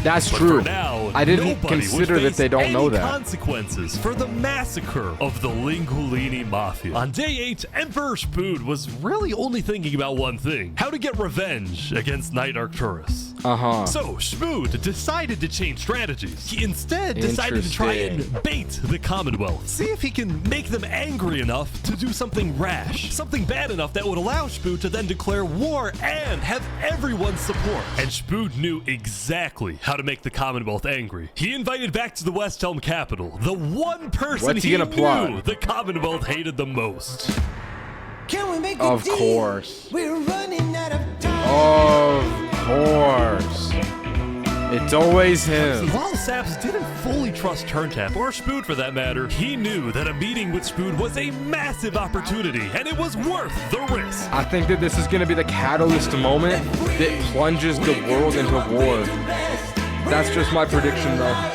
[SPEAKER 1] That's
[SPEAKER 2] But
[SPEAKER 1] true.
[SPEAKER 2] for now,
[SPEAKER 1] I didn't
[SPEAKER 2] nobody
[SPEAKER 1] consider
[SPEAKER 2] would
[SPEAKER 1] that they
[SPEAKER 2] face
[SPEAKER 1] don't know
[SPEAKER 2] any
[SPEAKER 1] that.
[SPEAKER 2] consequences for the massacre of the Linguini Mafia. On day 8, Emperor Spood was really only thinking about one thing: how to get revenge against Knight Arcturus. So Spood decided to change strategies. He instead decided to try and bait the Commonwealth. See if he can make them angry enough to do something rash, something bad enough that would allow Spood to then declare war and have everyone's support. And Spood knew exactly how to make the Commonwealth angry. He invited back to the Westhelm capital the one person
[SPEAKER 1] What's he
[SPEAKER 2] he
[SPEAKER 1] gonna
[SPEAKER 2] knew
[SPEAKER 1] plot?
[SPEAKER 2] the Commonwealth hated the most.
[SPEAKER 1] Of course.
[SPEAKER 6] We're running out of time.
[SPEAKER 1] Of course. It's always him.
[SPEAKER 2] While Saps didn't fully trust Turntap, or Spood for that matter, he knew that a meeting with Spood was a massive opportunity, and it was worth the risk.
[SPEAKER 1] I think that this is going to be the catalyst moment that plunges the world into war. That's just my prediction, though.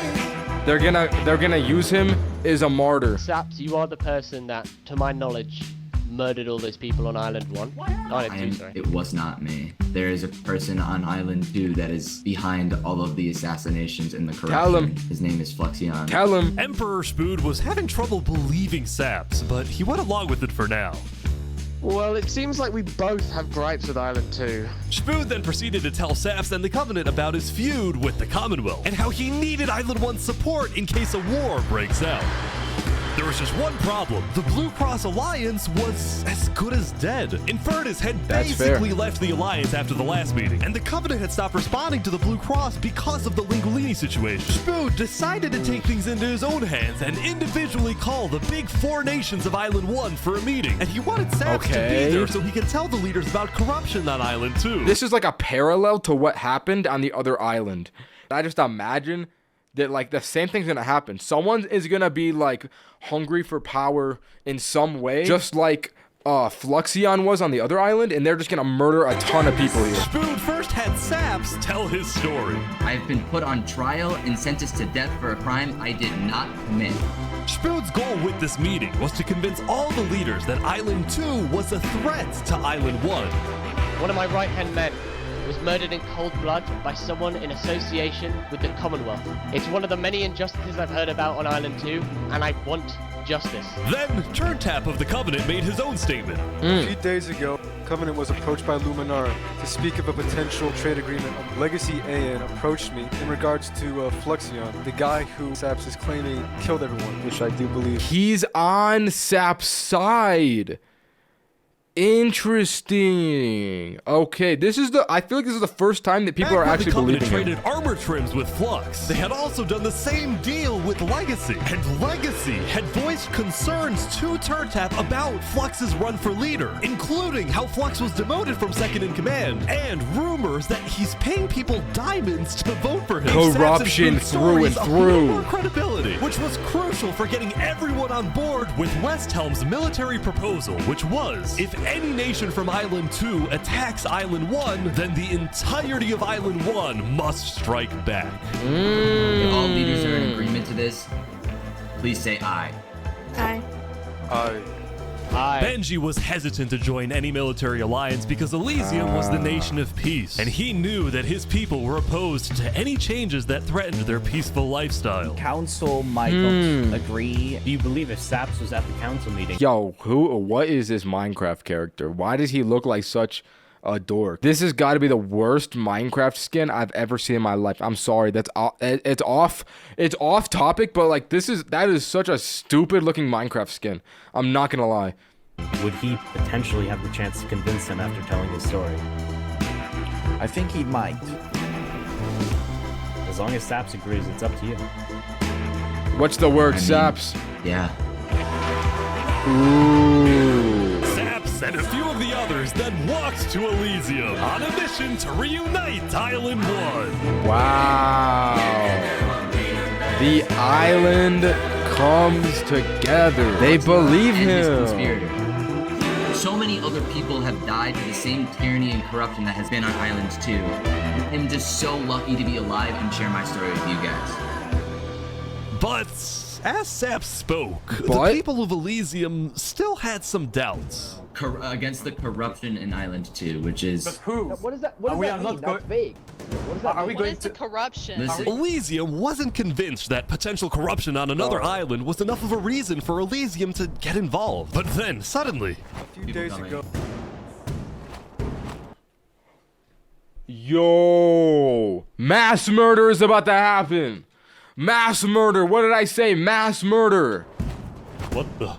[SPEAKER 1] They're gonna use him as a martyr.
[SPEAKER 7] Saps, you are the person that, to my knowledge, murdered all those people on Island 1. Island 2, sorry.
[SPEAKER 8] It was not me. There is a person on Island 2 that is behind all of the assassinations and the corruption.
[SPEAKER 1] Tell him.
[SPEAKER 8] His name is Flexion.
[SPEAKER 1] Tell him.
[SPEAKER 2] Emperor Spood was having trouble believing Saps, but he went along with it for now.
[SPEAKER 7] Well, it seems like we both have gripes with Island 2.
[SPEAKER 2] Spood then proceeded to tell Saps and the Covenant about his feud with the Commonwealth, and how he needed Island 1's support in case a war breaks out. There was just one problem. The Blue Cross Alliance was as good as dead. Infernus had basically left the Alliance after the last meeting, and the Covenant had stopped responding to the Blue Cross because of the Linguini situation. Spood decided to take things into his own hands and individually call the big 4 nations of Island 1 for a meeting. And he wanted Saps to be there so he could tell the leaders about corruption on Island 2.
[SPEAKER 1] This is like a parallel to what happened on the other island. I just imagine that like the same thing's gonna happen. Someone is gonna be like hungry for power in some way, just like Fluxion was on the other island, and they're just gonna murder a ton of people here.
[SPEAKER 2] Spood first had Saps tell his story.
[SPEAKER 8] I've been put on trial and sentenced to death for a crime I did not commit.
[SPEAKER 2] Spood's goal with this meeting was to convince all the leaders that Island 2 was a threat to Island 1.
[SPEAKER 7] One of my right-hand men was murdered in cold blood by someone in association with the Commonwealth. It's one of the many injustices I've heard about on Island 2, and I want justice.
[SPEAKER 2] Then, Turntap of the Covenant made his own statement.
[SPEAKER 15] A few days ago, Covenant was approached by Luminara to speak of a potential trade agreement. Legacy AN approached me in regards to Fluxion, the guy who Saps is claiming killed everyone, which I do believe.
[SPEAKER 1] He's on Sap's side. Interesting. Okay, I feel like this is the first time that people are actually believing him.
[SPEAKER 2] The Covenant traded armor trims with Flux. They had also done the same deal with Legacy. And Legacy had voiced concerns to Turntap about Flux's run for leader, including how Flux was demoted from second in command, and rumors that he's paying people diamonds to vote for him.
[SPEAKER 1] Corruption through and through.
[SPEAKER 2] More credibility, which was crucial for getting everyone on board with Westhelm's military proposal, which was, if any nation from Island 2 attacks Island 1, then the entirety of Island 1 must strike back.
[SPEAKER 8] If all leaders are in agreement to this, please say aye.
[SPEAKER 10] Aye.
[SPEAKER 15] Aye.
[SPEAKER 2] Benji was hesitant to join any military alliance because Elysium was the nation of peace, and he knew that his people were opposed to any changes that threatened their peaceful lifestyle.
[SPEAKER 24] Council might not agree. Do you believe if Saps was at the council meeting?
[SPEAKER 1] Yo, what is this Minecraft character? Why does he look like such a dork. This has got to be the worst Minecraft skin I've ever seen in my life. I'm sorry. It's off topic, but like that is such a stupid looking Minecraft skin. I'm not gonna lie.
[SPEAKER 3] Would he potentially have the chance to convince him after telling his story?
[SPEAKER 9] I think he might.
[SPEAKER 3] As long as Saps agrees, it's up to you.
[SPEAKER 1] What's the word, Saps?
[SPEAKER 8] Yeah.
[SPEAKER 1] Ooh.
[SPEAKER 2] Saps and a few of the others then walked to Elysium on a mission to reunite Island 1.
[SPEAKER 1] Wow. The island comes together. They believe him.
[SPEAKER 22] So many other people have died to the same tyranny and corruption that has been on Island 2. I'm just so lucky to be alive and share my story with you guys.
[SPEAKER 2] But as Saps spoke, the people of Elysium still had some doubts.
[SPEAKER 22] Against the corruption in Island 2, which is...
[SPEAKER 7] But who? What does that, what does that mean? That's vague. What does that mean?
[SPEAKER 13] What is the corruption?
[SPEAKER 2] Elysium wasn't convinced that potential corruption on another island was enough of a reason for Elysium to get involved. But then, suddenly...
[SPEAKER 15] A few days ago...
[SPEAKER 1] Yo! Mass murder is about to happen! Mass murder! What did I say? Mass murder!
[SPEAKER 2] What the...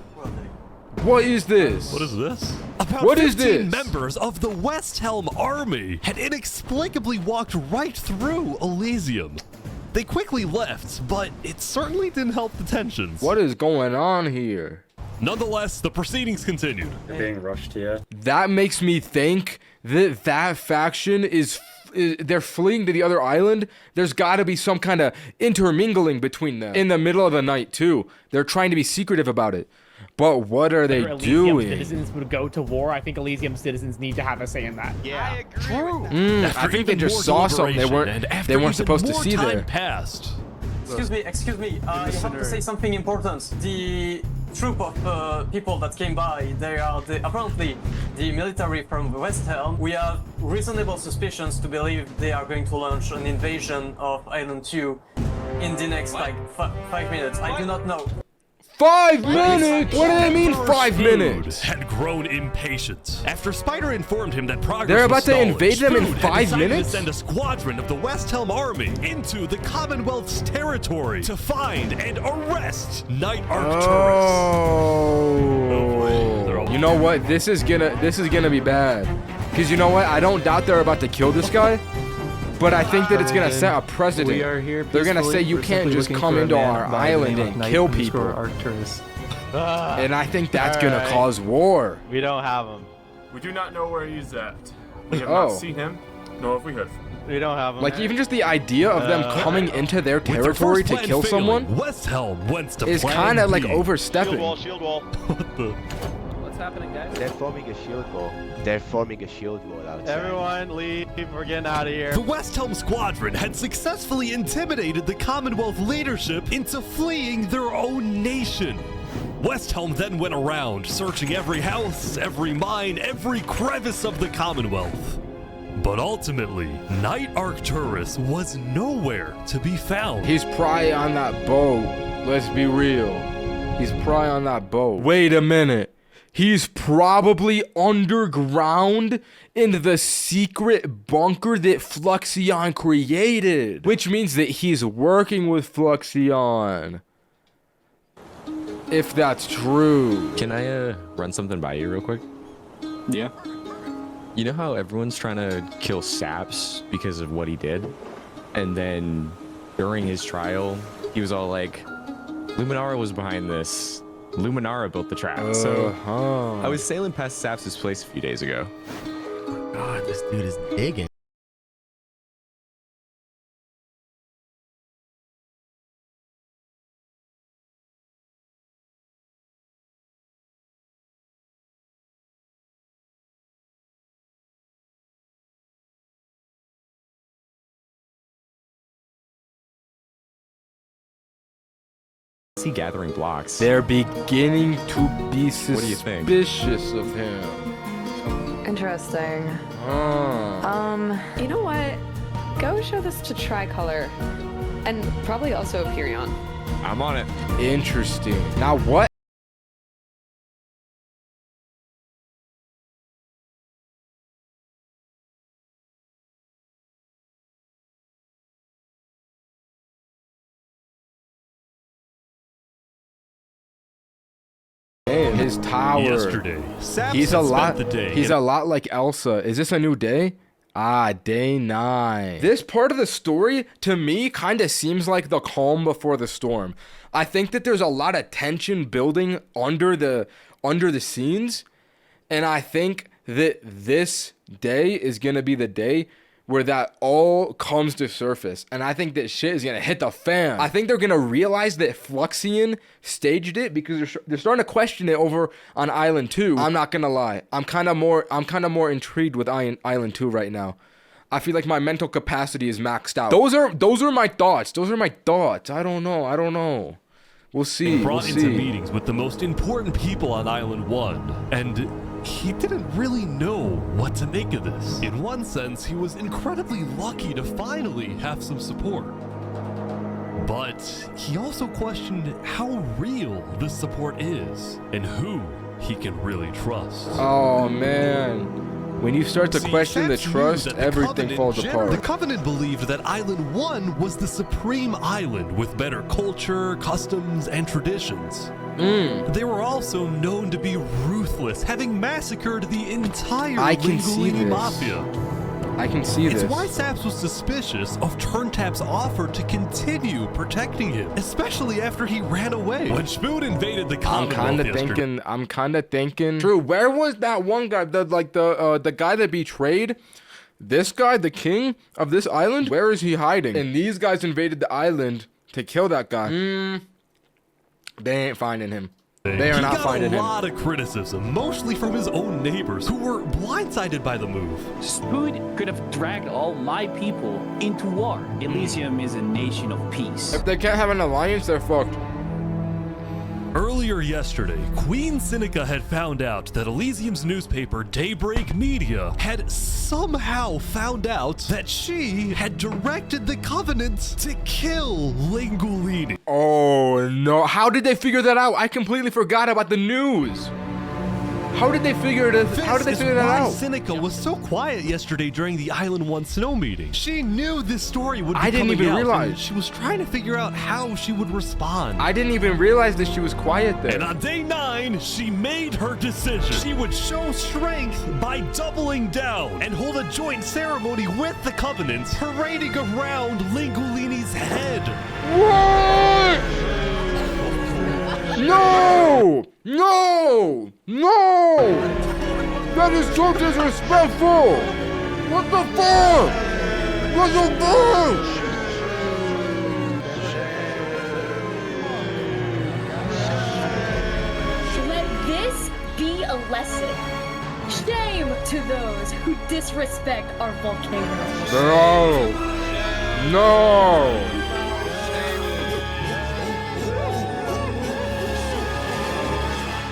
[SPEAKER 1] What is this?
[SPEAKER 2] What is this? About
[SPEAKER 1] what is
[SPEAKER 2] 15
[SPEAKER 1] this?
[SPEAKER 2] members of the Westhelm army had inexplicably walked right through Elysium. They quickly left, but it certainly didn't help the tensions.
[SPEAKER 1] What is going on here?
[SPEAKER 2] Nonetheless, the proceedings continued.
[SPEAKER 20] They're being rushed here.
[SPEAKER 1] That makes me think that that faction is they're fleeing to the other island. There's got to be some kind of intermingling between them. In the middle of the night, too. They're trying to be secretive about it. But what are they doing?
[SPEAKER 21] Citizens would go to war. I think Elysium citizens need to have a say in that.
[SPEAKER 7] Yeah, true.
[SPEAKER 1] I think they just saw something they weren't supposed to see there.
[SPEAKER 2] Passed.
[SPEAKER 23] Excuse me. I have to say something important. The troop of people that came by, they are apparently the military from Westhelm. We have reasonable suspicions to believe they are going to launch an invasion of Island 2 in the next 5 minutes. I do not know.
[SPEAKER 1] 5 minutes? What do they mean 5 minutes?
[SPEAKER 2] Had grown impatient. After Spider informed him that progress
[SPEAKER 1] They're about
[SPEAKER 2] was
[SPEAKER 1] to invade them in
[SPEAKER 2] Spoon
[SPEAKER 1] 5 minutes?
[SPEAKER 2] To send a squadron of the Westhelm army into the Commonwealth's territory to find and arrest Knight Arcturus.
[SPEAKER 1] Oh. You know what? This is gonna be bad. Cause you know what? I don't doubt they're about to kill this guy. But I think that it's gonna set a precedent.
[SPEAKER 25] We are here
[SPEAKER 1] They're gonna say you can't just come into our island and kill people. And I think that's gonna cause war.
[SPEAKER 26] We don't have him.
[SPEAKER 28] We do not know where he's at. We have not seen him, nor have we heard from him.
[SPEAKER 26] We don't have him.
[SPEAKER 1] Like even just the idea of them coming into their territory to kill someone
[SPEAKER 2] Westhelm went to
[SPEAKER 1] is kind of like overstepping.
[SPEAKER 26] Shield wall.
[SPEAKER 2] What the?
[SPEAKER 26] What's happening, guys?
[SPEAKER 29] They're forming a shield wall. They're forming a shield wall outside.
[SPEAKER 26] Everyone leave. We're getting out of here.
[SPEAKER 2] The Westhelm squadron had successfully intimidated the Commonwealth leadership into fleeing their own nation. Westhelm then went around, searching every house, every mine, every crevice of the Commonwealth. But ultimately, Knight Arcturus was nowhere to be found.
[SPEAKER 1] He's probably on that boat. Let's be real. He's probably on that boat. Wait a minute. He's probably underground in the secret bunker that Fluxion created. Which means that he's working with Fluxion. If that's true.
[SPEAKER 30] Can I run something by you real quick?
[SPEAKER 25] Yeah.
[SPEAKER 30] You know how everyone's trying to kill Saps because of what he did? And then during his trial, he was all like, Luminara was behind this. Luminara built the trap. So I was sailing past Saps' place a few days ago. God, this dude is digging. Is he gathering blocks?
[SPEAKER 1] They're beginning to be
[SPEAKER 30] What do you think?
[SPEAKER 1] suspicious of him.
[SPEAKER 18] Interesting. You know what? Go show this to Tricolor. And probably also Hyperion.
[SPEAKER 30] I'm on it.
[SPEAKER 1] Interesting. Now what name. His tower.
[SPEAKER 2] Yesterday, Saps
[SPEAKER 1] He's
[SPEAKER 2] had
[SPEAKER 1] a lot.
[SPEAKER 2] spent the day
[SPEAKER 1] He's a lot like Elsa. Is this a new day? Ah, day 9. This part of the story, to me, kind of seems like the calm before the storm. I think that there's a lot of tension building under the scenes, and I think that this day is gonna be the day where that all comes to surface, and I think that shit is gonna hit the fan. I think they're gonna realize that Fluxion staged it because they're starting to question it over on Island 2. I'm not gonna lie, I'm kind of more intrigued with Island 2 right now. I feel like my mental capacity is maxed out. Those are my thoughts. I don't know. We'll see.
[SPEAKER 2] Brought into meetings with the most important people on Island 1, and he didn't really know what to make of this. In one sense, he was incredibly lucky to finally have some support. But he also questioned how real this support is and who he can really trust.
[SPEAKER 1] Oh man. When you start to question the trust, everything falls apart.
[SPEAKER 2] The Covenant believed that Island 1 was the supreme island with better culture, customs, and traditions. They were also known to be ruthless, having massacred the entire Lingolini Mafia.
[SPEAKER 1] I can see this.
[SPEAKER 2] It's why Saps was suspicious of Turntap's offer to continue protecting him, especially after he ran away. When Spoon invaded the Commonwealth
[SPEAKER 1] I'm kind of thinking. True, where was that one guy, the guy that betrayed this guy, the king of this island? Where is he hiding? And these guys invaded the island to kill that guy. They ain't finding him. They are not finding him.
[SPEAKER 2] He got a lot of criticism, mostly from his own neighbors, who were blindsided by the move.
[SPEAKER 4] Spoon could have dragged all my people into war. Elysium is a nation of peace.
[SPEAKER 1] If they can't have an alliance, they're fucked.
[SPEAKER 2] Earlier yesterday, Queen Seneca had found out that Elysium's newspaper, Daybreak Media, had somehow found out that she had directed the Covenant to kill Lingolini.
[SPEAKER 1] Oh no, how did they figure that out? I completely forgot about the news. How did they figure that out?
[SPEAKER 2] Seneca was so quiet yesterday during the Island 1 snow meeting. She knew this story would be
[SPEAKER 1] I didn't
[SPEAKER 2] coming
[SPEAKER 1] even
[SPEAKER 2] out,
[SPEAKER 1] realize.
[SPEAKER 2] and she was trying to figure out how she would respond.
[SPEAKER 1] I didn't even realize that she was quiet there.
[SPEAKER 2] And on day 9, she made her decision. She would show strength by doubling down and hold a joint ceremony with the Covenant, parading around Lingolini's head.
[SPEAKER 1] What? No! No! No! That is so disrespectful! What the fuck? What the fuck?
[SPEAKER 5] Let this be a lesson. Shame to those who disrespect our volcano.
[SPEAKER 1] No! No!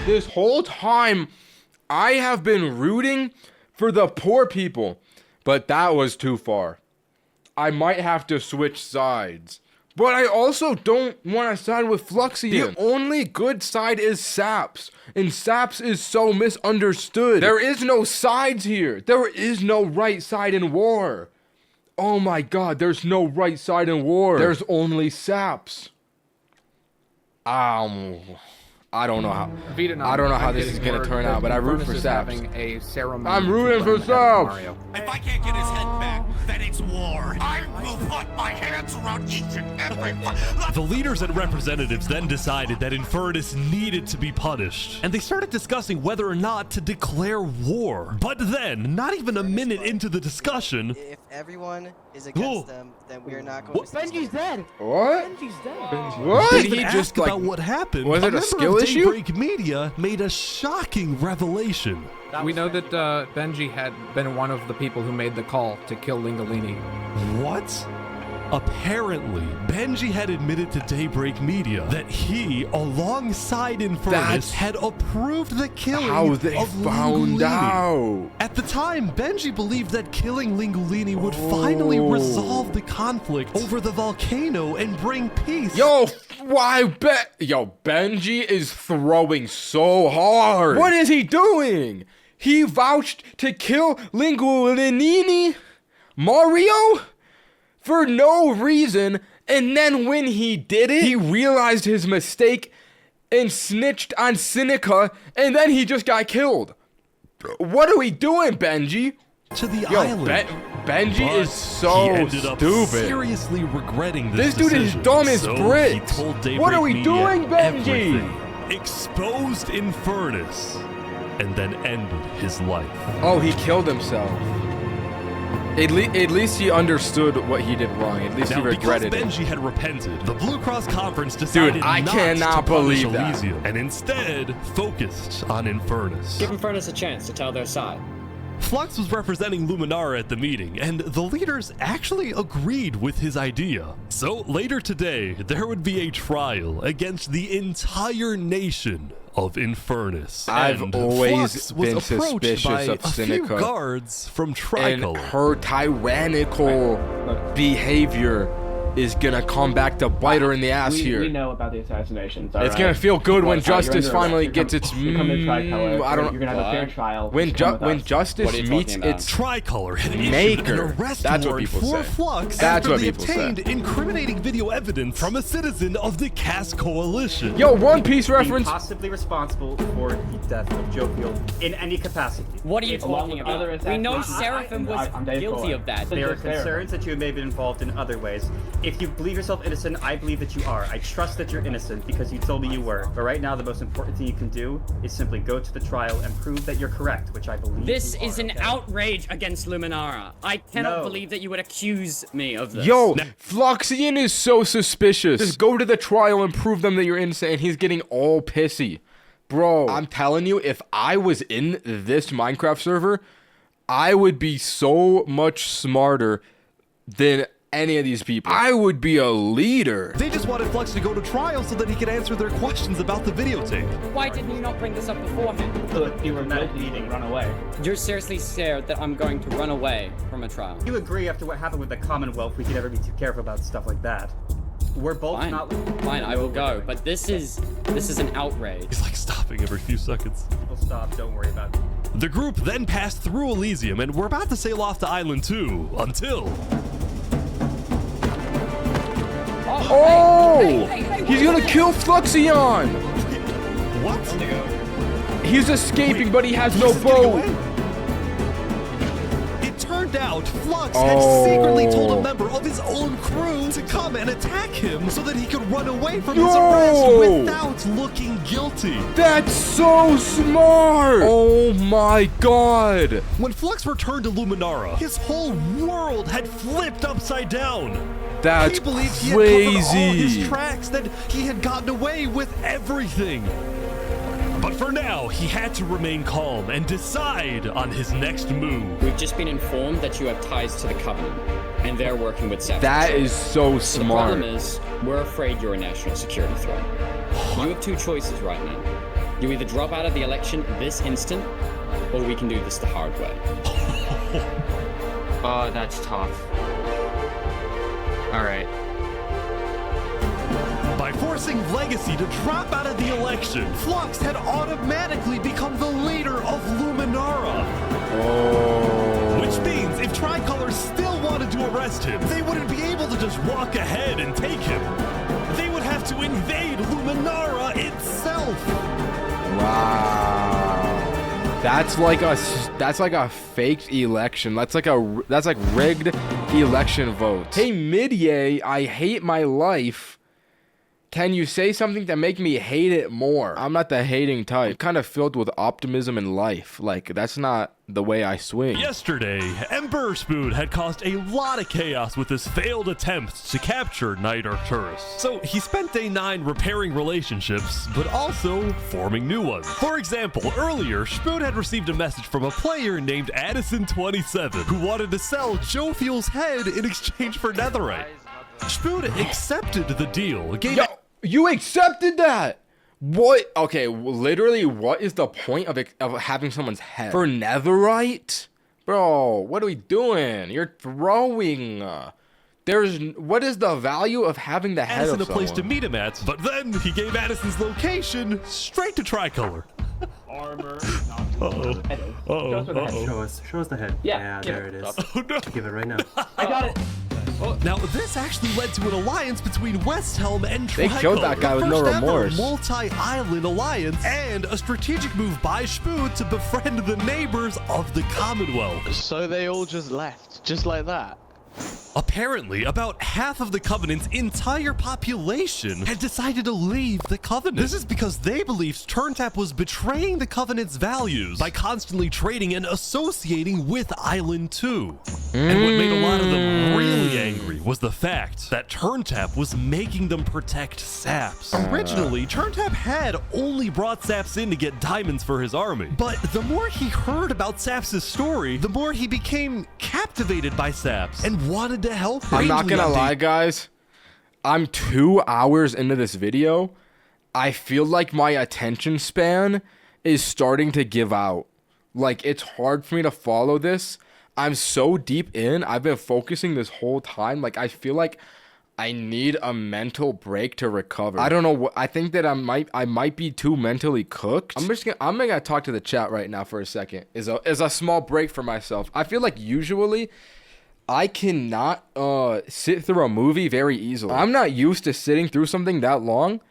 [SPEAKER 1] This whole time, I have been rooting for the poor people, but that was too far. I might have to switch sides. But I also don't want to side with Fluxion. The only good side is Saps, and Saps is so misunderstood. There is no sides here. There is no right side in war. Oh my god, there's no right side in war. There's only Saps. I don't know how this is gonna turn out, but I root for Saps. I'm rooting for Saps.
[SPEAKER 6] If I can't get his head back, then it's war. I will put my hands around each and every one.
[SPEAKER 2] The leaders and representatives then decided that Infernus needed to be punished, and they started discussing whether or not to declare war. But then, not even a minute into the discussion,
[SPEAKER 11] if everyone is against them, then we are not going to.
[SPEAKER 7] Benji's dead.
[SPEAKER 1] What?
[SPEAKER 7] Benji's dead.
[SPEAKER 1] What?
[SPEAKER 2] Did he just about what happened?
[SPEAKER 1] Was it a skill issue?
[SPEAKER 2] Daybreak Media made a shocking revelation.
[SPEAKER 14] We know that Benji had been one of the people who made the call to kill Lingolini.
[SPEAKER 2] What? Apparently, Benji had admitted to Daybreak Media that he, alongside Infernus, had approved the killing
[SPEAKER 1] how they
[SPEAKER 2] of
[SPEAKER 1] found
[SPEAKER 2] Lingolini.
[SPEAKER 1] out.
[SPEAKER 2] At the time, Benji believed that killing Lingolini would finally resolve the conflict over the volcano and bring peace.
[SPEAKER 1] Yo, Benji is throwing so hard. What is he doing? He vouched to kill Lingolini, Mario, for no reason, and then when he did it, he realized his mistake and snitched on Seneca, and then he just got killed. What are we doing, Benji?
[SPEAKER 2] To the island.
[SPEAKER 1] Benji
[SPEAKER 2] But
[SPEAKER 1] is so
[SPEAKER 2] he ended up
[SPEAKER 1] stupid.
[SPEAKER 2] seriously regretting this
[SPEAKER 1] Dude is
[SPEAKER 2] decision.
[SPEAKER 1] dumb as
[SPEAKER 2] So
[SPEAKER 1] bricks.
[SPEAKER 2] he told Daybreak
[SPEAKER 1] What are we
[SPEAKER 2] Media
[SPEAKER 1] doing, Benji?
[SPEAKER 2] everything, exposed Infernus, and then ended his life.
[SPEAKER 1] Oh, he killed himself. At least he understood what he did wrong. At least
[SPEAKER 2] Now,
[SPEAKER 1] he regretted
[SPEAKER 2] because
[SPEAKER 1] it.
[SPEAKER 2] Benji had repented, the Blue Cross Conference decided
[SPEAKER 1] Dude, I
[SPEAKER 2] not
[SPEAKER 1] cannot
[SPEAKER 2] to punish
[SPEAKER 1] believe that.
[SPEAKER 2] Elysium, and instead focused on Infernus.
[SPEAKER 9] Give Infernus a chance to tell their side.
[SPEAKER 2] Flux was representing Luminara at the meeting, and the leaders actually agreed with his idea. So later today, there would be a trial against the entire nation of Infernus.
[SPEAKER 1] I've
[SPEAKER 2] And
[SPEAKER 1] always
[SPEAKER 2] Flux was
[SPEAKER 1] been
[SPEAKER 2] approached
[SPEAKER 1] suspicious
[SPEAKER 2] by
[SPEAKER 1] of
[SPEAKER 2] a
[SPEAKER 1] Seneca
[SPEAKER 2] few guards from
[SPEAKER 1] and
[SPEAKER 2] Tricolor.
[SPEAKER 1] her tyrannical behavior is gonna come back to bite her in the ass here.
[SPEAKER 21] We know about the assassinations.
[SPEAKER 1] It's gonna feel good when
[SPEAKER 21] You're under
[SPEAKER 1] justice
[SPEAKER 21] arrest.
[SPEAKER 1] finally
[SPEAKER 21] You're
[SPEAKER 1] gets its.
[SPEAKER 21] You're coming to Tricolor.
[SPEAKER 1] I don't.
[SPEAKER 21] You're gonna have a fair trial.
[SPEAKER 1] When
[SPEAKER 21] Just come with
[SPEAKER 1] when
[SPEAKER 21] us.
[SPEAKER 1] justice meets its
[SPEAKER 2] Tricolor had issued
[SPEAKER 1] maker.
[SPEAKER 2] an arrest
[SPEAKER 1] That's what
[SPEAKER 2] warrant
[SPEAKER 1] people
[SPEAKER 2] for
[SPEAKER 1] say.
[SPEAKER 2] Flux
[SPEAKER 1] That's
[SPEAKER 2] after
[SPEAKER 1] what
[SPEAKER 2] they
[SPEAKER 1] people say.
[SPEAKER 2] obtained incriminating video evidence from a citizen of the Caste Coalition.
[SPEAKER 1] Yo, One Piece reference.
[SPEAKER 10] Possibly responsible for the death of Jovial in any capacity.
[SPEAKER 9] What are you talking about? We know Seraphim was guilty of that.
[SPEAKER 10] There are concerns that you may have been involved in other ways. If you believe yourself innocent, I believe that you are. I trust that you're innocent because you told me you were. But right now, the most important thing you can do is simply go to the trial and prove that you're correct, which I believe
[SPEAKER 9] This
[SPEAKER 10] you
[SPEAKER 9] is
[SPEAKER 10] are,
[SPEAKER 9] an
[SPEAKER 10] okay?
[SPEAKER 9] outrage against Luminara. I cannot believe that you would accuse me of this.
[SPEAKER 1] Yo, Fluxian is so suspicious. Just go to the trial and prove them that you're innocent, and he's getting all pissy. Bro, I'm telling you, if I was in this Minecraft server, I would be so much smarter than any of these people. I would be a leader.
[SPEAKER 2] They just wanted Flux to go to trial so that he could answer their questions about the videotape.
[SPEAKER 9] Why didn't you not bring this up beforehand?
[SPEAKER 21] So you were meditating, run away.
[SPEAKER 9] You're seriously scared that I'm going to run away from a trial.
[SPEAKER 10] You agree after what happened with the Commonwealth, we could never be too careful about stuff like that. We're both not.
[SPEAKER 9] Fine, I will go. But this is an outrage.
[SPEAKER 2] He's like stopping every few seconds.
[SPEAKER 10] We'll stop. Don't worry about it.
[SPEAKER 2] The group then passed through Elysium and were about to sail off to Island 2 until.
[SPEAKER 1] Oh! He's gonna kill Fluxion!
[SPEAKER 2] What?
[SPEAKER 1] He's escaping, but he has no boat.
[SPEAKER 2] It turned out Flux had secretly told a member of his own crew to come and attack him so that he could run away from his arrest without looking guilty.
[SPEAKER 1] That's so smart! Oh my god!
[SPEAKER 2] When Flux returned to Luminara, his whole world had flipped upside down.
[SPEAKER 1] That's
[SPEAKER 2] he believed
[SPEAKER 1] crazy.
[SPEAKER 2] He had covered all his tracks, that he had gotten away with everything. But for now, he had to remain calm and decide on his next move.
[SPEAKER 9] We've just been informed that you have ties to the Covenant, and they're working with Seraphim.
[SPEAKER 1] That is so smart.
[SPEAKER 9] The problem is, we're afraid you're a national security threat. You have two choices right now. You either drop out of the election this instant, or we can do this the hard way. Oh, that's tough. All right.
[SPEAKER 2] By forcing Legacy to drop out of the election, Flux had automatically become the leader of Luminara.
[SPEAKER 1] Oh.
[SPEAKER 2] Which means if Tricolor still wanted to arrest him, they wouldn't be able to just walk ahead and take him. They would have to invade Luminara itself.
[SPEAKER 1] Wow. That's like a faked election. That's like rigged election votes. Hey Midye, I hate my life. Can you say something to make me hate it more? I'm not the hating type. I'm kind of filled with optimism in life. Like, that's not the way I swing.
[SPEAKER 2] Yesterday, Emperor Spoon had caused a lot of chaos with his failed attempts to capture Knight Arcturus. So he spent day 9 repairing relationships, but also forming new ones. For example, earlier, Spoon had received a message from a player named Addison27 who wanted to sell Jovial's head in exchange for netherite. Spoon accepted the deal.
[SPEAKER 1] You accepted that? What? Okay, literally, what is the point of having someone's head? For netherite? Bro, what are we doing? You're throwing. What is the value of having the head
[SPEAKER 2] Addison
[SPEAKER 1] of
[SPEAKER 2] a place to
[SPEAKER 1] someone?
[SPEAKER 2] meet him at, but then he gave Addison's location straight to Tricolor.
[SPEAKER 21] Armor.
[SPEAKER 10] Show us the head.
[SPEAKER 21] Yeah,
[SPEAKER 10] there it is.
[SPEAKER 2] Oh no.
[SPEAKER 10] Give it right now.
[SPEAKER 21] I got it.
[SPEAKER 2] Now, this actually led to an alliance between Westhelm and
[SPEAKER 1] They
[SPEAKER 2] Treachery.
[SPEAKER 1] killed that guy with no remorse.
[SPEAKER 2] Multi-island alliance and a strategic move by Spood to befriend the neighbors of the Commonwealth.
[SPEAKER 7] So they all just left, just like that.
[SPEAKER 2] Apparently, about half of the Covenant's entire population had decided to leave the Covenant. This is because they believed TurnTap was betraying the Covenant's values by constantly trading and associating with Island 2. And what made a lot of them really angry was the fact that TurnTap was making them protect Saps. Originally, TurnTap had only brought Saps in to get diamonds for his army, but the more he heard about Saps' story, the more he became captivated by Saps and wanted to help.
[SPEAKER 1] I'm not gonna lie, guys. I'm 2 hours into this video. I feel like my attention span is starting to give out. Like, it's hard for me to follow this. I'm so deep in. I've been focusing this whole time. Like, I feel like I need a mental break to recover. I don't know. I think that I might be too mentally cooked. I'm gonna talk to the chat right now for a second. Is a small break for myself. I feel like usually I cannot sit through a movie very easily. I'm not used to sitting through something that long.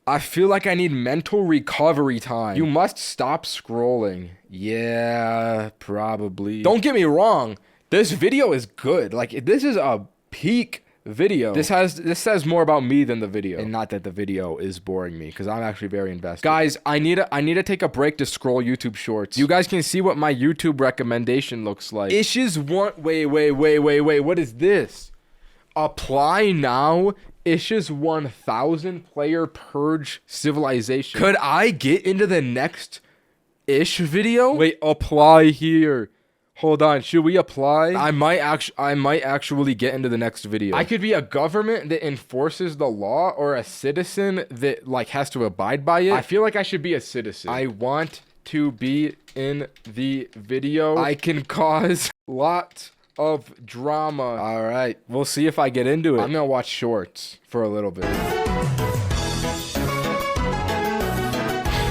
[SPEAKER 1] I feel like I need mental recovery time. You must stop scrolling. Yeah, probably. Don't get me wrong. This video is good. Like, this is a peak video. This says more about me than the video, and not that the video is boring me, because I'm actually very invested. Guys, I need to take a break to scroll YouTube shorts. You guys can see what my YouTube recommendation looks like. Issues one. Wait. What is this? Apply now. Issues 1000 player purge civilization. Could I get into the next ish video? Wait, apply here. Hold on, should we apply? I might actually get into the next video. I could be a government that enforces the law, or a citizen that like has to abide by it. I feel like I should be a citizen. I want to be in the video. I can cause lots of drama. All right, we'll see if I get into it. I'm gonna watch shorts for a little bit.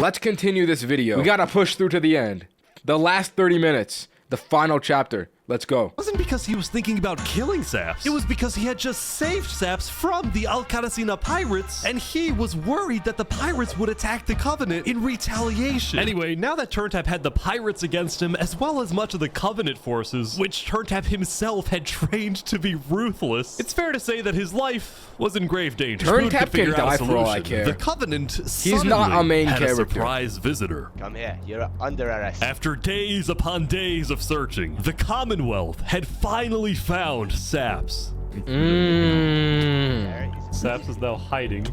[SPEAKER 1] Let's continue this video. We gotta push through to the end. The last 30 minutes. The final chapter. Let's go.
[SPEAKER 2] It wasn't because he was thinking about killing Saps. It was because he had just saved Saps from the Alcaracina pirates, and he was worried that the pirates would attack the Covenant in retaliation. Anyway, now that TurnTap had the pirates against him, as well as much of the Covenant forces, which TurnTap himself had trained to be ruthless, it's fair to say that his life was in grave danger.
[SPEAKER 1] TurnTap can die for all I care.
[SPEAKER 2] The Covenant
[SPEAKER 1] He's not a main
[SPEAKER 2] had
[SPEAKER 1] character.
[SPEAKER 2] a surprise visitor.
[SPEAKER 29] Come here, you're under arrest.
[SPEAKER 2] After days upon days of searching, the Commonwealth had finally found Saps. Saps is now hiding.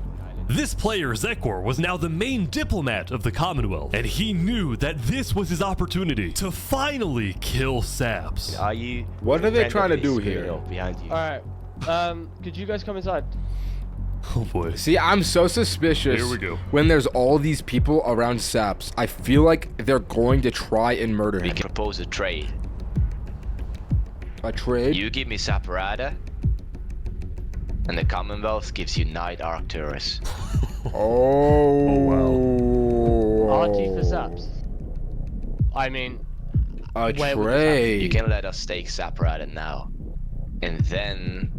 [SPEAKER 2] This player, Zekor, was now the main diplomat of the Commonwealth, and he knew that this was his opportunity to finally kill Saps.
[SPEAKER 1] What are they trying to do here?
[SPEAKER 29] Behind you.
[SPEAKER 7] Alright, could you guys come inside?
[SPEAKER 2] Oh boy.
[SPEAKER 1] See, I'm so suspicious.
[SPEAKER 2] Here we go.
[SPEAKER 1] When there's all these people around Saps, I feel like they're going to try and murder him.
[SPEAKER 3] We can propose a trade.
[SPEAKER 1] A trade?
[SPEAKER 3] You give me Saparada, and the Commonwealth gives you Night Arcturus.
[SPEAKER 1] Oh.
[SPEAKER 7] Archie for Saps. I mean,
[SPEAKER 1] a trade.
[SPEAKER 3] You can let us take Saparada now, and then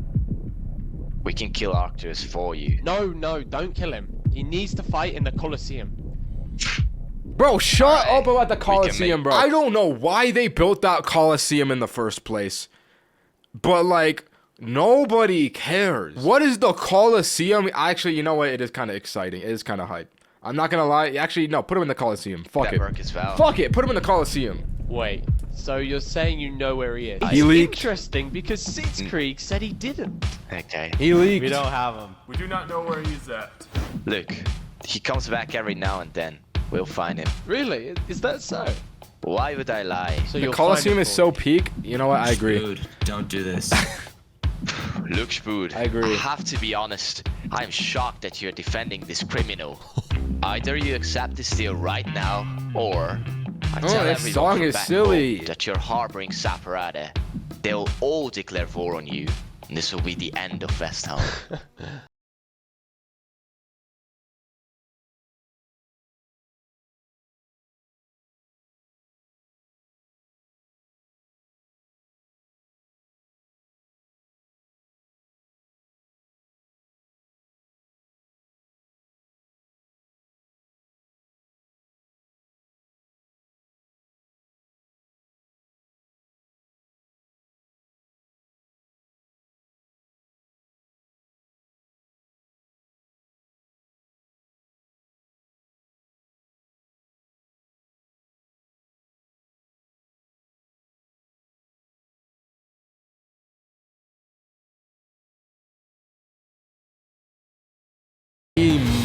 [SPEAKER 3] we can kill Arcturus for you.
[SPEAKER 7] No, don't kill him. He needs to fight in the Colosseum.
[SPEAKER 1] Bro, shut up about the Colosseum, bro. I don't know why they built that Colosseum in the first place. But, like, nobody cares. What is the Colosseum? Actually, you know what? It is kind of exciting. It is kind of hype. I'm not going to lie. Actually, no, put him in the Colosseum. Fuck it. Fuck it. Put him in the Colosseum.
[SPEAKER 7] Wait, so you're saying you know where he is?
[SPEAKER 1] He leaked.
[SPEAKER 7] Interesting, because Sitzkrieg said he didn't.
[SPEAKER 3] Okay.
[SPEAKER 1] He leaked.
[SPEAKER 28] We don't have him. We do not know where he's at.
[SPEAKER 3] Look, he comes back every now and then. We'll find him.
[SPEAKER 7] Really? Is that so?
[SPEAKER 3] Why would I lie?
[SPEAKER 7] So
[SPEAKER 1] the Colosseum is so peak. You know what? I agree.
[SPEAKER 3] Spood, don't do this. Look, Spood.
[SPEAKER 1] I agree.
[SPEAKER 3] I have to be honest. I'm shocked that you're defending this criminal. Either you accept this deal right now, or I tell
[SPEAKER 1] this
[SPEAKER 3] everyone
[SPEAKER 1] song
[SPEAKER 3] from
[SPEAKER 1] is
[SPEAKER 3] back
[SPEAKER 1] silly.
[SPEAKER 3] home that you're harboring Saparada. They'll all declare war on you, and this will be the end of Westhelm.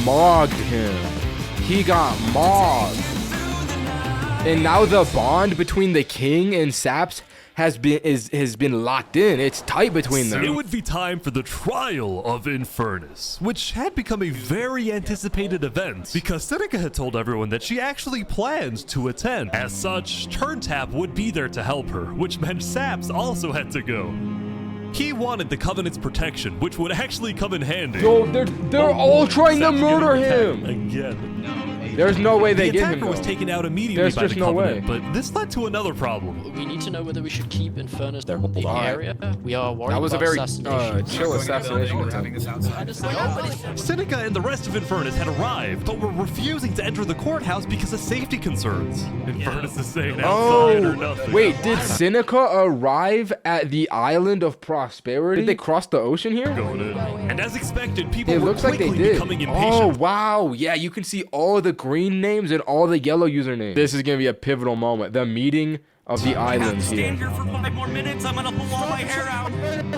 [SPEAKER 1] mogged him. He got mogged. And now the bond between the king and Saps has been locked in. It's tight between them.
[SPEAKER 2] It would be time for the trial of Infernus, which had become a very anticipated event because Seneca had told everyone that she actually planned to attend. As such, Turntap would be there to help her, which meant Saps also had to go. He wanted the Covenant's protection, which would actually come in handy.
[SPEAKER 1] Yo, they're all trying to murder him.
[SPEAKER 2] Again.
[SPEAKER 1] There's no way they get him.
[SPEAKER 2] The attacker was taken out immediately by the Covenant, but this led to another problem.
[SPEAKER 8] We need to know whether we should keep Infernus in the area. We are worried
[SPEAKER 1] that was
[SPEAKER 8] about
[SPEAKER 1] a very
[SPEAKER 8] assassination.
[SPEAKER 1] chill assassination attempt.
[SPEAKER 2] Seneca and the rest of Infernus had arrived, but were refusing to enter the courthouse because of safety concerns. Infernus is saying outside or nothing.
[SPEAKER 1] Wait, did Seneca arrive at the island of prosperity? Did they cross the ocean here?
[SPEAKER 2] And as expected, people
[SPEAKER 1] it
[SPEAKER 2] were
[SPEAKER 1] looks like they
[SPEAKER 2] quickly
[SPEAKER 1] did.
[SPEAKER 2] becoming impatient.
[SPEAKER 1] Oh, wow. Yeah, you can see all the green names and all the yellow usernames. This is going to be a pivotal moment. The meeting of the islands here.
[SPEAKER 6] Stand here for 5 more minutes. I'm gonna pull all my hair out.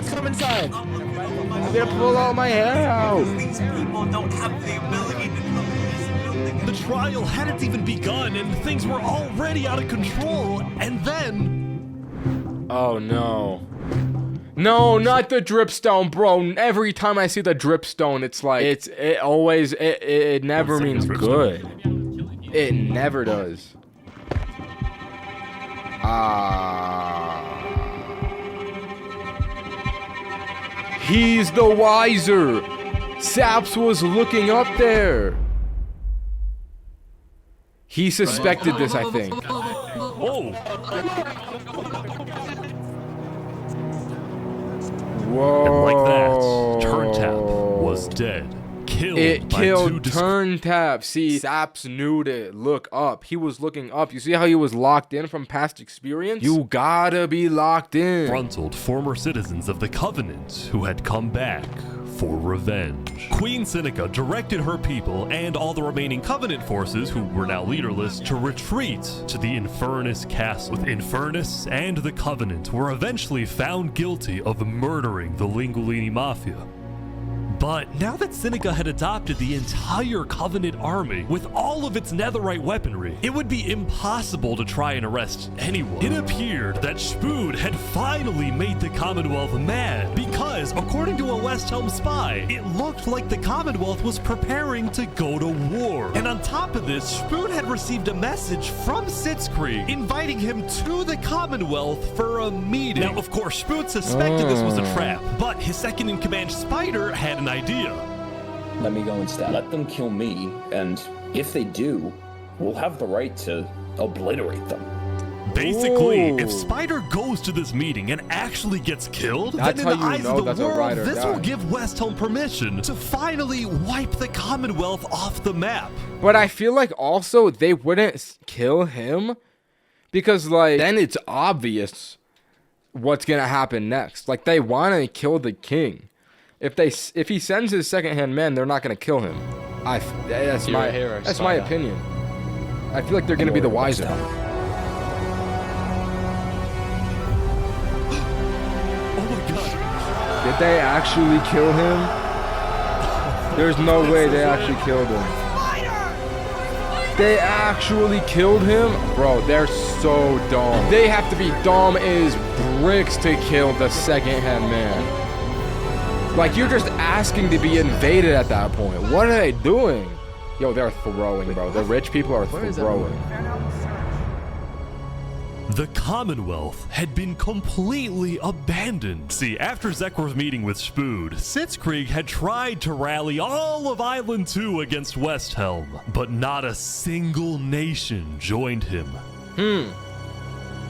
[SPEAKER 1] Come inside. I'm gonna pull all my hair out.
[SPEAKER 6] These people don't have the ability to know this building.
[SPEAKER 2] The trial hadn't even begun and things were already out of control. And then...
[SPEAKER 1] Oh, no. No, not the dripstone, bro. Every time I see the dripstone, it's like, it never means good. It never does. He's the wiser. Saps was looking up there. He suspected this, I think.
[SPEAKER 2] Oh.
[SPEAKER 1] Whoa.
[SPEAKER 2] And like that, Turntap was dead.
[SPEAKER 1] It killed Turntap. See, Saps knew to look up. He was looking up. You see how he was locked in from past experience? You gotta be locked in.
[SPEAKER 2] Frontaled former citizens of the Covenant who had come back for revenge. Queen Seneca directed her people and all the remaining Covenant forces, who were now leaderless, to retreat to the Infernus castle. With Infernus and the Covenant were eventually found guilty of murdering the Lingulini Mafia. But now that Seneca had adopted the entire Covenant army with all of its netherite weaponry, it would be impossible to try and arrest anyone. It appeared that Spood had finally made the Commonwealth mad because, according to a Westhelm spy, it looked like the Commonwealth was preparing to go to war. And on top of this, Spood had received a message from Sitzkrieg inviting him to the Commonwealth for a meeting. Now, of course, Spood suspected this was a trap, but his second-in-command Spider had an idea.
[SPEAKER 12] Let me go instead. Let them kill me, and if they do, we'll have the right to obliterate them.
[SPEAKER 2] Basically, if Spider goes to this meeting and actually gets killed, then in the eyes of the world, this will give Westhelm permission to finally wipe the Commonwealth off the map.
[SPEAKER 1] But I feel like also they wouldn't kill him because, like, then it's obvious what's gonna happen next. Like, they want to kill the king. If he sends his second-hand men, they're not gonna kill him. That's my opinion. I feel like they're gonna be the wiser. Did they actually kill him? There's no way they actually killed him. They actually killed him? Bro, they're so dumb. They have to be dumb as bricks to kill the second-hand man. Like, you're just asking to be invaded at that point. What are they doing? Yo, they're throwing, bro. The rich people are throwing.
[SPEAKER 2] The Commonwealth had been completely abandoned. See, after Zekor's meeting with Spood, Sitzkrieg had tried to rally all of Island 2 against Westhelm, but not a single nation joined him.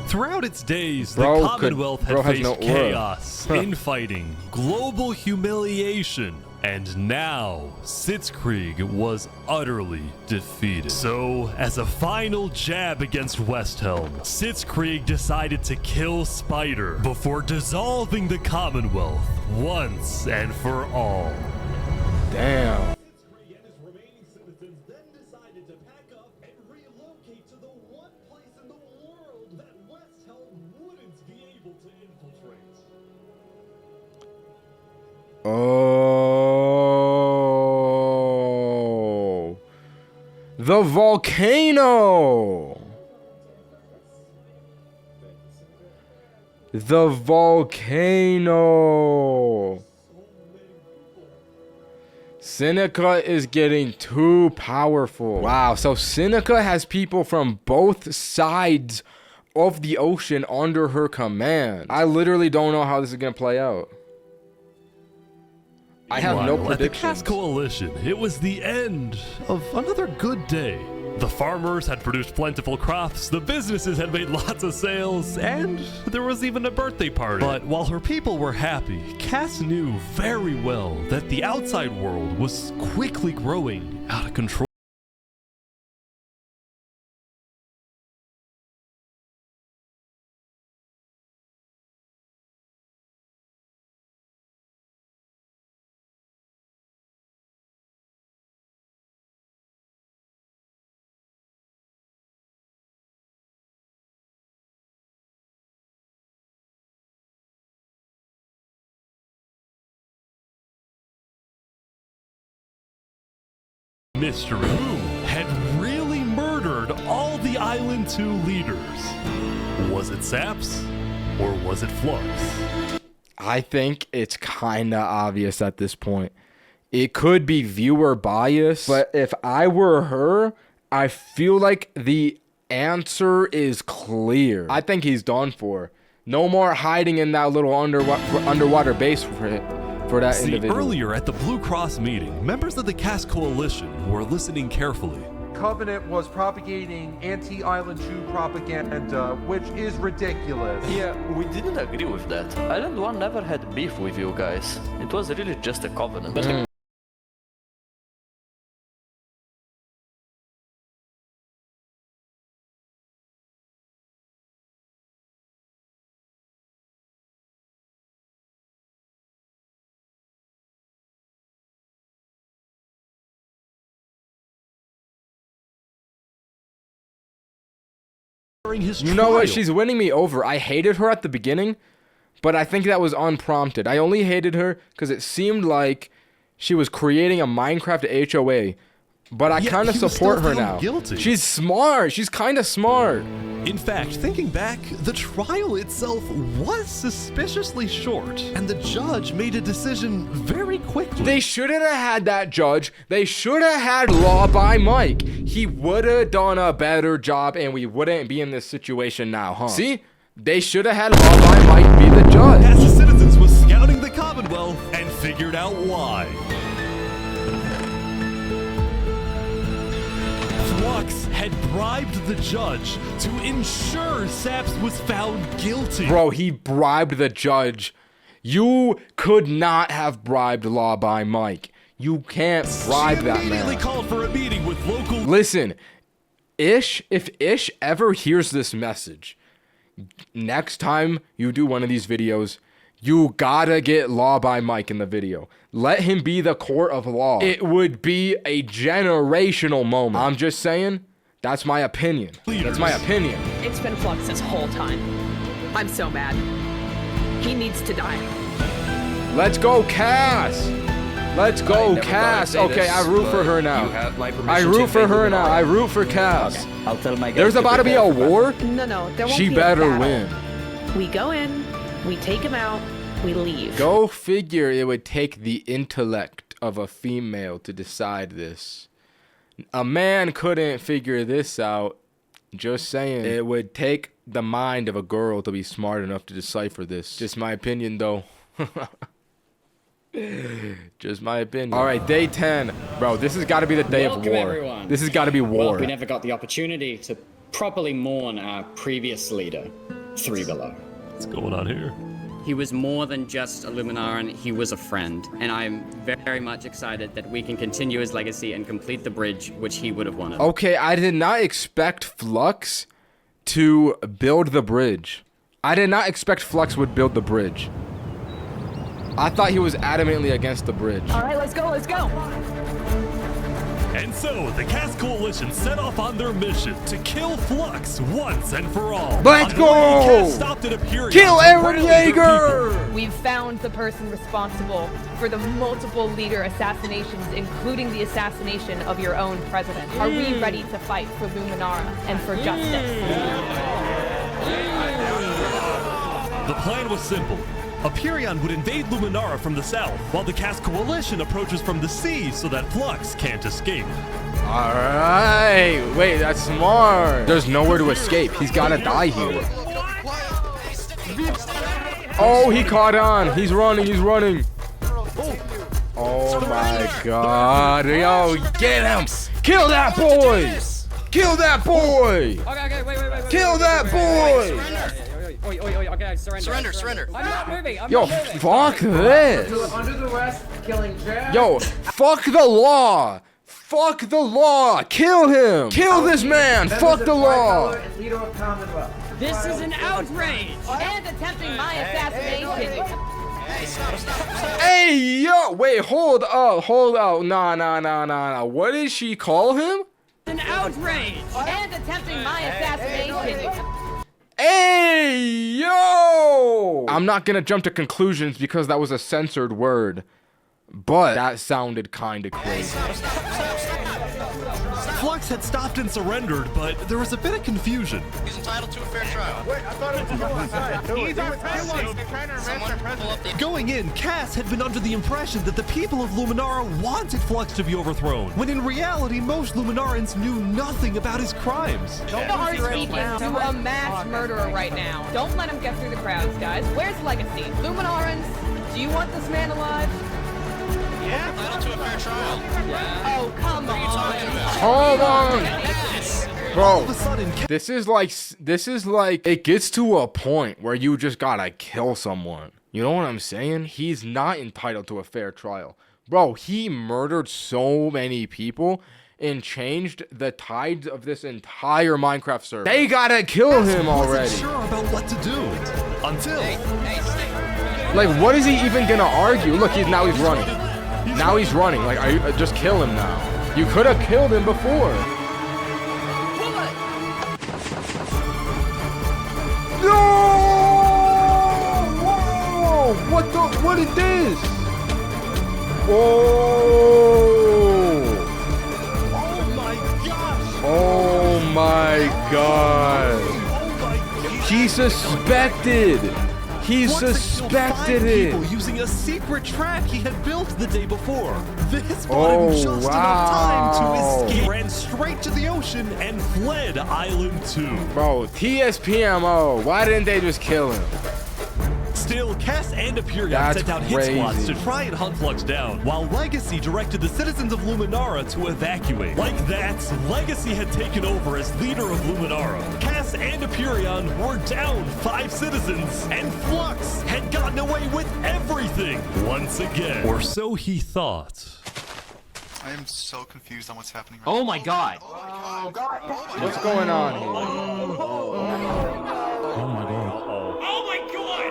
[SPEAKER 2] Throughout its days, the Commonwealth had faced chaos, infighting, global humiliation, and now Sitzkrieg was utterly defeated. So, as a final jab against Westhelm, Sitzkrieg decided to kill Spider before dissolving the Commonwealth once and for all.
[SPEAKER 1] Damn. Oh. The volcano. The volcano. Seneca is getting too powerful. Wow, so Seneca has people from both sides of the ocean under her command. I literally don't know how this is gonna play out. I have no predictions.
[SPEAKER 2] At the Cast Coalition, it was the end of another good day. The farmers had produced plentiful crops, the businesses had made lots of sales, and there was even a birthday party. But while her people were happy, Cass knew very well that the outside world was quickly growing out of control. Mr. Who had really murdered all the Island 2 leaders. Was it Saps or was it Flux?
[SPEAKER 1] I think it's kinda obvious at this point. It could be viewer bias, but if I were her, I feel like the answer is clear. I think he's done for. No more hiding in that little underwater base for that individual.
[SPEAKER 2] Earlier at the Blue Cross meeting, members of the Cast Coalition were listening carefully.
[SPEAKER 13] Covenant was propagating anti-Island 2 propaganda, which is ridiculous.
[SPEAKER 15] Yeah, we didn't agree with that. Island 1 never had beef with you guys. It was really just a covenant.
[SPEAKER 1] You know what? She's winning me over. I hated her at the beginning, but I think that was unprompted. I only hated her because it seemed like she was creating a Minecraft HOA, but I kind of support her now.
[SPEAKER 2] Guilty.
[SPEAKER 1] She's smart. She's kind of smart.
[SPEAKER 2] In fact, thinking back, the trial itself was suspiciously short, and the judge made a decision very quickly.
[SPEAKER 1] They shouldn't have had that judge. They should have had Law by Mike. He would have done a better job, and we wouldn't be in this situation now, huh? See? They should have had Law by Mike be the judge.
[SPEAKER 2] As the citizens was scouting the Commonwealth and figured out why. Flux had bribed the judge to ensure Saps was found guilty.
[SPEAKER 1] Bro, he bribed the judge. You could not have bribed Law by Mike. You can't bribe that man.
[SPEAKER 2] Immediately called for a meeting with local.
[SPEAKER 1] Listen, if Ish ever hears this message, next time you do one of these videos, you gotta get Law by Mike in the video. Let him be the court of law. It would be a generational moment. I'm just saying, that's my opinion. That's my opinion.
[SPEAKER 18] It's been Flux this whole time. I'm so mad. He needs to die.
[SPEAKER 1] Let's go, Cass. Let's go, Cass. Okay, I root for her now. I root for her now. I root for Cass.
[SPEAKER 16] Okay. I'll tell my guys.
[SPEAKER 1] There's about to be a war?
[SPEAKER 18] No, there won't
[SPEAKER 1] She
[SPEAKER 18] be
[SPEAKER 1] better
[SPEAKER 18] a battle.
[SPEAKER 1] win.
[SPEAKER 18] We go in, we take him out, we leave.
[SPEAKER 1] Go figure it would take the intellect of a female to decide this. A man couldn't figure this out. Just saying. It would take the mind of a girl to be smart enough to decipher this. Just my opinion, though. Just my opinion. All right, day 10. Bro, this has got to be the day of war.
[SPEAKER 9] Everyone.
[SPEAKER 1] This has got to be war.
[SPEAKER 9] Well, we never got the opportunity to properly mourn our previous leader, 3 Below.
[SPEAKER 2] What's going on here?
[SPEAKER 9] He was more than just a Luminaran, he was a friend, and I'm very much excited that we can continue his legacy and complete the bridge which he would have wanted.
[SPEAKER 1] Okay, I did not expect Flux to build the bridge. I did not expect Flux would build the bridge. I thought he was adamantly against the bridge.
[SPEAKER 18] All right, let's go, let's go.
[SPEAKER 2] And And so, the Cast Coalition set off on their mission to kill Flux once and for all.
[SPEAKER 1] Let's go! Kill Aaron Yeager!
[SPEAKER 18] We've found the person responsible for the multiple leader assassinations, including the assassination of your own president. Are we ready to fight for Luminara and for justice?
[SPEAKER 2] The plan was simple. Aperion would invade Luminara from the south, while the Cast Coalition approaches from the sea so that Flux can't escape.
[SPEAKER 1] Alright, wait, that's smart. There's nowhere to escape. He's gotta die here. Oh, he caught on. He's running, he's running. Oh my god. Yo, get him. Kill that boy. Kill that boy.
[SPEAKER 18] Okay, wait.
[SPEAKER 1] Kill that boy.
[SPEAKER 18] Okay, surrender. I'm not moving.
[SPEAKER 1] Yo, fuck this.
[SPEAKER 13] Under the arrest, killing Jack.
[SPEAKER 1] Yo, fuck the law. Fuck the law. Kill him. Kill this man. Fuck the law.
[SPEAKER 18] This is an outrage! And attempting my assassination!
[SPEAKER 1] Hey, yo! Wait, hold up. Nah. What did she call him?
[SPEAKER 18] An outrage! And attempting my assassination!
[SPEAKER 1] Hey, yo! I'm not gonna jump to conclusions because that was a censored word. But that sounded kinda crazy.
[SPEAKER 2] Flux had stopped and surrendered, but there was a bit of confusion.
[SPEAKER 6] He's entitled to a fair trial.
[SPEAKER 13] Wait, I thought it was on side. He's our president. They're trying to arrest our president.
[SPEAKER 2] Going in, Cass had been under the impression that the people of Luminara wanted Flux to be overthrown, when in reality, most Luminarans knew nothing about his crimes.
[SPEAKER 18] Don't speaking to a mass murderer right now. Don't let him get through the crowds, guys. Where's Legacy? Luminarans, do you want this man alive?
[SPEAKER 6] Yeah, entitled to a fair trial.
[SPEAKER 18] Yeah. Oh, come on.
[SPEAKER 1] Hold on. Bro, this is like, it gets to a point where you just gotta kill someone. You know what I'm saying? He's not entitled to a fair trial. Bro, he murdered so many people and changed the tides of this entire Minecraft server. They gotta kill him already.
[SPEAKER 2] Wasn't sure about what to do until.
[SPEAKER 1] Like, what is he even gonna argue? Look, now he's running. Now he's running. Like, just kill him now. You could have killed him before. No! Whoa! What is this? Whoa! Oh my god! He suspected! He suspected it!
[SPEAKER 2] People using a secret trap he had built the day before. This bought him just enough time to escape, ran straight to the ocean, and fled Island 2.
[SPEAKER 1] Bro, TSPMO, why didn't they just kill him?
[SPEAKER 2] Still, Cass and Aperion sent out hit squads to try and hunt Flux down, while Legacy directed the citizens of Luminara to evacuate. Like that, Legacy had taken over as leader of Luminara. Cass and Aperion were down 5 citizens, and Flux had gotten away with everything once again. Or so he thought.
[SPEAKER 16] I am so confused on what's happening right
[SPEAKER 9] Oh
[SPEAKER 16] now.
[SPEAKER 9] my god.
[SPEAKER 16] Oh god.
[SPEAKER 1] What's going on here?
[SPEAKER 2] Oh my god.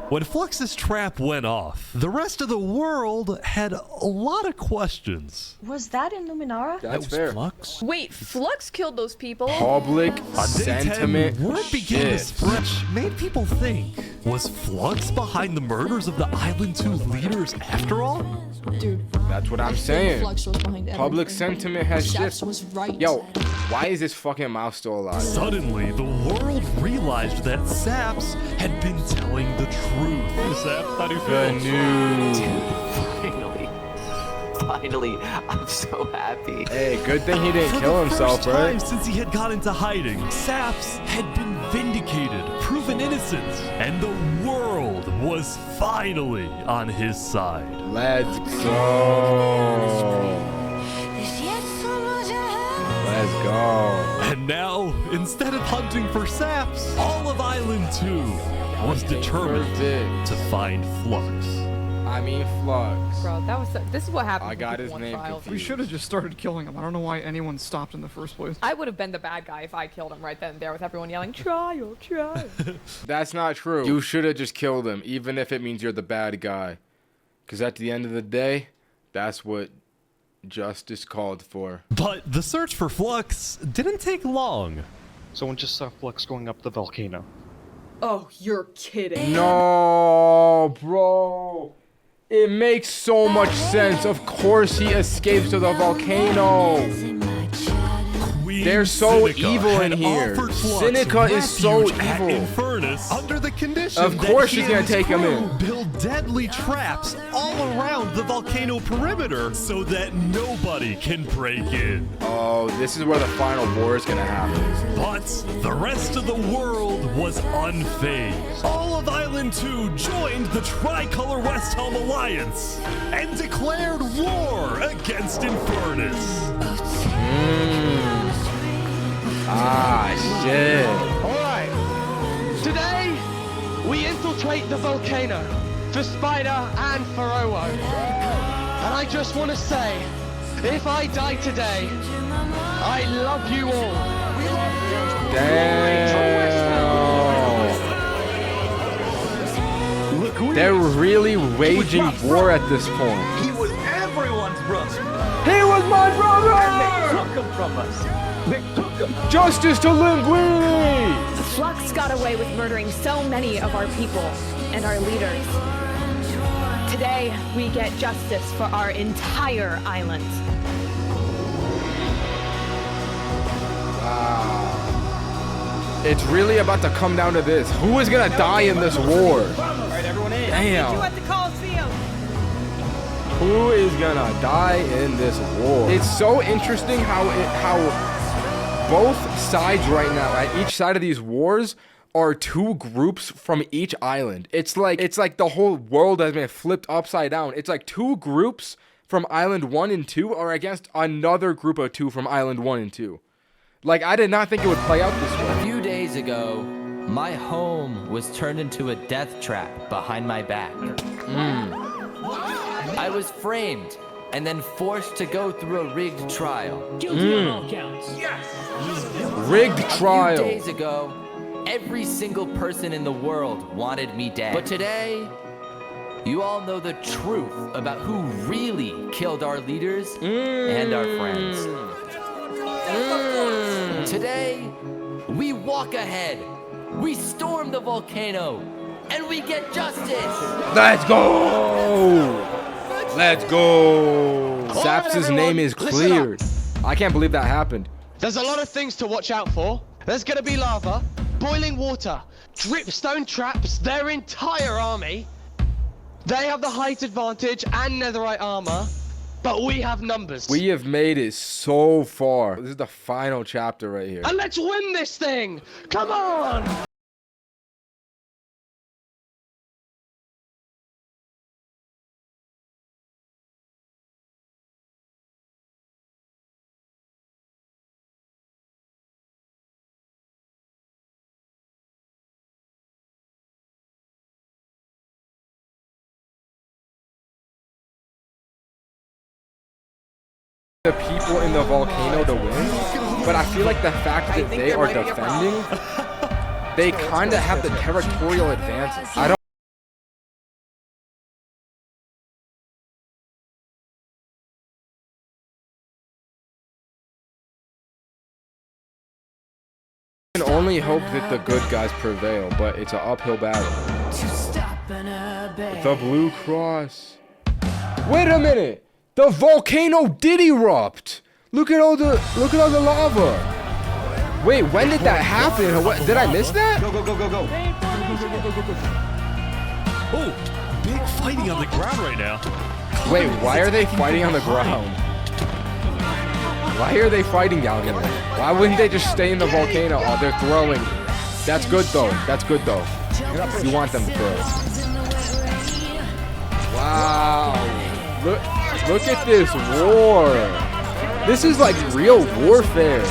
[SPEAKER 2] When Flux's trap went off, the rest of the world had a lot of questions.
[SPEAKER 5] Was that in Luminara?
[SPEAKER 1] That's fair.
[SPEAKER 2] Flux?
[SPEAKER 18] Wait, Flux killed those people?
[SPEAKER 1] Public sentiment
[SPEAKER 2] word began to
[SPEAKER 1] shit.
[SPEAKER 2] spread, made people think, was Flux behind the murders of the Island 2 leaders after all?
[SPEAKER 5] Dude,
[SPEAKER 1] that's what I'm saying.
[SPEAKER 5] Flux was behind
[SPEAKER 1] Public
[SPEAKER 5] everything.
[SPEAKER 1] sentiment has
[SPEAKER 5] Shaps
[SPEAKER 1] shifted.
[SPEAKER 5] was right.
[SPEAKER 1] Yo, why is this fucking mouse still alive?
[SPEAKER 2] Suddenly, the world realized that Saps had been telling the truth. Saps, how do you feel?
[SPEAKER 1] The news.
[SPEAKER 3] Finally, I'm so happy.
[SPEAKER 1] Hey, good thing he didn't
[SPEAKER 2] For
[SPEAKER 1] kill
[SPEAKER 2] the
[SPEAKER 1] himself,
[SPEAKER 2] first time
[SPEAKER 1] right?
[SPEAKER 2] since he had gone into hiding, Saps had been vindicated, proven innocent, and the world was finally on his side.
[SPEAKER 1] Let's go. Let's go.
[SPEAKER 2] And now, instead of hunting for Saps, all of Island 2 was determined to find Flux.
[SPEAKER 1] I mean, Flux.
[SPEAKER 18] Bro, this is what happened.
[SPEAKER 1] I got his name
[SPEAKER 17] We should have just started killing him. I don't know why anyone stopped in the first place.
[SPEAKER 18] I would have been the bad guy if I killed him right then and there with everyone yelling, trial.
[SPEAKER 1] That's not true. You should have just killed him, even if it means you're the bad guy. Because at the end of the day, that's what justice called for.
[SPEAKER 2] But the search for Flux didn't take long.
[SPEAKER 4] Someone just saw Flux going up the volcano.
[SPEAKER 5] Oh, you're kidding.
[SPEAKER 1] No, bro. It makes so much sense. Of course he escapes to the volcano. They're so
[SPEAKER 2] Seneca
[SPEAKER 1] evil in here. Seneca is so evil.
[SPEAKER 2] Infernus, under the condition
[SPEAKER 1] of course
[SPEAKER 2] that
[SPEAKER 1] she's gonna take him in.
[SPEAKER 2] Build deadly traps all around the volcano perimeter so that nobody can break in.
[SPEAKER 1] Oh, this is where the final war is gonna happen.
[SPEAKER 2] But the rest of the world was unfazed. All of Island 2 joined the Tricolor Westhelm Alliance and declared war against Infernus.
[SPEAKER 1] Ah, shit.
[SPEAKER 7] Alright. Today, we infiltrate the volcano for Spider and for Owo. And I just want to say, if I die today, I love you all.
[SPEAKER 1] Damn. They're really waging war at this point.
[SPEAKER 6] He was everyone's brother.
[SPEAKER 1] He was my brother!
[SPEAKER 6] And they took him from us. They took him.
[SPEAKER 1] Justice to Linguini!
[SPEAKER 18] Flux got away with murdering so many of our people and our leaders. Today, we get justice for our entire island.
[SPEAKER 1] Wow. It's really about to come down to this. Who is gonna die in this war?
[SPEAKER 6] Alright, everyone in.
[SPEAKER 1] Damn.
[SPEAKER 18] At the Coliseum.
[SPEAKER 1] Who is gonna die in this war? It's so interesting how both sides right now, at each side of these wars, are two groups from each island. It's like the whole world has been flipped upside down. It's like two groups from Island 1 and 2 are against another group of 2 from Island 1 and 2. Like, I did not think it would play out this way.
[SPEAKER 19] A few days ago, my home was turned into a death trap behind my back. I was framed and then forced to go through a rigged trial.
[SPEAKER 8] Guilty on all counts.
[SPEAKER 6] Yes!
[SPEAKER 1] Rigged trial.
[SPEAKER 19] A few days ago, every single person in the world wanted me dead. But today, you all know the truth about who really killed our leaders and our friends. Today, we walk ahead, we storm the volcano, and we get justice.
[SPEAKER 1] Let's go! Let's go! Saps' name is cleared. I can't believe that happened.
[SPEAKER 7] There's a lot of things to watch out for. There's gonna be lava, boiling water, dripstone traps, their entire army. They have the height advantage and netherite armor, but we have numbers.
[SPEAKER 1] We have made it so far. This is the final chapter right here.
[SPEAKER 7] And let's win this thing! Come on!
[SPEAKER 1] The people in the volcano to win, but I feel like the fact that they are defending, they kind of have the territorial advantage. I don't can only hope that the good guys prevail, but it's an uphill battle. The Blue Cross. Wait a minute! The volcano did erupt! Look at all the lava! Wait, when did that happen? What, did I miss that?
[SPEAKER 6] Go, go, go, go, go.
[SPEAKER 2] Oh, big fighting on the ground right now.
[SPEAKER 1] Wait, why are they fighting on the ground? Why are they fighting down here? Why wouldn't they just stay in the volcano? Oh, they're throwing. That's good though. That's good though. You want them to throw. Wow. Look at this war. This is like real warfare.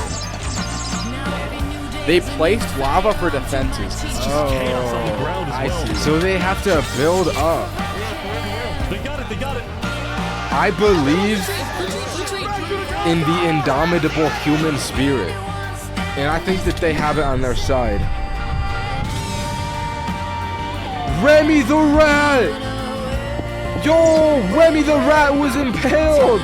[SPEAKER 1] They placed lava for defenses. Oh, I see. So they have to build up.
[SPEAKER 2] They got it, they got it.
[SPEAKER 1] I believe in the indomitable human spirit. And I think that they have it on their side. Remy the Rat! Yo, Remy the rat was impaled.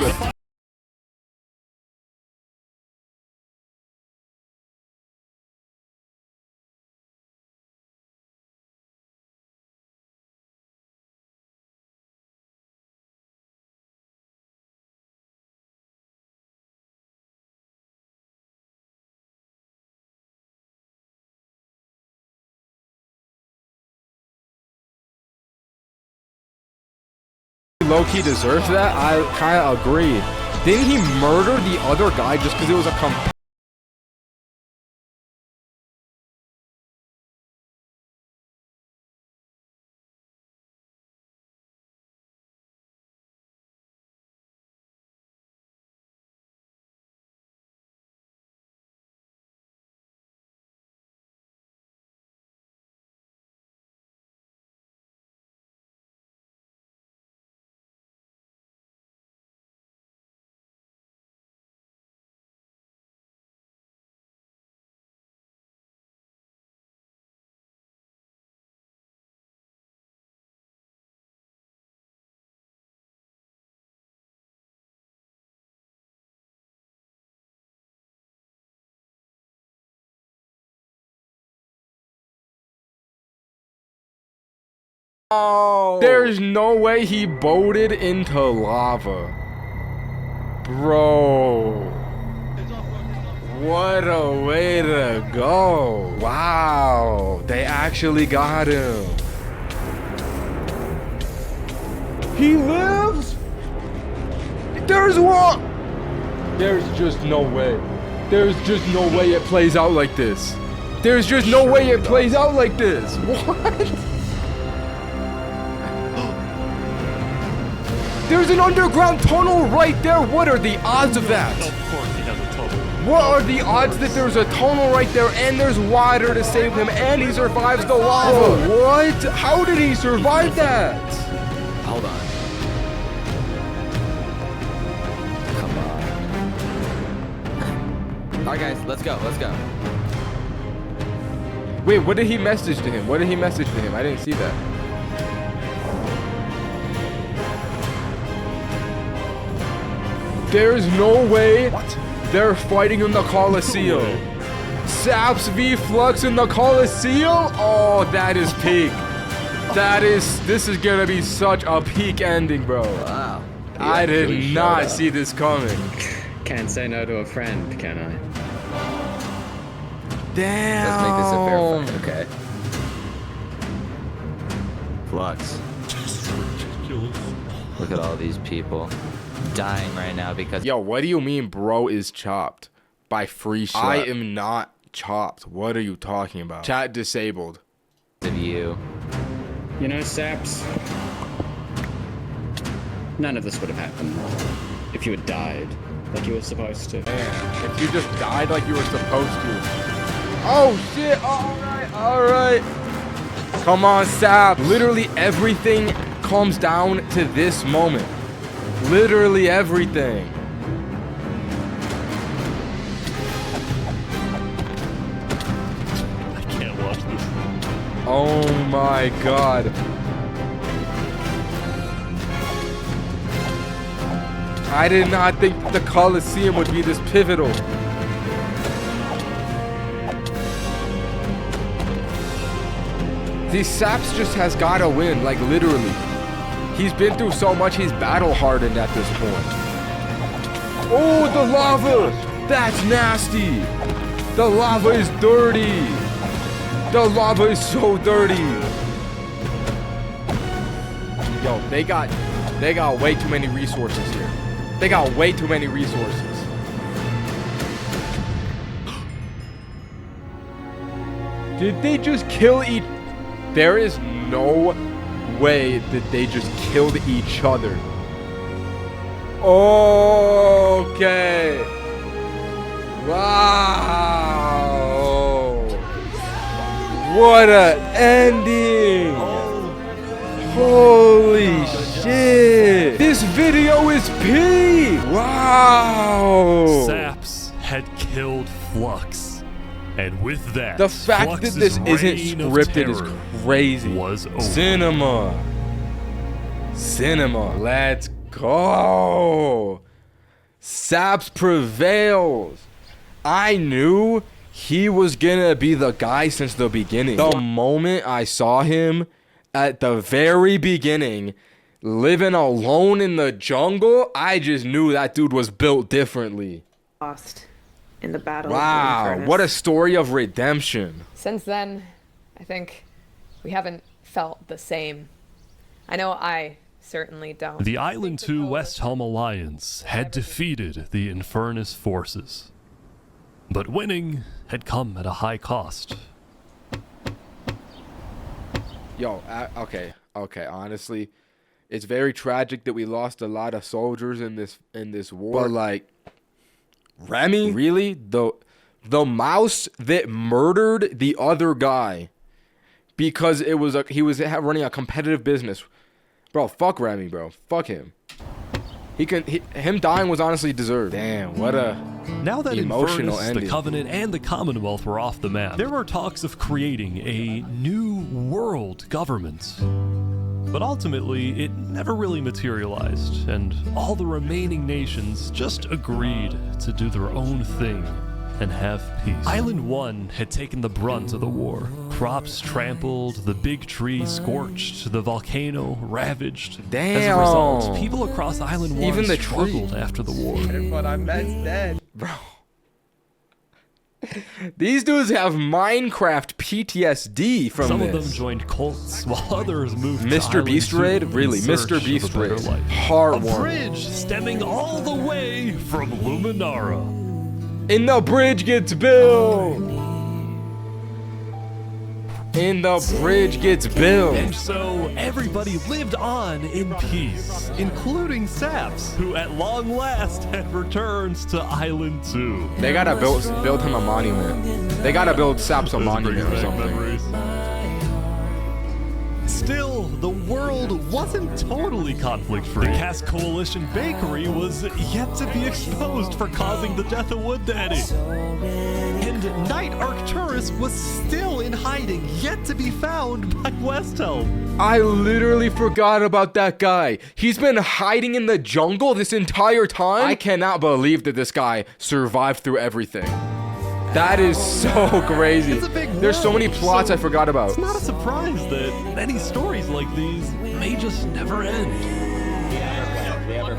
[SPEAKER 1] Low-key deserves that. I kind of agree. Didn't he murder the other guy just because it was a There's no way he boated into lava. Bro. What a way to go. Wow. They actually got him. He lives? There's one. There's just no way. There's just no way it plays out like this. There's just no way it plays out like this. What? There's an underground tunnel right there. What are the odds of that?
[SPEAKER 2] Of course he has a tunnel.
[SPEAKER 1] What are the odds that there's a tunnel right there and there's water to save him and he survives the lava? Bro, what? How did he survive that?
[SPEAKER 19] Hold on. Come on. Alright guys, let's go, let's go.
[SPEAKER 1] Wait, what did he message to him? What did he message to him? I didn't see that. There's no way they're fighting in the Coliseum. Saps v Flux in the Coliseum? Oh, that is peak. This is gonna be such a peak ending, bro.
[SPEAKER 9] Wow.
[SPEAKER 1] I did not see this coming.
[SPEAKER 9] Can't say no to a friend, can I?
[SPEAKER 1] Damn.
[SPEAKER 9] Let's make this a fair fight, okay?
[SPEAKER 19] Flux. Look at all these people dying right now because...
[SPEAKER 1] Yo, what do you mean bro is chopped? By free shot? I am not chopped. What are you talking about? Chat disabled.
[SPEAKER 19] Of you.
[SPEAKER 9] You know, Saps, none of this would have happened if you had died like you were supposed to.
[SPEAKER 1] Man, if you just died like you were supposed to. Oh shit, alright. Come on, Sap. Literally everything comes down to this moment. Literally everything.
[SPEAKER 2] I can't watch this.
[SPEAKER 1] Oh my god. I did not think the Coliseum would be this pivotal. These Saps just has gotta win, like literally. He's been through so much, he's battle hardened at this point. Oh, the lava! That's nasty! The lava is dirty! The lava is so dirty! Yo, they got way too many resources here. They got way too many resources. Did they just kill each... There is no way that they just killed each other. Okay. Wow. What a ending. Holy shit. This video is peak. Wow.
[SPEAKER 2] Saps had killed Flux. And with that,
[SPEAKER 1] the fact
[SPEAKER 2] Flux's
[SPEAKER 1] that this isn't
[SPEAKER 2] reign of
[SPEAKER 1] scripted is
[SPEAKER 2] terror
[SPEAKER 1] crazy.
[SPEAKER 2] Was over.
[SPEAKER 1] Cinema. Cinema. Let's go. Saps prevails. I knew he was gonna be the guy since the beginning. The moment I saw him at the very beginning, living alone in the jungle, I just knew that dude was built differently.
[SPEAKER 18] Lost in the battle.
[SPEAKER 1] Wow, what a story of redemption.
[SPEAKER 18] Since then, I think we haven't felt the same. I know I certainly don't.
[SPEAKER 2] The Island 2 Westhelm Alliance had defeated the Infernus forces. But winning had come at a high cost.
[SPEAKER 1] Yo, okay, honestly, it's very tragic that we lost a lot of soldiers in this war. But like, Remy, really? The mouse that murdered the other guy because he was running a competitive business. Bro, fuck Remy, bro. Fuck him. Him dying was honestly deserved. Damn, what a
[SPEAKER 2] now that
[SPEAKER 1] emotional
[SPEAKER 2] Infernus,
[SPEAKER 1] ending.
[SPEAKER 2] the Covenant, and the Commonwealth were off the map, there were talks of creating a new world government. But ultimately, it never really materialized, and all the remaining nations just agreed to do their own thing and have peace. Island 1 had taken the brunt of the war. Crops trampled, the big tree scorched, the volcano ravaged.
[SPEAKER 1] Damn.
[SPEAKER 2] As a result, people across Island 1
[SPEAKER 1] Even the
[SPEAKER 2] struggled after the war.
[SPEAKER 11] But I'm dead.
[SPEAKER 1] Bro. These dudes have Minecraft PTSD from
[SPEAKER 2] Some
[SPEAKER 1] this.
[SPEAKER 2] of them joined cults, while others moved to
[SPEAKER 1] Mr. Beast Raid? Really? Mr. Beast Raid. Heartwarming.
[SPEAKER 2] A bridge stemming all the way from Luminara.
[SPEAKER 1] And the bridge gets built. And the bridge gets built.
[SPEAKER 2] And so everybody lived on in peace, including Saps, who at long last had returned to Island 2.
[SPEAKER 1] They gotta build him a monument. They gotta build Saps a monument or something.
[SPEAKER 2] Still, the world wasn't totally conflict-free. The Cask Coalition Bakery was yet to be exposed for causing the death of Wood Daddy. And Knight Arcturus was still in hiding, yet to be found by Westhelm.
[SPEAKER 1] I literally forgot about that guy. He's been hiding in the jungle this entire time. I cannot believe that this guy survived through everything. That is so crazy. There's so many plots I forgot about.
[SPEAKER 2] It's not a surprise that many stories like these may just never end.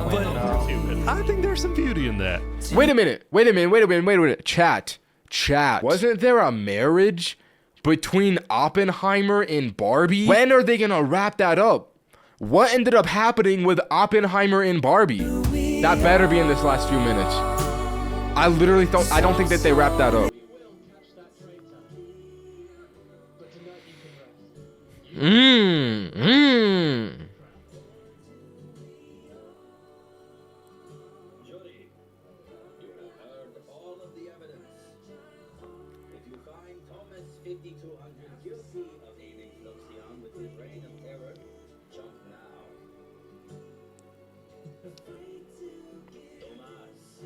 [SPEAKER 2] But I think there's some beauty in that.
[SPEAKER 1] Wait a minute. Chat. Wasn't there a marriage between Oppenheimer and Barbie? When are they gonna wrap that up? What ended up happening with Oppenheimer and Barbie? That better be in this last few minutes. I don't think that they wrapped that up.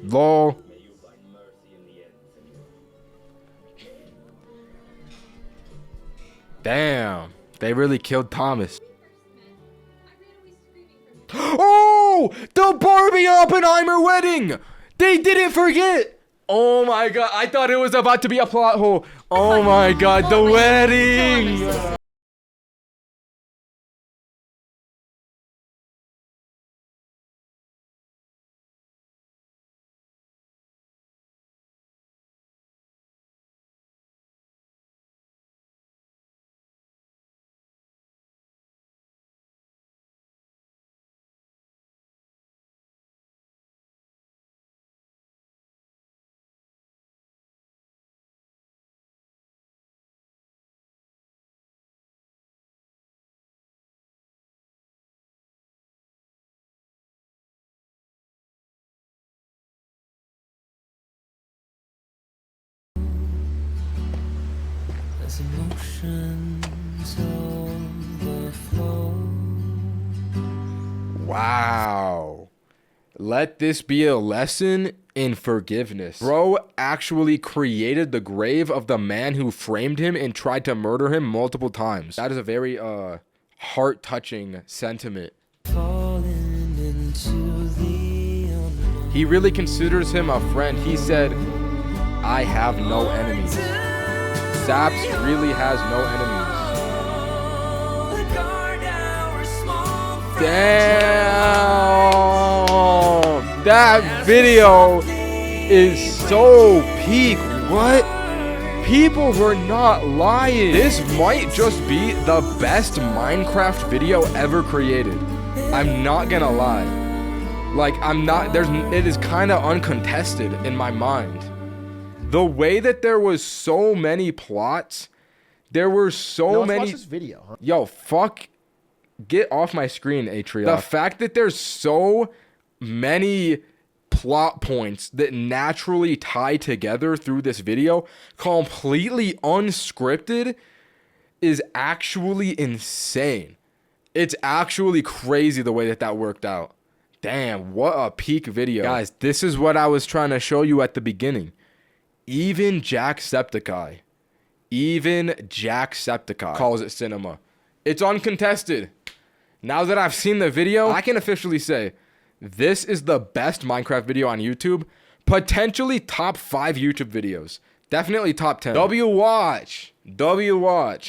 [SPEAKER 1] Lol. Damn, they really killed Thomas. Oh, the Barbie Oppenheimer wedding! They didn't forget! Oh my god, I thought it was about to be a plot hole. Oh my god, the wedding! Wow. Let this be a lesson in forgiveness. Bro actually created the grave of the man who framed him and tried to murder him multiple times. That is a very heart-touching sentiment. He really considers him a friend. He said, I have no enemies. Saps really has no enemies. Damn! That video is so peak. What? People were not lying. This might just be the best Minecraft video ever created. I'm not gonna lie. Like, it is kind of uncontested in my mind. The way that there was so many plots, there were so many.
[SPEAKER 11] Let's watch this video, huh?
[SPEAKER 1] Yo, fuck. Get off my screen, Atreus. The fact that there's so many plot points that naturally tie together through this video, completely unscripted, is actually insane. It's actually crazy the way that that worked out. Damn, what a peak video. Guys, this is what I was trying to show you at the beginning. Even Jacksepticeye calls it cinema. It's uncontested. Now that I've seen the video, I can officially say this is the best Minecraft video on YouTube. Potentially top 5 YouTube videos. Definitely top 10. W watch.